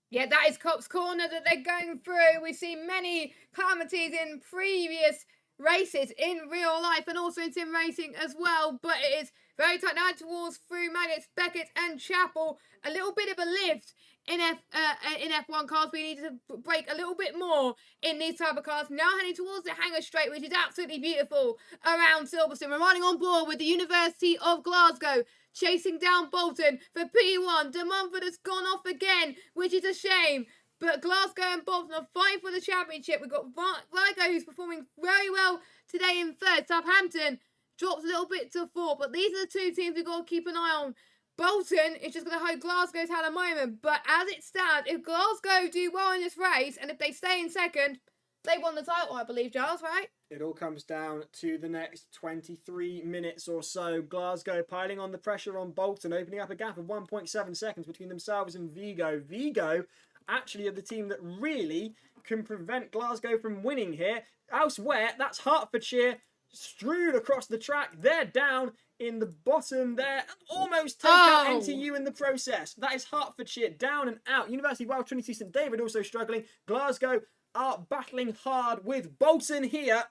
Yeah, that is Cops Corner that they're going through. We've seen many calamities in previous races in real life and also in sim racing as well, but it is Very tight now towards through Maggots, Beckett and Chapel. A little bit of a lift in F1 cars. We need to break a little bit more in these type of cars. Now heading towards the Hangar Straight, which is absolutely beautiful around Silverstone. We're running on board with the University of Glasgow, chasing down Bolton for P1. De Montfort has gone off again, which is a shame. But Glasgow and Bolton are fighting for the championship. We've got Vigo, who's performing very well today in third. Southampton drops a little bit to fourth. But these are the two teams we've got to keep an eye on. Bolton is just going to hope Glasgow's had a moment. But as it stands, if Glasgow do well in this race, and if they stay in second, they won the title, I believe, Giles, right? It all comes down to the next 23 minutes or so. Glasgow piling on the pressure on Bolton, opening up a gap of 1.7 seconds between themselves and Vigo. Vigo actually are the team that really can prevent Glasgow from winning here. Elsewhere, that's Hertfordshire strewed across the track. They're down in the bottom there. Almost take out NTU in the process. That is Hertfordshire down and out. University of Wales, Trinity St David also struggling. Glasgow are battling hard with Bolton here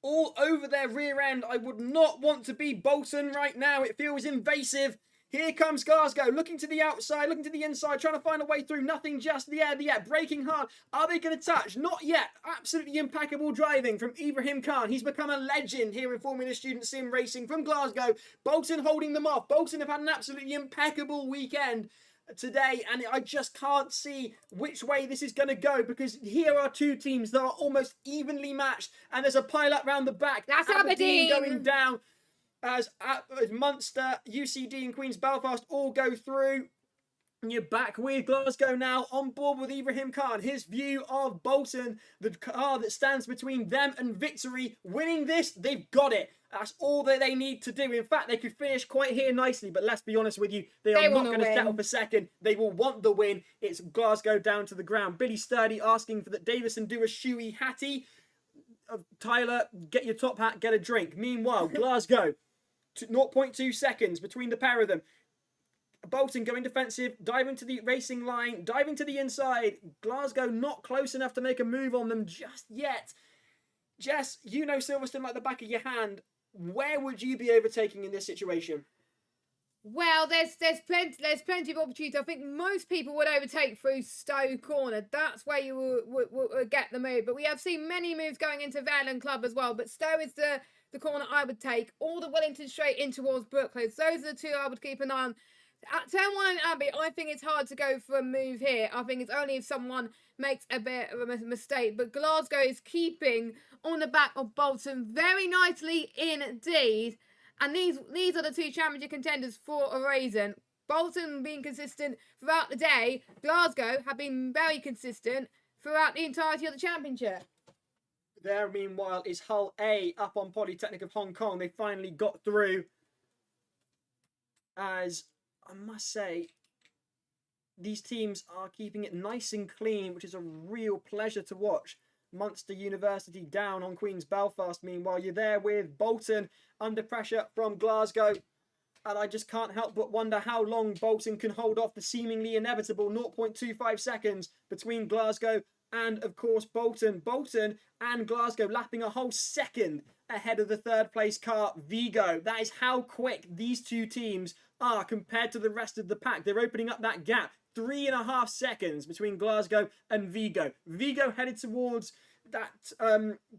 all over their rear end. I would not want to be Bolton right now. It feels invasive. Here comes Glasgow, looking to the outside, looking to the inside, trying to find a way through. Nothing, just the air, braking hard. Are they going to touch? Not yet. Absolutely impeccable driving from Ibrahim Khan. He's become a legend here in Formula Student Sim Racing from Glasgow. Bolton holding them off. Bolton have had an absolutely impeccable weekend today, and I just can't see which way this is going to go, because here are two teams that are almost evenly matched, and there's a pile up round the back. That's Aberdeen going down as Munster, UCD and Queen's Belfast all go through. And you're back with Glasgow now, on board with Ibrahim Khan. His view of Bolton, the car that stands between them and victory. Winning this, they've got it. That's all that they need to do. In fact, they could finish quite here nicely, but let's be honest with you, they are not going to settle for second. They will want the win. It's Glasgow down to the ground. Billy Sturdy asking for that Davison do a shoey hattie. Tyler, get your top hat, get a drink. Meanwhile, Glasgow, 0.2 seconds between the pair of them. Bolton going defensive, diving to the racing line, diving to the inside. Glasgow not close enough to make a move on them just yet. Jess, you know Silverstone like the back of your hand. Where would you be overtaking in this situation? Well, there's plenty of opportunity. I think most people would overtake through Stowe Corner. That's where you would get the move. But we have seen many moves going into Valen Club as well. But Stowe is the corner I would take. All the Wellington straight in towards Brooklands. Those are the two I would keep an eye on. At turn 1 and Abbey, I think it's hard to go for a move here. I think it's only if someone makes a bit of a mistake. But Glasgow is keeping on the back of Bolton very nicely indeed. And these are the two championship contenders for a reason. Bolton being consistent throughout the day. Glasgow have been very consistent throughout the entirety of the championship. There, meanwhile, is Hull A up on Polytechnic of Hong Kong. They finally got through. As I must say, these teams are keeping it nice and clean, which is a real pleasure to watch. Munster University down on Queen's Belfast. Meanwhile, you're there with Bolton under pressure from Glasgow. And I just can't help but wonder how long Bolton can hold off the seemingly inevitable 0.25 seconds between Glasgow and, of course, Bolton. Bolton and Glasgow lapping a whole second ahead of the third place car, Vigo. That is how quick these two teams are compared to the rest of the pack. They're opening up that gap. 3.5 seconds between Glasgow and Vigo. Vigo headed towards that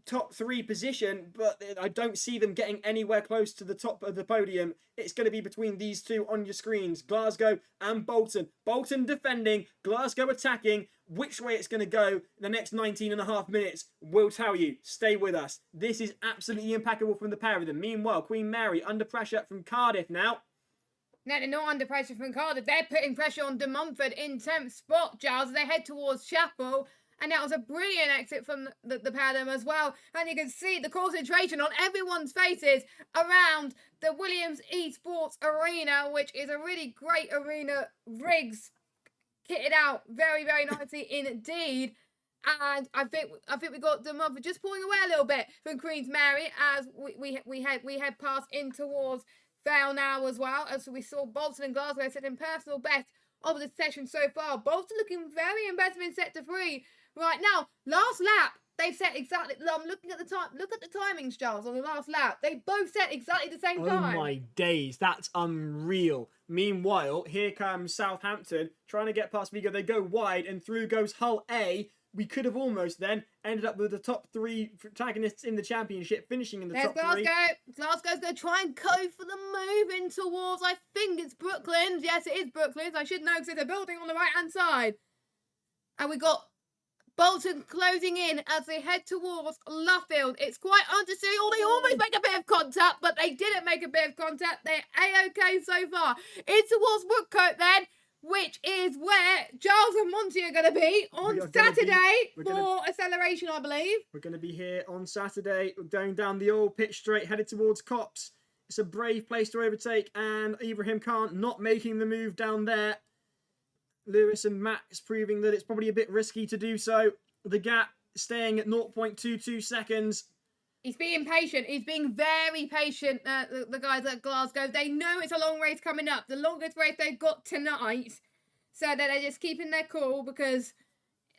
top 3 position, but I don't see them getting anywhere close to the top of the podium. It's going to be between these two on your screens, Glasgow and Bolton. Bolton defending, Glasgow attacking. Which way it's going to go in the next 19.5 minutes, we'll tell you. Stay with us. This is absolutely impeccable from the pair of them. Meanwhile, Queen Mary under pressure from Cardiff now. No, they're not under pressure from Cardiff. They're putting pressure on De Montfort in 10th spot, Giles. They head towards Chapel. And that was a brilliant exit from the pair of them as well. And you can see the concentration on everyone's faces around the Williams Esports Arena, which is a really great arena. Rigs kitted out very, very nicely indeed. And I think we got De Montfort just pulling away a little bit from Queen's Mary as we head past in towards Vale now as well. As we saw Bolton and Glasgow setting personal best of the session so far. Bolton looking very impressive in sector 3. Right now, last lap, they've set exactly. I'm looking at the time. Look at the timings, Giles, on the last lap. They both set exactly the same time. Oh my days, that's unreal. Meanwhile, here comes Southampton trying to get past Vigo. They go wide and through goes Hull A. We could have almost then ended up with the top 3 protagonists in the championship, finishing in the top 3. Glasgow's going to try and go for the move in towards, I think it's Brooklands. Yes, it is Brooklands. I should know because it's a building on the right-hand side. And we got Bolton closing in as they head towards Luffield. It's quite hard to see. Oh, they almost make a bit of contact, but they didn't make a bit of contact. They're A-OK so far. In towards Woodcote then, which is where Giles and Monty are going to be on Saturday for acceleration, I believe. We're going to be here on Saturday, going down the old pitch straight, headed towards Cops. It's a brave place to overtake, and Ibrahim Khan not making the move down there. Lewis and Max proving that it's probably a bit risky to do so. The gap staying at 0.22 seconds. He's being patient. He's being very patient, the guys at Glasgow. They know it's a long race coming up. The longest race they've got tonight. So that they're just keeping their cool because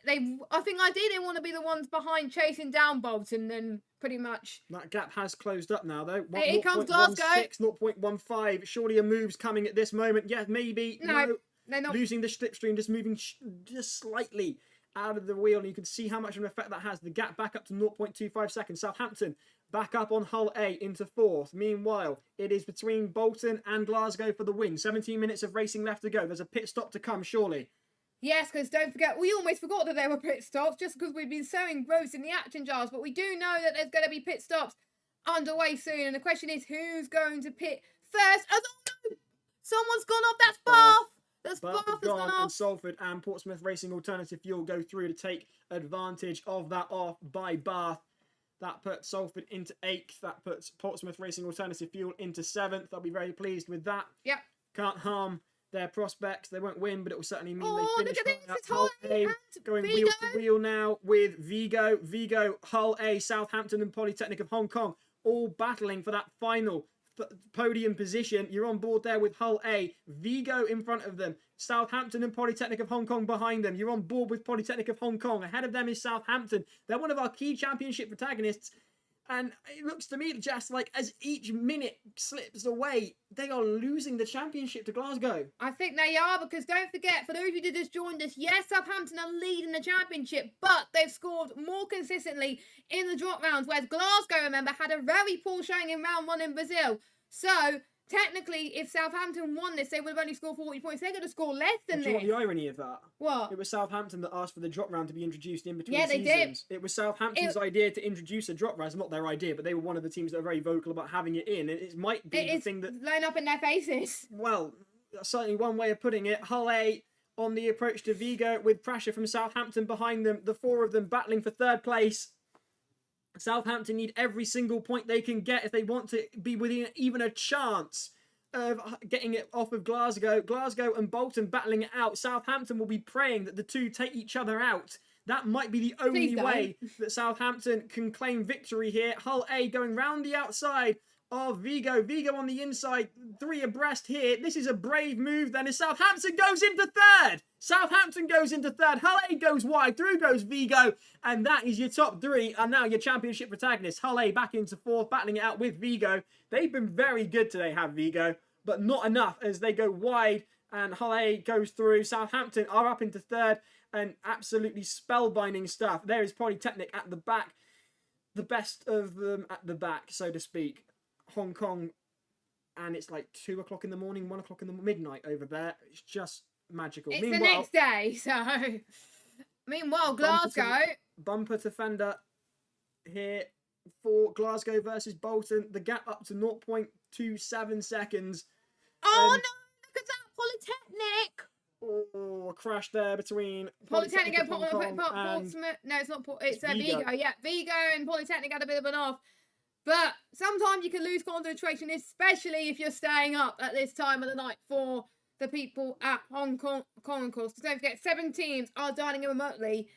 I think ideally they want to be the ones behind chasing down Bolton and pretty much. That gap has closed up now, though. Here comes Glasgow. 0.15. Surely a move's coming at this moment. Yeah, maybe. No, they're not. Losing the slipstream, just moving just slightly out of the wheel, and you can see how much of an effect that has. The gap back up to 0.25 seconds. Southampton back up on Hull A into 4th. Meanwhile, it is between Bolton and Glasgow for the win. 17 minutes of racing left to go. There's a pit stop to come, surely. Yes, because don't forget, we almost forgot that there were pit stops just because we've been so engrossed in the action, Giles. But we do know that there's going to be pit stops underway soon. And the question is, who's going to pit first? Oh, no! Someone's gone off. That's Bath. That's Bath has gone off. And Salford and Portsmouth Racing Alternative Fuel go through to take advantage of that off by Bath. That puts Salford into 8th. That puts Portsmouth Racing Alternative Fuel into 7th. I'll be very pleased with that. Yep. Can't harm their prospects. They won't win, but it will certainly mean they finish look at Hull A. Going wheel to wheel now with Vigo, Hull A, Southampton and Polytechnic of Hong Kong all battling for that final podium position. You're on board there with Hull A, Vigo in front of them, Southampton and Polytechnic of Hong Kong behind them. You're on board with Polytechnic of Hong Kong. Ahead of them is Southampton. They're one of our key championship protagonists, and it looks to me just like as each minute slips away, they are losing the championship to Glasgow. I think they are, because don't forget, for those of you that just joined us, yes, Southampton are leading the championship, but they've scored more consistently in the drop rounds, whereas Glasgow, remember, had a very poor showing in round 1 in Brazil. So, technically, if Southampton won this, they would have only scored 40 points. They're going to score less than this. Do you want the irony of that? What? It was Southampton that asked for the drop round to be introduced in between seasons. Yeah, they did. It was Southampton's idea to introduce a drop round. It's not their idea, but they were one of the teams that are very vocal about having it in. And it might be the thing that... blown up in their faces. Well, that's certainly one way of putting it. Hull A on the approach to Vigo with pressure from Southampton behind them. The 4 of them battling for 3rd place. Southampton need every single point they can get if they want to be within even a chance of getting it off of Glasgow. Glasgow and Bolton battling it out. Southampton will be praying that the two take each other out. That might be the only way that Southampton can claim victory here. Hull A going round the outside of Vigo. Vigo on the inside, 3 abreast here. This is a brave move then as Southampton goes into 3rd. Southampton goes into 3rd. Hull A goes wide. Through goes Vigo. And that is your top 3 and now your championship protagonists. Hull A back into 4th, battling it out with Vigo. They've been very good today, have Vigo, but not enough as they go wide and Hull A goes through. Southampton are up into 3rd and absolutely spellbinding stuff. There is Polytechnic at the back. The best of them at the back, so to speak. Hong Kong, and it's like 2 o'clock in the morning, 1 o'clock in the midnight over there. It's just magical. It's the next day, so... Meanwhile, Glasgow... Bumper to fender here for Glasgow versus Bolton. The gap up to 0.27 seconds. Oh, no! Look at that! Polytechnic! Oh, a crash there between Polytechnic and Portsmouth. No, it's not It's Vigo. Yeah, Vigo and Polytechnic had a bit of an off. But sometimes you can lose concentration, especially if you're staying up at this time of the night for the people at Hong Kong Concourse. Don't forget, 7 teams are dining in remotely.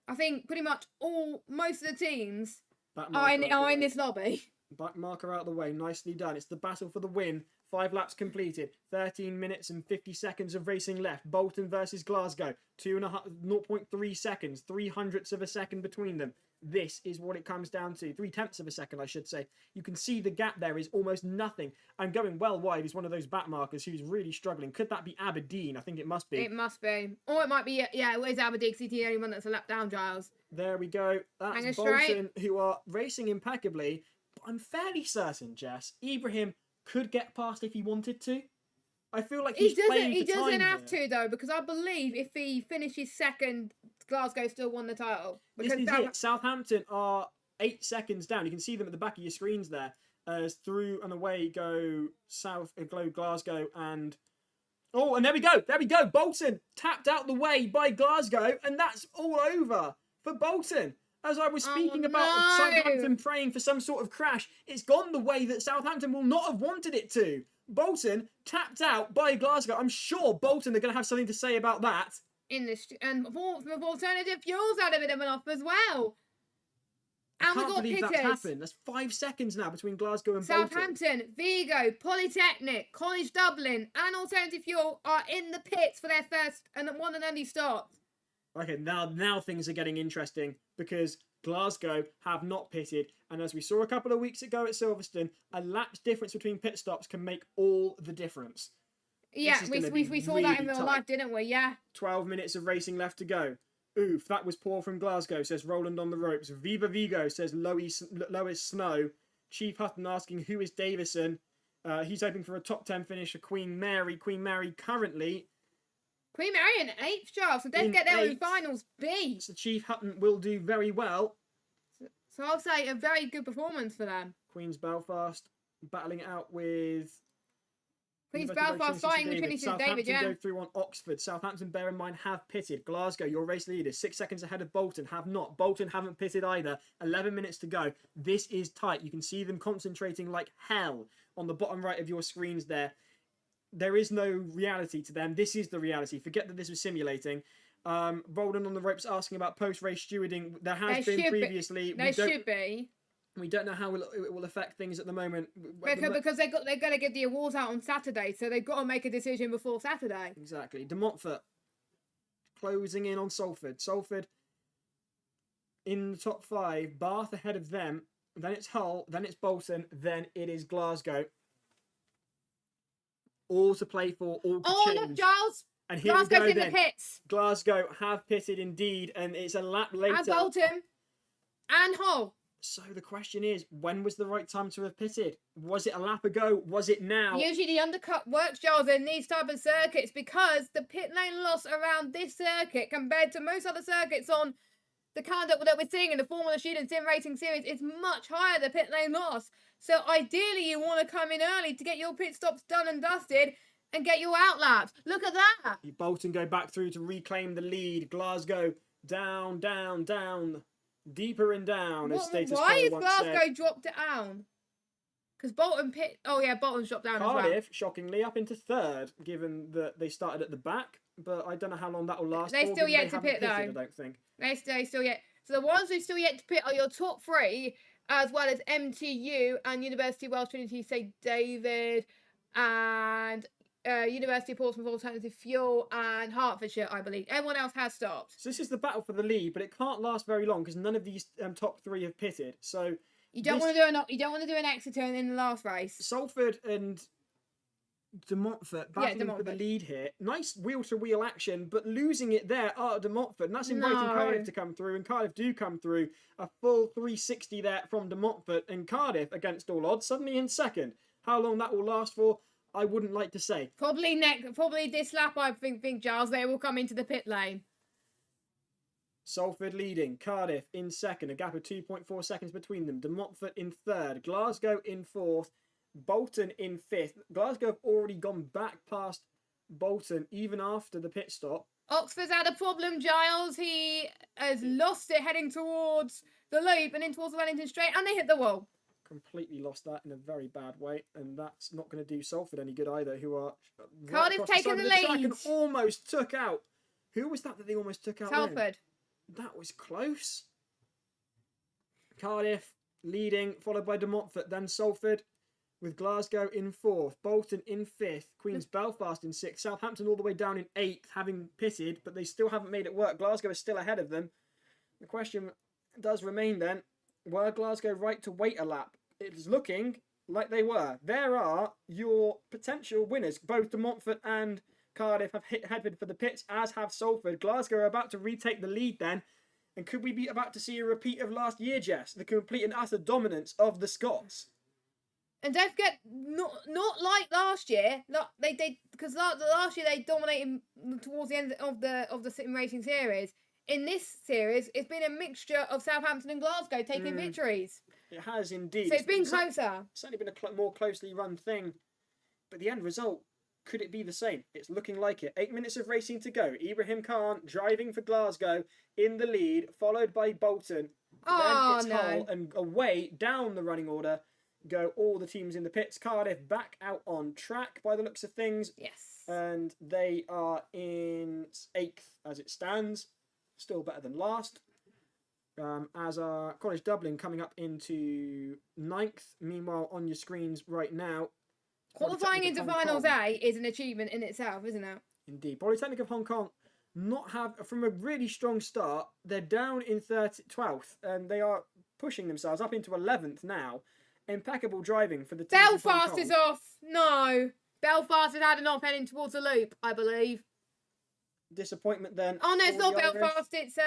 I think pretty much most of the teams are in this lobby. Back marker out of the way, nicely done. It's the battle for the win. 5 laps completed. 13 minutes and 50 seconds of racing left. Bolton versus Glasgow. 0.3 seconds. 0.03 of a second between them. This is what it comes down to. 0.3 of a second, I should say. You can see the gap there is almost nothing. And going well wide is one of those back markers who's really struggling. Could that be Aberdeen? I think it must be. It must be. Or it might be, yeah, it is Aberdeen because he's the only one that's a lap down, Giles. There we go. That's Bolton, who are racing impeccably. But I'm fairly certain, Jess, Ibrahim could get past if he wanted to. I feel like he doesn't have to, though, because I believe if he finishes second, Glasgow still won the title. Because this is it. Southampton are 8 seconds down. You can see them at the back of your screens there. As through and away go Glasgow and... Oh, and there we go. There we go. Bolton tapped out the way by Glasgow, and that's all over for Bolton. As I was speaking about Southampton praying for some sort of crash, it's gone the way that Southampton will not have wanted it to. Bolton tapped out by Glasgow. I'm sure Bolton are going to have something to say about that. And Portsmouth Alternative Fuels had a bit of an off as well. And I can't believe that's happened. That's 5 seconds now between Glasgow and Bolton. Southampton, Vigo, Polytechnic, College Dublin, and Alternative Fuel are in the pits for their first and one and only stop. Okay, now things are getting interesting because Glasgow have not pitted, and as we saw a couple of weeks ago at Silverstone, a lap's difference between pit stops can make all the difference. Yeah, we saw that in real life, didn't we? Yeah. 12 minutes of racing left to go. Oof, that was poor from Glasgow, says Roland on the ropes. Viva Vigo, says Lois Snow. Chief Hutton asking who is Davison. He's hoping for a top 10 finish for Queen Mary. Queen Mary currently... Queen Mary in 8th, Charles, so they'd get there in finals B. So Chief Hutton will do very well. So I'll say a very good performance for them. Queen's Belfast battling it out with... Queen's Belfast fighting with Trinity St David, yeah. Go through on Oxford. Southampton, bear in mind, have pitted. Glasgow, your race leaders, 6 seconds ahead of Bolton, have not. Bolton haven't pitted either. 11 minutes to go. This is tight. You can see them concentrating like hell on the bottom right of your screens there. There is no reality to them. This is the reality. Forget that this was simulating. Roland on the ropes asking about post-race stewarding. There has been previously. There should be. We don't know how it will affect things at the moment. Because they're going to give the awards out on Saturday, so they've got to make a decision before Saturday. Exactly. De Montfort closing in on Salford. Salford in the top 5. Bath ahead of them. Then it's Hull. Then it's Bolton. Then it is Glasgow. All to play for. All to change. Look, Giles. And here Glasgow's we go in then. the pits. Glasgow have pitted indeed, and it's a lap later. And Bolton. And Hull. So the question is, when was the right time to have pitted? Was it a lap ago? Was it now? Usually the undercut works, Giles, in these type of circuits because the pit lane loss around this circuit compared to most other circuits on the calendar that we're seeing in the Formula Student Sim Racing Series is much higher, the pit lane loss. So ideally you want to come in early to get your pit stops done and dusted and get your out laps. Look at that. Bolton go back through to reclaim the lead. Glasgow down, down, down. Deeper and down, as Status Quo Why is once Glasgow said. dropped down? Because Bolton pit... Oh, yeah, Bolton's dropped down Cardiff, as well. shockingly, up into 3rd, given that they started at the back. But I don't know how long that will last. They're still yet to pit, though. I don't think. They're still yet... So the ones who still yet to pit are your top 3, as well as MTU and University of Wales Trinity St David and... University of Portsmouth Alternative Fuel and Hertfordshire, I believe. Everyone else has stopped. So this is the battle for the lead, but it can't last very long because none of these top 3 have pitted. So you don't want to do an exit turn in the last race. Salford and De Montfort battling for the lead here. Nice wheel-to-wheel action, but losing it there are De Montfort, and that's inviting Cardiff to come through, and Cardiff do come through. A full 360 there from De Montfort, and Cardiff, against all odds, suddenly in 2nd. How long that will last for, I wouldn't like to say. Probably this lap, I think Giles, they will come into the pit lane. Salford leading, Cardiff in 2nd, a gap of 2.4 seconds between them. De Montfort in 3rd, Glasgow in 4th, Bolton in 5th. Glasgow have already gone back past Bolton even after the pit stop. Oxford's had a problem, Giles. He has lost it heading towards the loop and in towards the Wellington Straight, and they hit the wall. Completely lost that in a very bad way, and that's not going to do Salford any good either, who are Cardiff taking the lead and almost took out. Who was that they almost took out? Salford. Then? That was close. Cardiff leading, followed by De Montfort, then Salford with Glasgow in 4th, Bolton in 5th, Queen's Belfast in 6th, Southampton all the way down in 8th, having pitted, but they still haven't made it work. Glasgow is still ahead of them. The question does remain then, were Glasgow right to wait a lap? It's looking like they were. There are your potential winners. Both De Montfort and Cardiff have headed for the pits, as have Salford. Glasgow are about to retake the lead then. And could we be about to see a repeat of last year, Jess? The complete and utter dominance of the Scots. And don't forget, not like last year. Because last year they dominated towards the end of the sim racing series. In this series, it's been a mixture of Southampton and Glasgow taking victories. It has indeed. So it's been closer. Certainly been a more closely run thing. But the end result, could it be the same? It's looking like it. 8 minutes of racing to go. Ibrahim Khan driving for Glasgow in the lead, followed by Bolton. Oh, then it's Hull, and away down the running order go all the teams in the pits. Cardiff back out on track by the looks of things. Yes. And they are in 8th as it stands. Still better than last. As are College Dublin coming up into 9th. Meanwhile, on your screens right now, qualifying into Finals A is an achievement in itself, isn't it? Indeed. Polytechnic of Hong Kong from a really strong start. They're down in 12th, and they are pushing themselves up into 11th now. Impeccable driving for the team. Belfast is off. No. Belfast had an off heading towards the loop, I believe. Disappointment then. Oh no, it's not Belfast. It's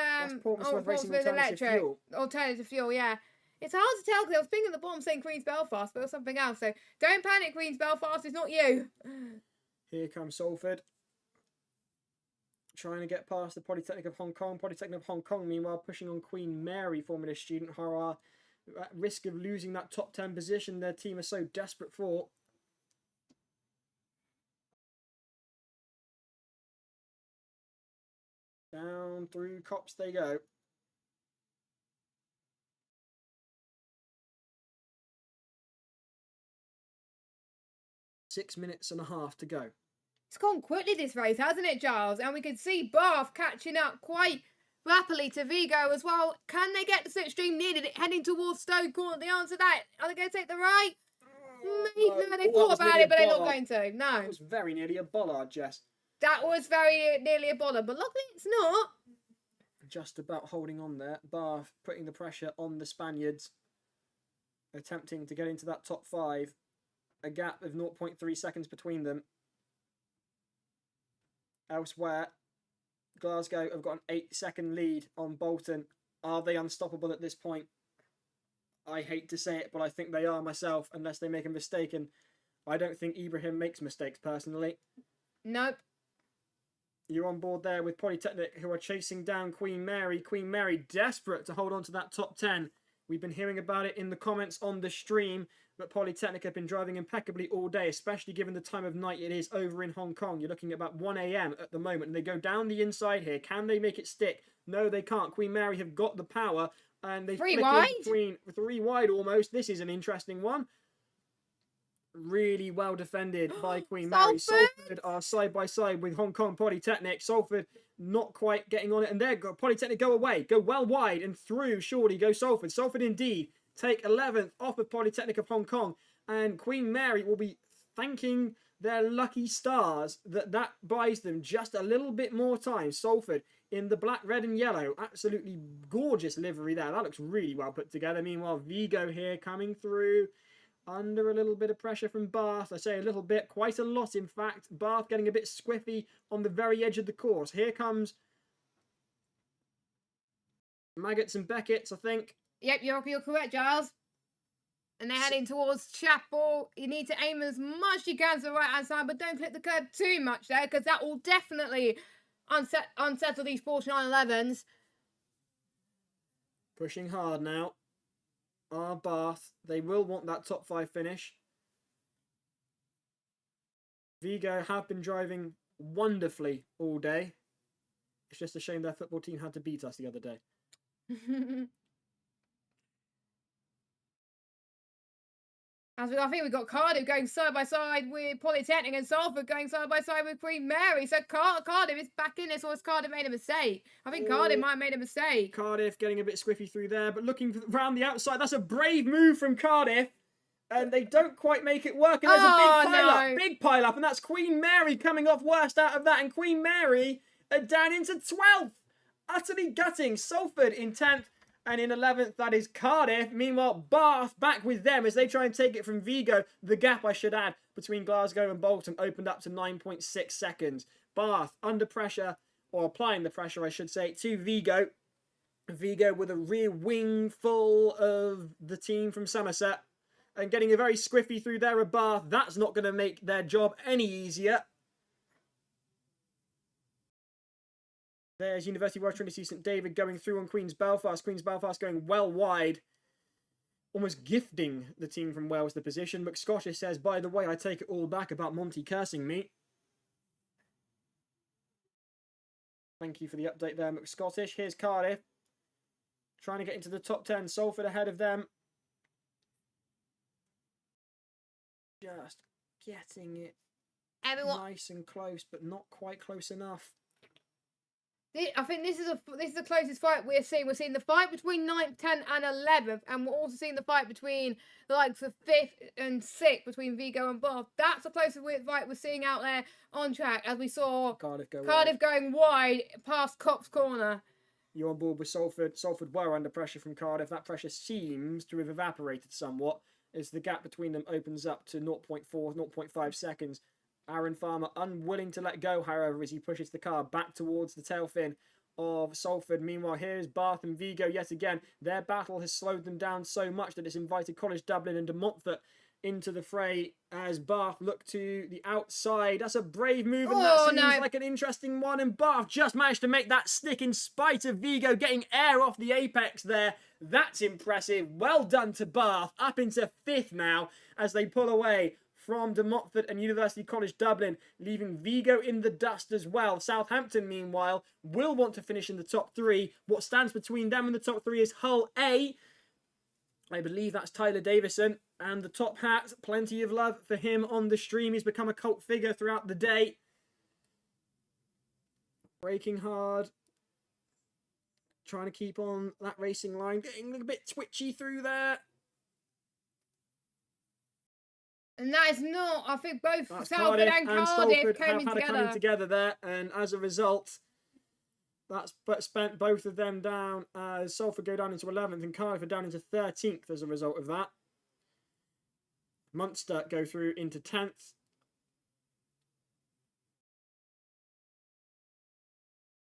Portsmouth Racing Alternative Fuel. Alternative Fuel, yeah. It's hard to tell because I was thinking at the bottom saying Queen's Belfast, but it was something else. So don't panic, Queen's Belfast. It's not you. Here comes Salford. Trying to get past the Polytechnic of Hong Kong. Polytechnic of Hong Kong, meanwhile, pushing on Queen Mary, Formula student, who are at risk of losing that top 10 position their team are so desperate for. Down through Cops they go. Six minutes and a half to go. It's gone quickly, this race, hasn't it, Giles? And we can see Bath catching up quite rapidly to Vigo as well. Can they get the slipstream needed? Heading towards Stoke Court. The answer to that, are they going to take the right? Maybe they thought about it, but they're not going to. No. It was very nearly a bollard, Jess. That was very nearly a bollard, but luckily it's not. Just about holding on there. Bath putting the pressure on the Spaniards. Attempting to get into that top 5. A gap of 0.3 seconds between them. Elsewhere, Glasgow have got an 8-second lead on Bolton. Are they unstoppable at this point? I hate to say it, but I think they are myself, unless they make a mistake. And I don't think Ibrahim makes mistakes, personally. Nope. You're on board there with Polytechnic, who are chasing down Queen Mary. Queen Mary desperate to hold on to that top 10. We've been hearing about it in the comments on the stream, but Polytechnic have been driving impeccably all day, especially given the time of night it is over in Hong Kong. You're looking at about 1 a.m. at the moment, and they go down the inside here. Can they make it stick? No, they can't. Queen Mary have got the power, and they 3 wide? 3 wide almost. This is an interesting one. Really well defended by Queen Mary. Salford are side by side with Hong Kong Polytechnic. Salford not quite getting on it, and there Polytechnic go away, go well wide and through. Surely go Salford. Salford indeed take 11th off of Polytechnic of Hong Kong, and Queen Mary will be thanking their lucky stars that buys them just a little bit more time. Salford in the black, red and yellow. Absolutely gorgeous livery there. That looks really well put together. Meanwhile, Vigo here coming through under a little bit of pressure from Bath. I say a little bit, quite a lot in fact. Bath getting a bit squiffy on the very edge of the course. Here comes Maggots and Beckett's, I think. Yep, you're correct, Giles. And they're heading towards Chapel. You need to aim as much as you can to the right-hand side, but don't clip the curb too much there, because that will definitely unsettle these Porsche 911s. Pushing hard now. Bath. They will want that top 5 finish. Vigo have been driving wonderfully all day. It's just a shame their football team had to beat us the other day. I think we've got Cardiff going side by side with Polytechnic and Salford going side by side with Queen Mary. So Cardiff is back in this, or has Cardiff made a mistake? I think Cardiff might have made a mistake. Cardiff getting a bit squiffy through there, but looking around the outside. That's a brave move from Cardiff. And they don't quite make it work. And there's a big pile up. And that's Queen Mary coming off worst out of that. And Queen Mary are down into 12th. Utterly gutting. Salford in 10th. And in 11th, that is Cardiff. Meanwhile, Bath back with them as they try and take it from Vigo. The gap, I should add, between Glasgow and Bolton opened up to 9.6 seconds. Bath under pressure, or applying the pressure, I should say, to Vigo. Vigo with a rear wing full of the team from Somerset. And getting a very squiffy through there at Bath. That's not going to make their job any easier. There's University of West Trinity St David going through on Queen's Belfast. Queen's Belfast going well wide. Almost gifting the team from Wales the position. McScottish says, by the way, I take it all back about Monty cursing me. Thank you for the update there, McScottish. Here's Cardiff. Trying to get into the top 10. Salford ahead of them. Just getting it nice and close, but not quite close enough. I think this is the closest fight we're seeing. We're seeing the fight between 9th, 10th and 11th, and we're also seeing the fight between the likes of 5th and 6th between Vigo and Bath. That's the closest fight we're seeing out there on track, as we saw Cardiff going wide past Cops Corner. You're on board with Salford. Salford were under pressure from Cardiff. That pressure seems to have evaporated somewhat as the gap between them opens up to 0.4, 0.5 seconds. Aaron Farmer unwilling to let go, however, as he pushes the car back towards the tail fin of Salford. Meanwhile, here's Bath and Vigo yet again. Their battle has slowed them down so much that it's invited College Dublin and De Montfort into the fray as Bath look to the outside. That's a brave move, and that seems like an interesting one. And Bath just managed to make that stick in spite of Vigo getting air off the apex there. That's impressive. Well done to Bath. Up into 5th now as they pull away from De Montfort and University College Dublin, leaving Vigo in the dust as well. Southampton, meanwhile, will want to finish in the top 3. What stands between them and the top 3 is Hull A. I believe that's Tyler Davison. And the top hat, plenty of love for him on the stream. He's become a cult figure throughout the day. Braking hard. Trying to keep on that racing line. Getting a bit twitchy through there. And that is not, I think both Salford and Cardiff coming together there. And as a result, that's spent both of them down as Salford go down into 11th and Cardiff are down into 13th as a result of that. Munster go through into 10th.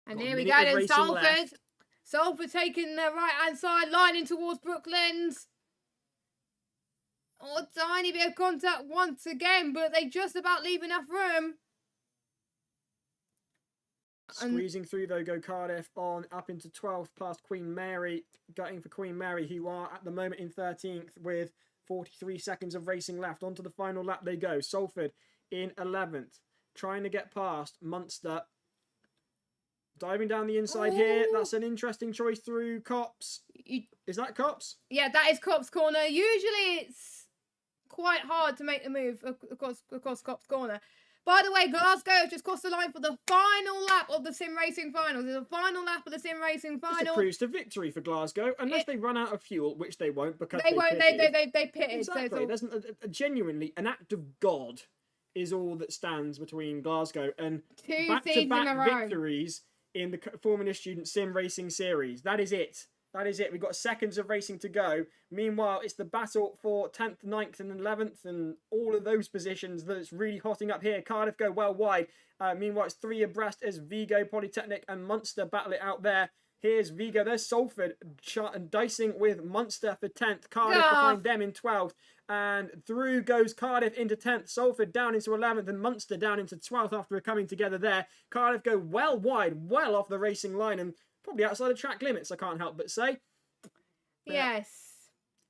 And here we go then, Salford. Salford taking the right-hand side, lining towards Brooklands. Oh, tiny bit of contact once again, but they just about leave enough room. Squeezing through though go Cardiff on up into 12th past Queen Mary. Gutting for Queen Mary, who are at the moment in 13th with 43 seconds of racing left. Onto the final lap they go. Salford in 11th. Trying to get past Munster. Diving down the inside here. That's an interesting choice through Cops. Is that Cops? Yeah, that is Cops Corner. Usually it's quite hard to make the move across Cops Corner. By the way, Glasgow have just crossed the line for the final lap of the Sim Racing Finals. It's the final lap of the Sim Racing Finals. It's a cruise to victory for Glasgow, unless they run out of fuel, which they won't because they won't. Pitted. They pitted. Exactly. There's genuinely an act of God is all that stands between Glasgow and back-to-back victories in the Formula Student Sim Racing Series. That is it. That is it. We've got seconds of racing to go. Meanwhile, it's the battle for 10th, 9th and 11th and all of those positions that's really hotting up here. Cardiff go well wide. Meanwhile, it's 3 abreast as Vigo, Polytechnic and Munster battle it out there. Here's Vigo. There's Salford dicing with Munster for 10th. Cardiff behind them in 12th. And through goes Cardiff into 10th. Salford down into 11th and Munster down into 12th after coming together there. Cardiff go well wide, well off the racing line and probably outside of track limits, I can't help but say. Yes.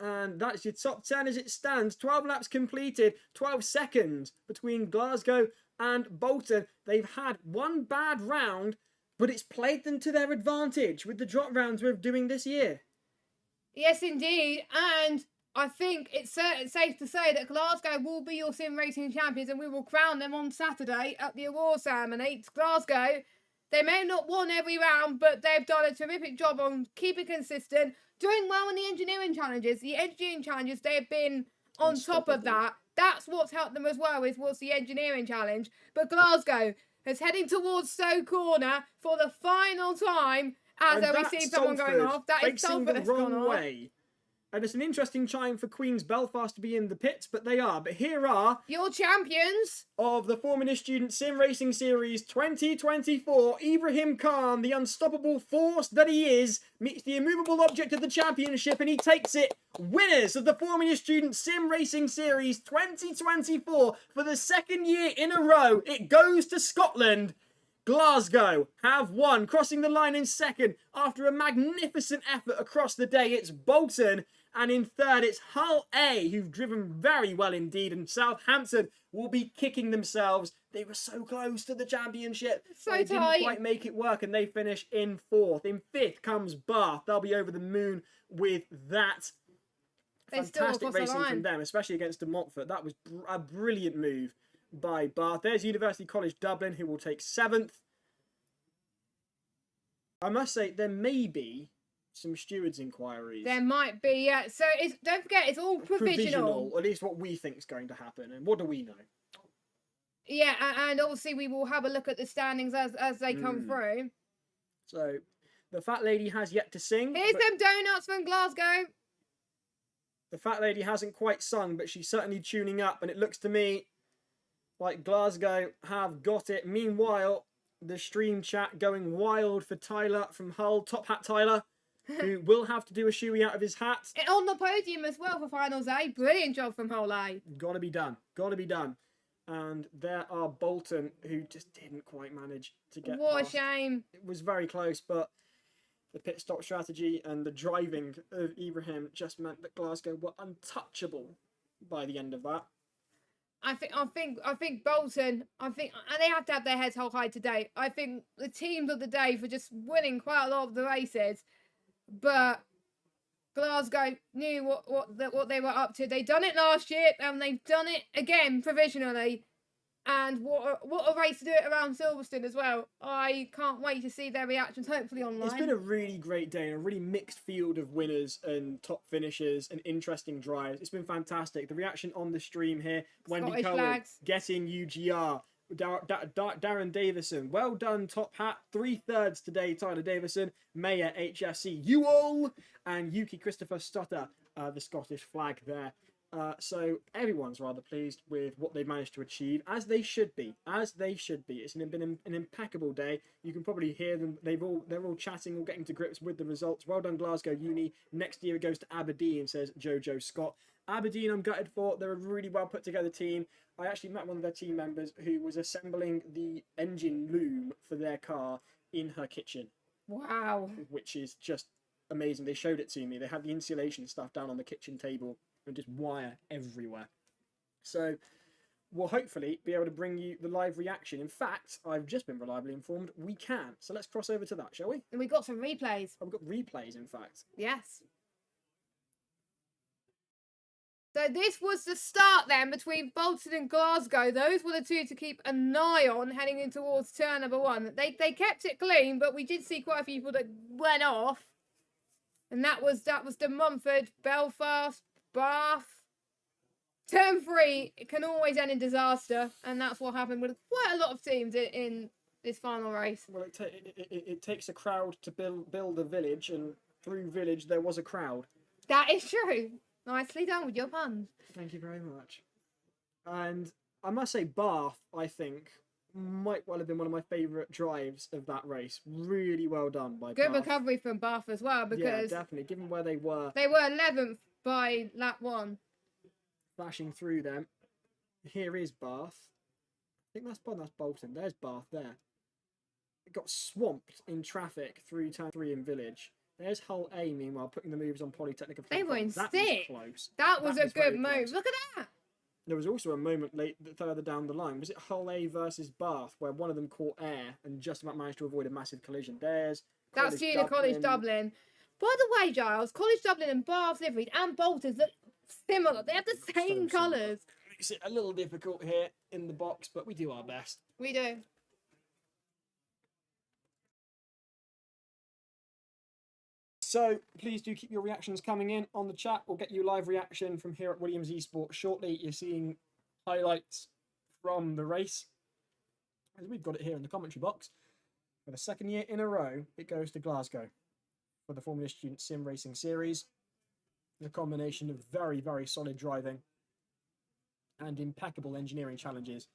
And that's your top 10 as it stands. 12 laps completed, 12 seconds between Glasgow and Bolton. They've had one bad round, but it's played them to their advantage with the drop rounds we're doing this year. Yes, indeed. And I think it's safe to say that Glasgow will be your sim racing champions and we will crown them on Saturday at the award ceremony. It's Glasgow. They may not won every round, but they've done a terrific job on keeping consistent, doing well in the engineering challenges. The engineering challenges, they have been on top of that, that's what's helped them as well, was the engineering challenge. But Glasgow is heading towards Stowe Corner for the final time as we see someone going off. That is Salford the wrong way. And it's an interesting time for Queen's Belfast to be in the pits, but they are. But here are your champions of the 4-Minute Student Sim Racing Series 2024. Ibrahim Khan, the unstoppable force that he is, meets the immovable object of the championship, and he takes it. Winners of the 4-Minute Student Sim Racing Series 2024 for the second year in a row. It goes to Scotland. Glasgow have won, crossing the line in second after a magnificent effort across the day. It's Bolton, and in third it's Hull A, who've driven very well indeed, and Southampton will be kicking themselves. They were so close to the championship. So they tight. didn't quite make it work, and they finish in fourth. In fifth comes Bath. They'll be over the moon with that. Fantastic racing from them, especially against De Montfort. That was a brilliant move by Bath. There's University College Dublin, who will take seventh. I must say, there may be some stewards' inquiries. There might be, yeah. So don't forget, it's all provisional. At least what we think is going to happen. And what do we know? Yeah, and obviously we will have a look at the standings as they come through. So, the fat lady has yet to sing. Here's them donuts from Glasgow. The fat lady hasn't quite sung, but she's certainly tuning up. And it looks to me like Glasgow have got it. Meanwhile, the stream chat going wild for Tyler from Hull. Top Hat Tyler, who will have to do a shoey out of his hat. And on the podium as well for Finals A. Brilliant job from Hull A. Gotta be done. Gotta be done. And there are Bolton, who just didn't quite manage to get What past. a shame. It was very close, but the pit stop strategy and the driving of Ibrahim just meant that Glasgow were untouchable by the end of that. I think Bolton, and they have to have their heads held high today. I think the teams of the day for just winning quite a lot of the races, but Glasgow knew what they were up to. They done it last year, and they've done it again provisionally. And what a race to do it around Silverstone as well. I can't wait to see their reactions, hopefully online. It's been a really great day and a really mixed field of winners and top finishers and interesting drives. It's been fantastic. The reaction on the stream here, Wendy Scottish Cohen, flags. getting UGR. Darren Davison, well done, Top Hat. 3/3 today, Tyler Davison, Mayor HFC, you all, and Yuki Christopher Stotter, the Scottish flag there. So everyone's rather pleased with what they've managed to achieve, as they should be. As they should be. It's been an impeccable day. You can probably hear them. They're all chatting, all getting to grips with the results. Well done, Glasgow Uni. Next year it goes to Aberdeen, says Jojo Scott. Aberdeen, I'm gutted for. They're a really well put together team. I actually met one of their team members who was assembling the engine loom for their car in her kitchen. Wow. Which is just amazing. They showed it to me. They had the insulation stuff down on the kitchen table and just wire everywhere. So we'll hopefully be able to bring you the live reaction. In fact, I've just been reliably informed we can. So let's cross over to that, shall we? And we got some replays. Oh, we've got replays, in fact. Yes. So this was the start then between Bolton and Glasgow. Those were the two to keep an eye on heading in towards turn number one. They kept it clean, but we did see quite a few people that went off. And that was De Montfort, Belfast, Bath. Turn 3, it can always end in disaster, and that's what happened with quite a lot of teams in this final race. Well, it takes a crowd to build a village, and through village there was a crowd. That is true. Nicely done with your puns. Thank you very much. And I must say, Bath, I think, might well have been one of my favourite drives of that race. Really well done by Bath. Good recovery from Bath as well, because yeah, definitely, given where they were. They were 11th by lap 1. Flashing through them. Here is Bath. I think that's Bolton. There's Bath there. It got swamped in traffic through turn 3 in Village. There's Hull A, meanwhile, putting the moves on Polytechnic of They were in That sixth. was close. That was a good move. Close. Look at that. There was also a moment further down the line. Was it Hull A versus Bath, where one of them caught air and just about managed to avoid a massive collision? That's Junior College Dublin. By the way, Giles, College Dublin and Bath's liveries and Bolton's look similar. They have the same colours. Makes it a little difficult here in the box, but we do our best. We do. So please do keep your reactions coming in on the chat. We'll get you live reaction from here at Williams Esports shortly. You're seeing highlights from the race, as we've got it here in the commentary box. For the second year in a row, it goes to Glasgow for the Formula Student Sim Racing Series. A combination of very, very solid driving and impeccable engineering challenges.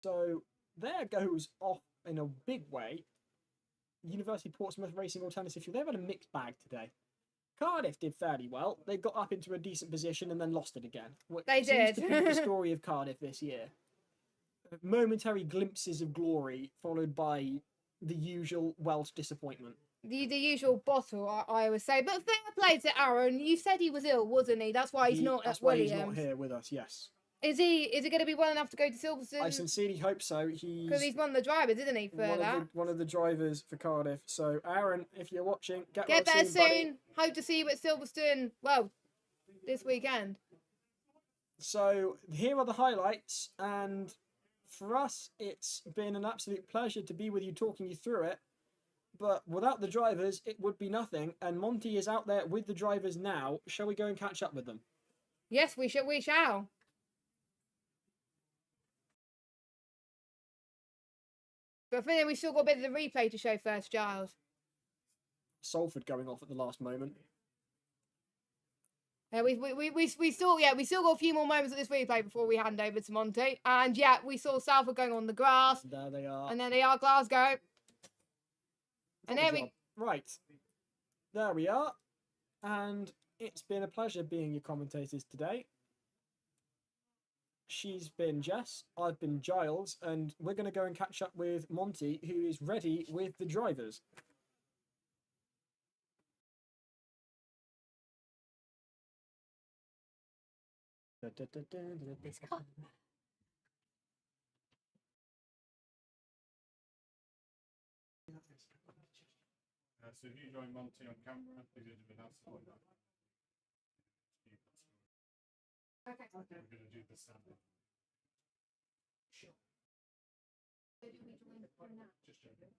So there goes off in a big way. University Portsmouth Racing Alternative Fuel. They've had a mixed bag today. Cardiff did fairly well. They got up into a decent position and then lost it again. They seems did. to be the story of Cardiff this year. Momentary glimpses of glory followed by the usual Welsh disappointment. The usual bottle, I would say. But fair play to Aaron. You said he was ill, wasn't he? That's why he's not That's at why Williams. he's not here with us, yes. Is he going to be well enough to go to Silverstone? I sincerely hope so. Because he's one of the drivers, isn't he, for that? One of the drivers for Cardiff. So, Aaron, if you're watching, get better well soon. buddy. Hope to see you at Silverstone, well, this weekend. So, here are the highlights. And for us, it's been an absolute pleasure to be with you, talking you through it. But without the drivers, it would be nothing. And Monty is out there with the drivers now. Shall we go and catch up with them? Yes, we shall. But I think we still got a bit of the replay to show first, Giles. Salford going off at the last moment. Yeah, we still got a few more moments of this replay before we hand over to Monty. And yeah, we saw Salford going on the grass. There they are. And then they are Glasgow. And there we... Right. There we are. And it's been a pleasure being your commentators today. She's been Jess, I've been Giles, and we're going to go and catch up with Monty, who is ready with the drivers. So if you join Monty on camera, please do that. Okay. We're going to do the stand up. Sure. So do we join now? Just joking.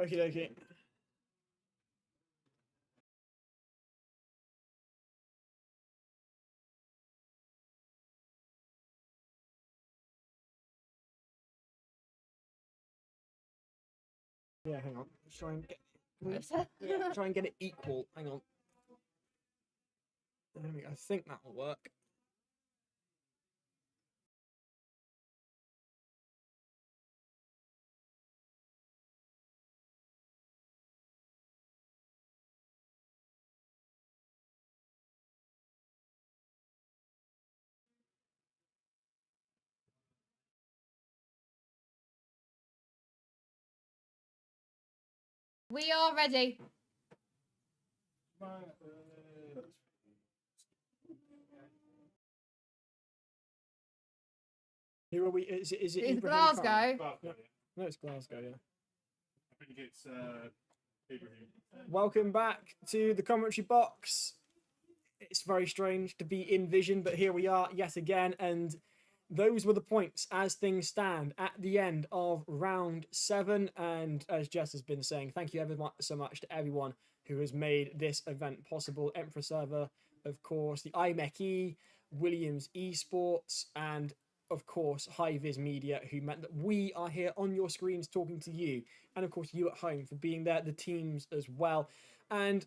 Okay, okay. Yeah, hang on. Try and try and get it equal. Hang on. There we go. I think that will work. We are ready. Who are we? Is it It's Ibrahim Khan? Glasgow. Glasgow, yeah. No, it's Glasgow, yeah. I think it's Ibrahim. Welcome back to the commentary box. It's very strange to be in vision, but here we are yet again. And those were the points as things stand at the end of round 7. And as Jess has been saying, thank you ever so much to everyone who has made this event possible. Emperor Server, of course, the iMechE, Williams Esports, and of course, High-Vis Media, who meant that we are here on your screens talking to you. And of course, you at home for being there, the teams as well. And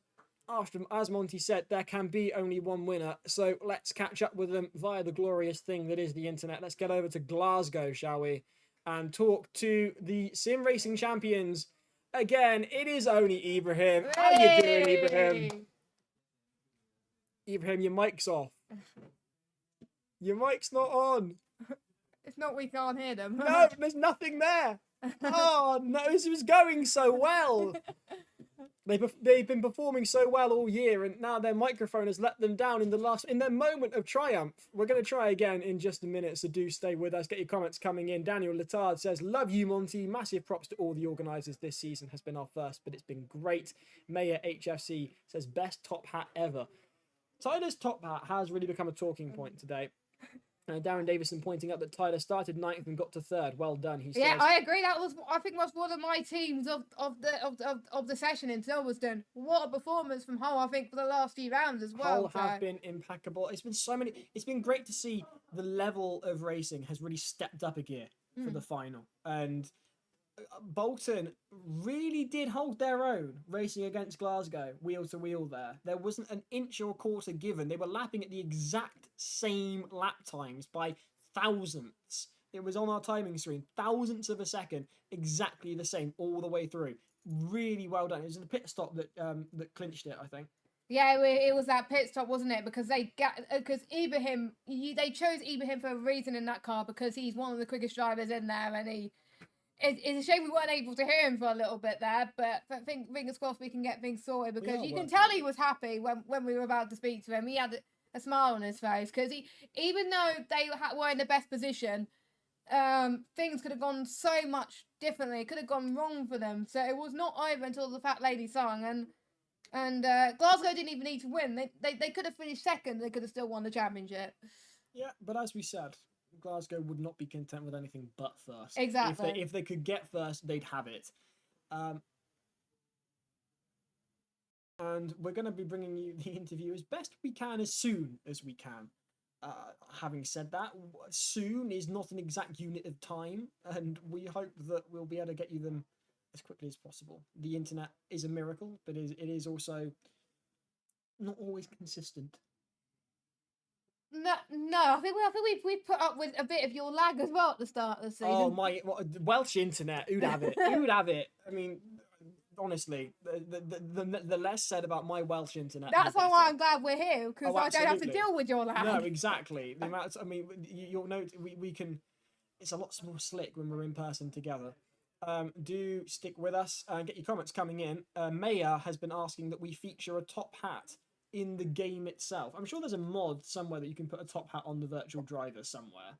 after, as Monty said, there can be only one winner. So let's catch up with them via the glorious thing that is the internet. Let's get over to Glasgow, shall we? And talk to the sim racing champions. Again, it is only Ibrahim. How you doing, Ibrahim? Ibrahim, your mic's off. Your mic's not on. It's not we can't hear them. No, there's nothing there. Oh, no, this was going so well. They've been performing so well all year, and now their microphone has let them down in their moment of triumph. We're going to try again in just a minute, so do stay with us. Get your comments coming in. Daniel Letard says, love you, Monty. Massive props to all the organisers. This season has been our first, but it's been great. Mayor HFC says, best top hat ever. Tyler's top hat has really become a talking point today. Darren Davison pointing out that Tyler started 9th and got to 3rd. Well done, he says. Yeah, I agree. I think that's one of my teams of the session in Silverstone. What a performance from Hull, I think, for the last few rounds as well. Hull have been impeccable. It's been great to see the level of racing has really stepped up a gear for the final. And Bolton really did hold their own racing against Glasgow, wheel to wheel there. There wasn't an inch or a quarter given. They were lapping at the exact same lap times by thousandths. It was on our timing screen, thousandths of a second, exactly the same all the way through. Really well done. It was the pit stop that clinched it, I think. Yeah, it was that pit stop, wasn't it? Because they chose Ibrahim for a reason in that car, because he's one of the quickest drivers in there, and it's a shame we weren't able to hear him for a little bit there, but I think fingers crossed we can get things sorted, because you can tell he was happy when we were about to speak to him. He had a smile on his face, because even though they were in the best position, things could have gone so much differently. It could have gone wrong for them. So it was not over until the fat lady sung, and Glasgow didn't even need to win. They could have finished second. They could have still won the championship. Yeah, but as we said, Glasgow would not be content with anything but first. Exactly. If they could get first, they'd have it. And we're going to be bringing you the interview as best we can, as soon as we can. Having said that, soon is not an exact unit of time, and we hope that we'll be able to get you them as quickly as possible. The internet is a miracle, but it is also not always consistent. No, I think we've put up with a bit of your lag as well at the start of the season. Oh my! Welsh internet, who'd have it? Who'd have it? I mean, honestly, the less said about my Welsh internet. That's why I'm glad we're here, because I don't have to deal with your lag. No, exactly. The amount. I mean, you'll note we can. It's a lot more slick when we're in person together. Do stick with us and get your comments coming in. Maya has been asking that we feature a top hat in the game itself. I'm sure there's a mod somewhere that you can put a top hat on the virtual driver somewhere.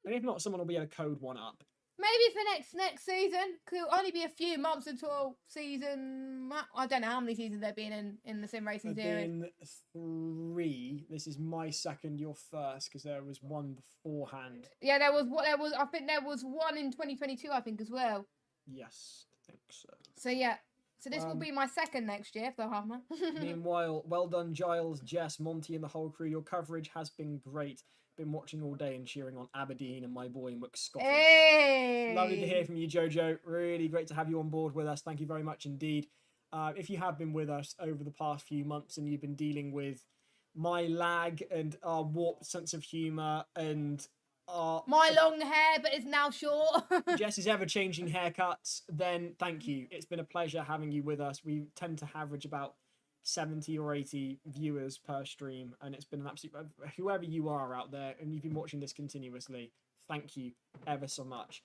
And if not, someone will be able to code one up. Maybe for next season. It'll only be a few months until season. I don't know how many seasons there have been in the sim racing series. Been 3. This is my second, your first, because there was one beforehand. Yeah, there was. I think there was one in 2022. I think as well. Yes. think so. So yeah. So this will Um, be my second next year for the Halfman. Meanwhile, well done, Giles, Jess, Monty, and the whole crew. Your coverage has been great. Been watching all day and cheering on Aberdeen and my boy McScottish. Hey! Lovely to hear from you, Jojo. Really great to have you on board with us. Thank you very much indeed. If you have been with us over the past few months and you've been dealing with my lag and our warped sense of humour and our My long hair, but it's now short. Jess's ever-changing haircuts, then thank you. It's been a pleasure having you with us. We tend to average about 70 or 80 viewers per stream, and it's been an absolute... Whoever you are out there, and you've been watching this continuously, thank you ever so much.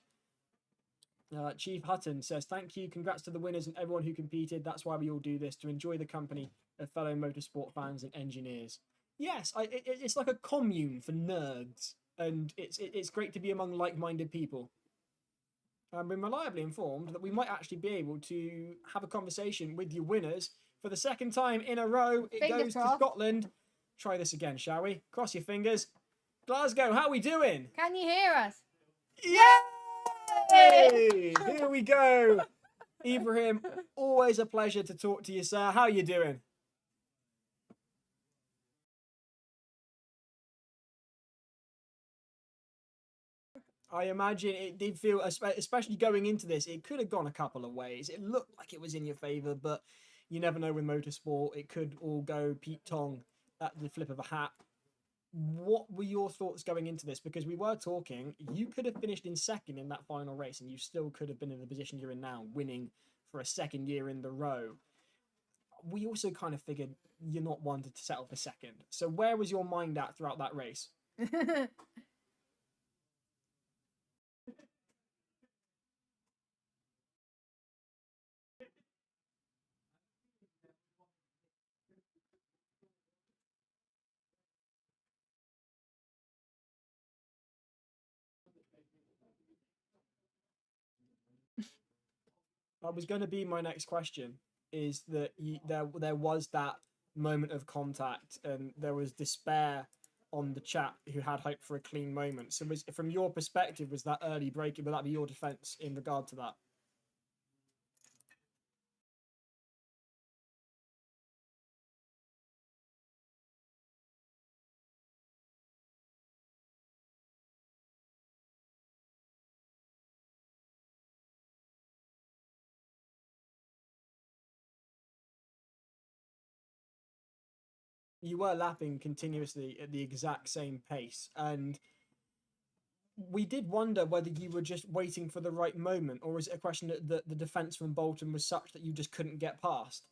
Chief Hutton says, thank you, congrats to the winners and everyone who competed. That's why we all do this, to enjoy the company of fellow motorsport fans and engineers. Yes, it's like a commune for nerds, and it's great to be among like-minded people. I've been reliably informed that we might actually be able to have a conversation with your winners for the second time in a row. It Fingers goes to crossed. Scotland. Try this again, shall we? Cross your fingers. Glasgow, how are we doing? Can you hear us? Yay! Here we go. Ibrahim, always a pleasure to talk to you, sir. How are you doing? I imagine it did feel, especially going into this, it could have gone a couple of ways. It looked like it was in your favour, but you never know with motorsport. It could all go Pete Tong at the flip of a hat. What were your thoughts going into this? Because we were talking, you could have finished in second in that final race, and you still could have been in the position you're in now, winning for a second year in the row. We also kind of figured you're not one to settle for second. So where was your mind at throughout that race? That was going to be my next question, is that there was that moment of contact and there was despair on the chat who had hope for a clean moment. So was, from your perspective, was that early break, would that be your defence in regard to that? You were lapping continuously at the exact same pace, and we did wonder whether you were just waiting for the right moment, or is it a question that the defence from Bolton was such that you just couldn't get past?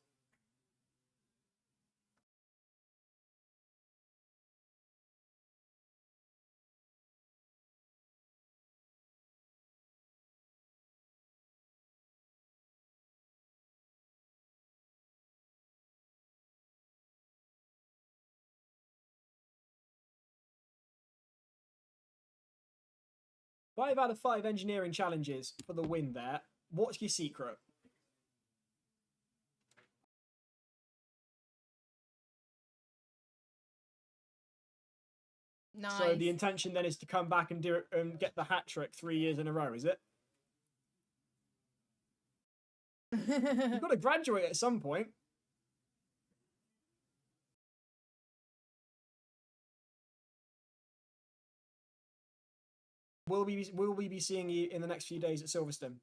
Five out of five engineering challenges for the win there. What's your secret? Nice. So the intention then is to come back and do it and get the hat trick 3 years in a row, is it? You've got to graduate at some point. Will we be seeing you in the next few days at Silverstone?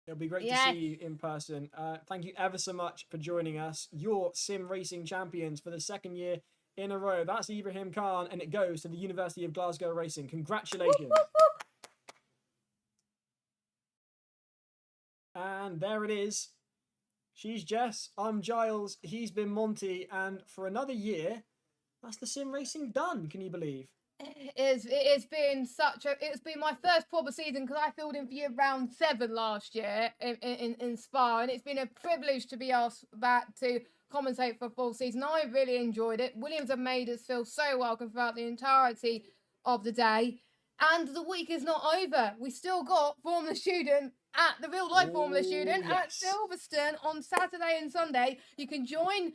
It'll be great to see you in person. Thank you ever so much for joining us. You're sim racing champions for the second year in a row. That's Ibrahim Khan, and it goes to the University of Glasgow Racing. Congratulations. And there it is. She's Jess, I'm Giles, he's been Monty, and for another year, that's the sim racing done, can you believe? It's been my first proper season because I filled in for year round 7 last year in Spa, and it's been a privilege to be asked back to commentate for a full season. I really enjoyed it. Williams have made us feel so welcome throughout the entirety of the day, and the week is not over. We still got Formula Student at the real life Formula Student at Silverstone on Saturday and Sunday. You can join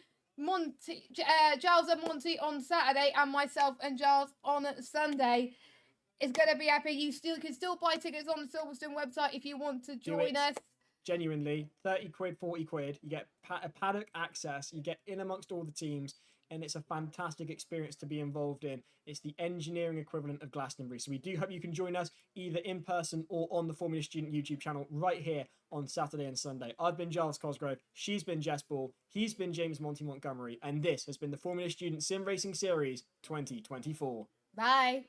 Giles and Monty on Saturday, and myself and Giles on Sunday. It's going to be epic. You can still buy tickets on the Silverstone website if you want to join us. Genuinely, 30 quid, 40 quid. You get a paddock access. You get in amongst all the teams. And it's a fantastic experience to be involved in. It's the engineering equivalent of Glastonbury. So we do hope you can join us either in person or on the Formula Student YouTube channel right here on Saturday and Sunday. I've been Giles Cosgrove. She's been Jess Ball. He's been James Monty Montgomery. And this has been the Formula Student Sim Racing Series 2024. Bye.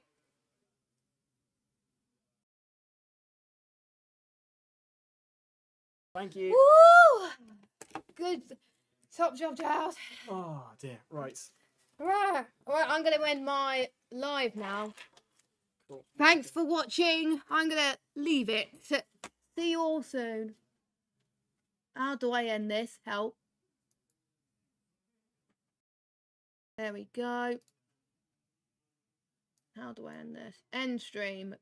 Thank you. Woo! Good. Top job, Giles. Oh, dear. Right. Right, I'm going to end my live now. Cool. Thanks for watching. I'm going to leave it. See you all soon. How do I end this? Help. There we go. How do I end this? End stream.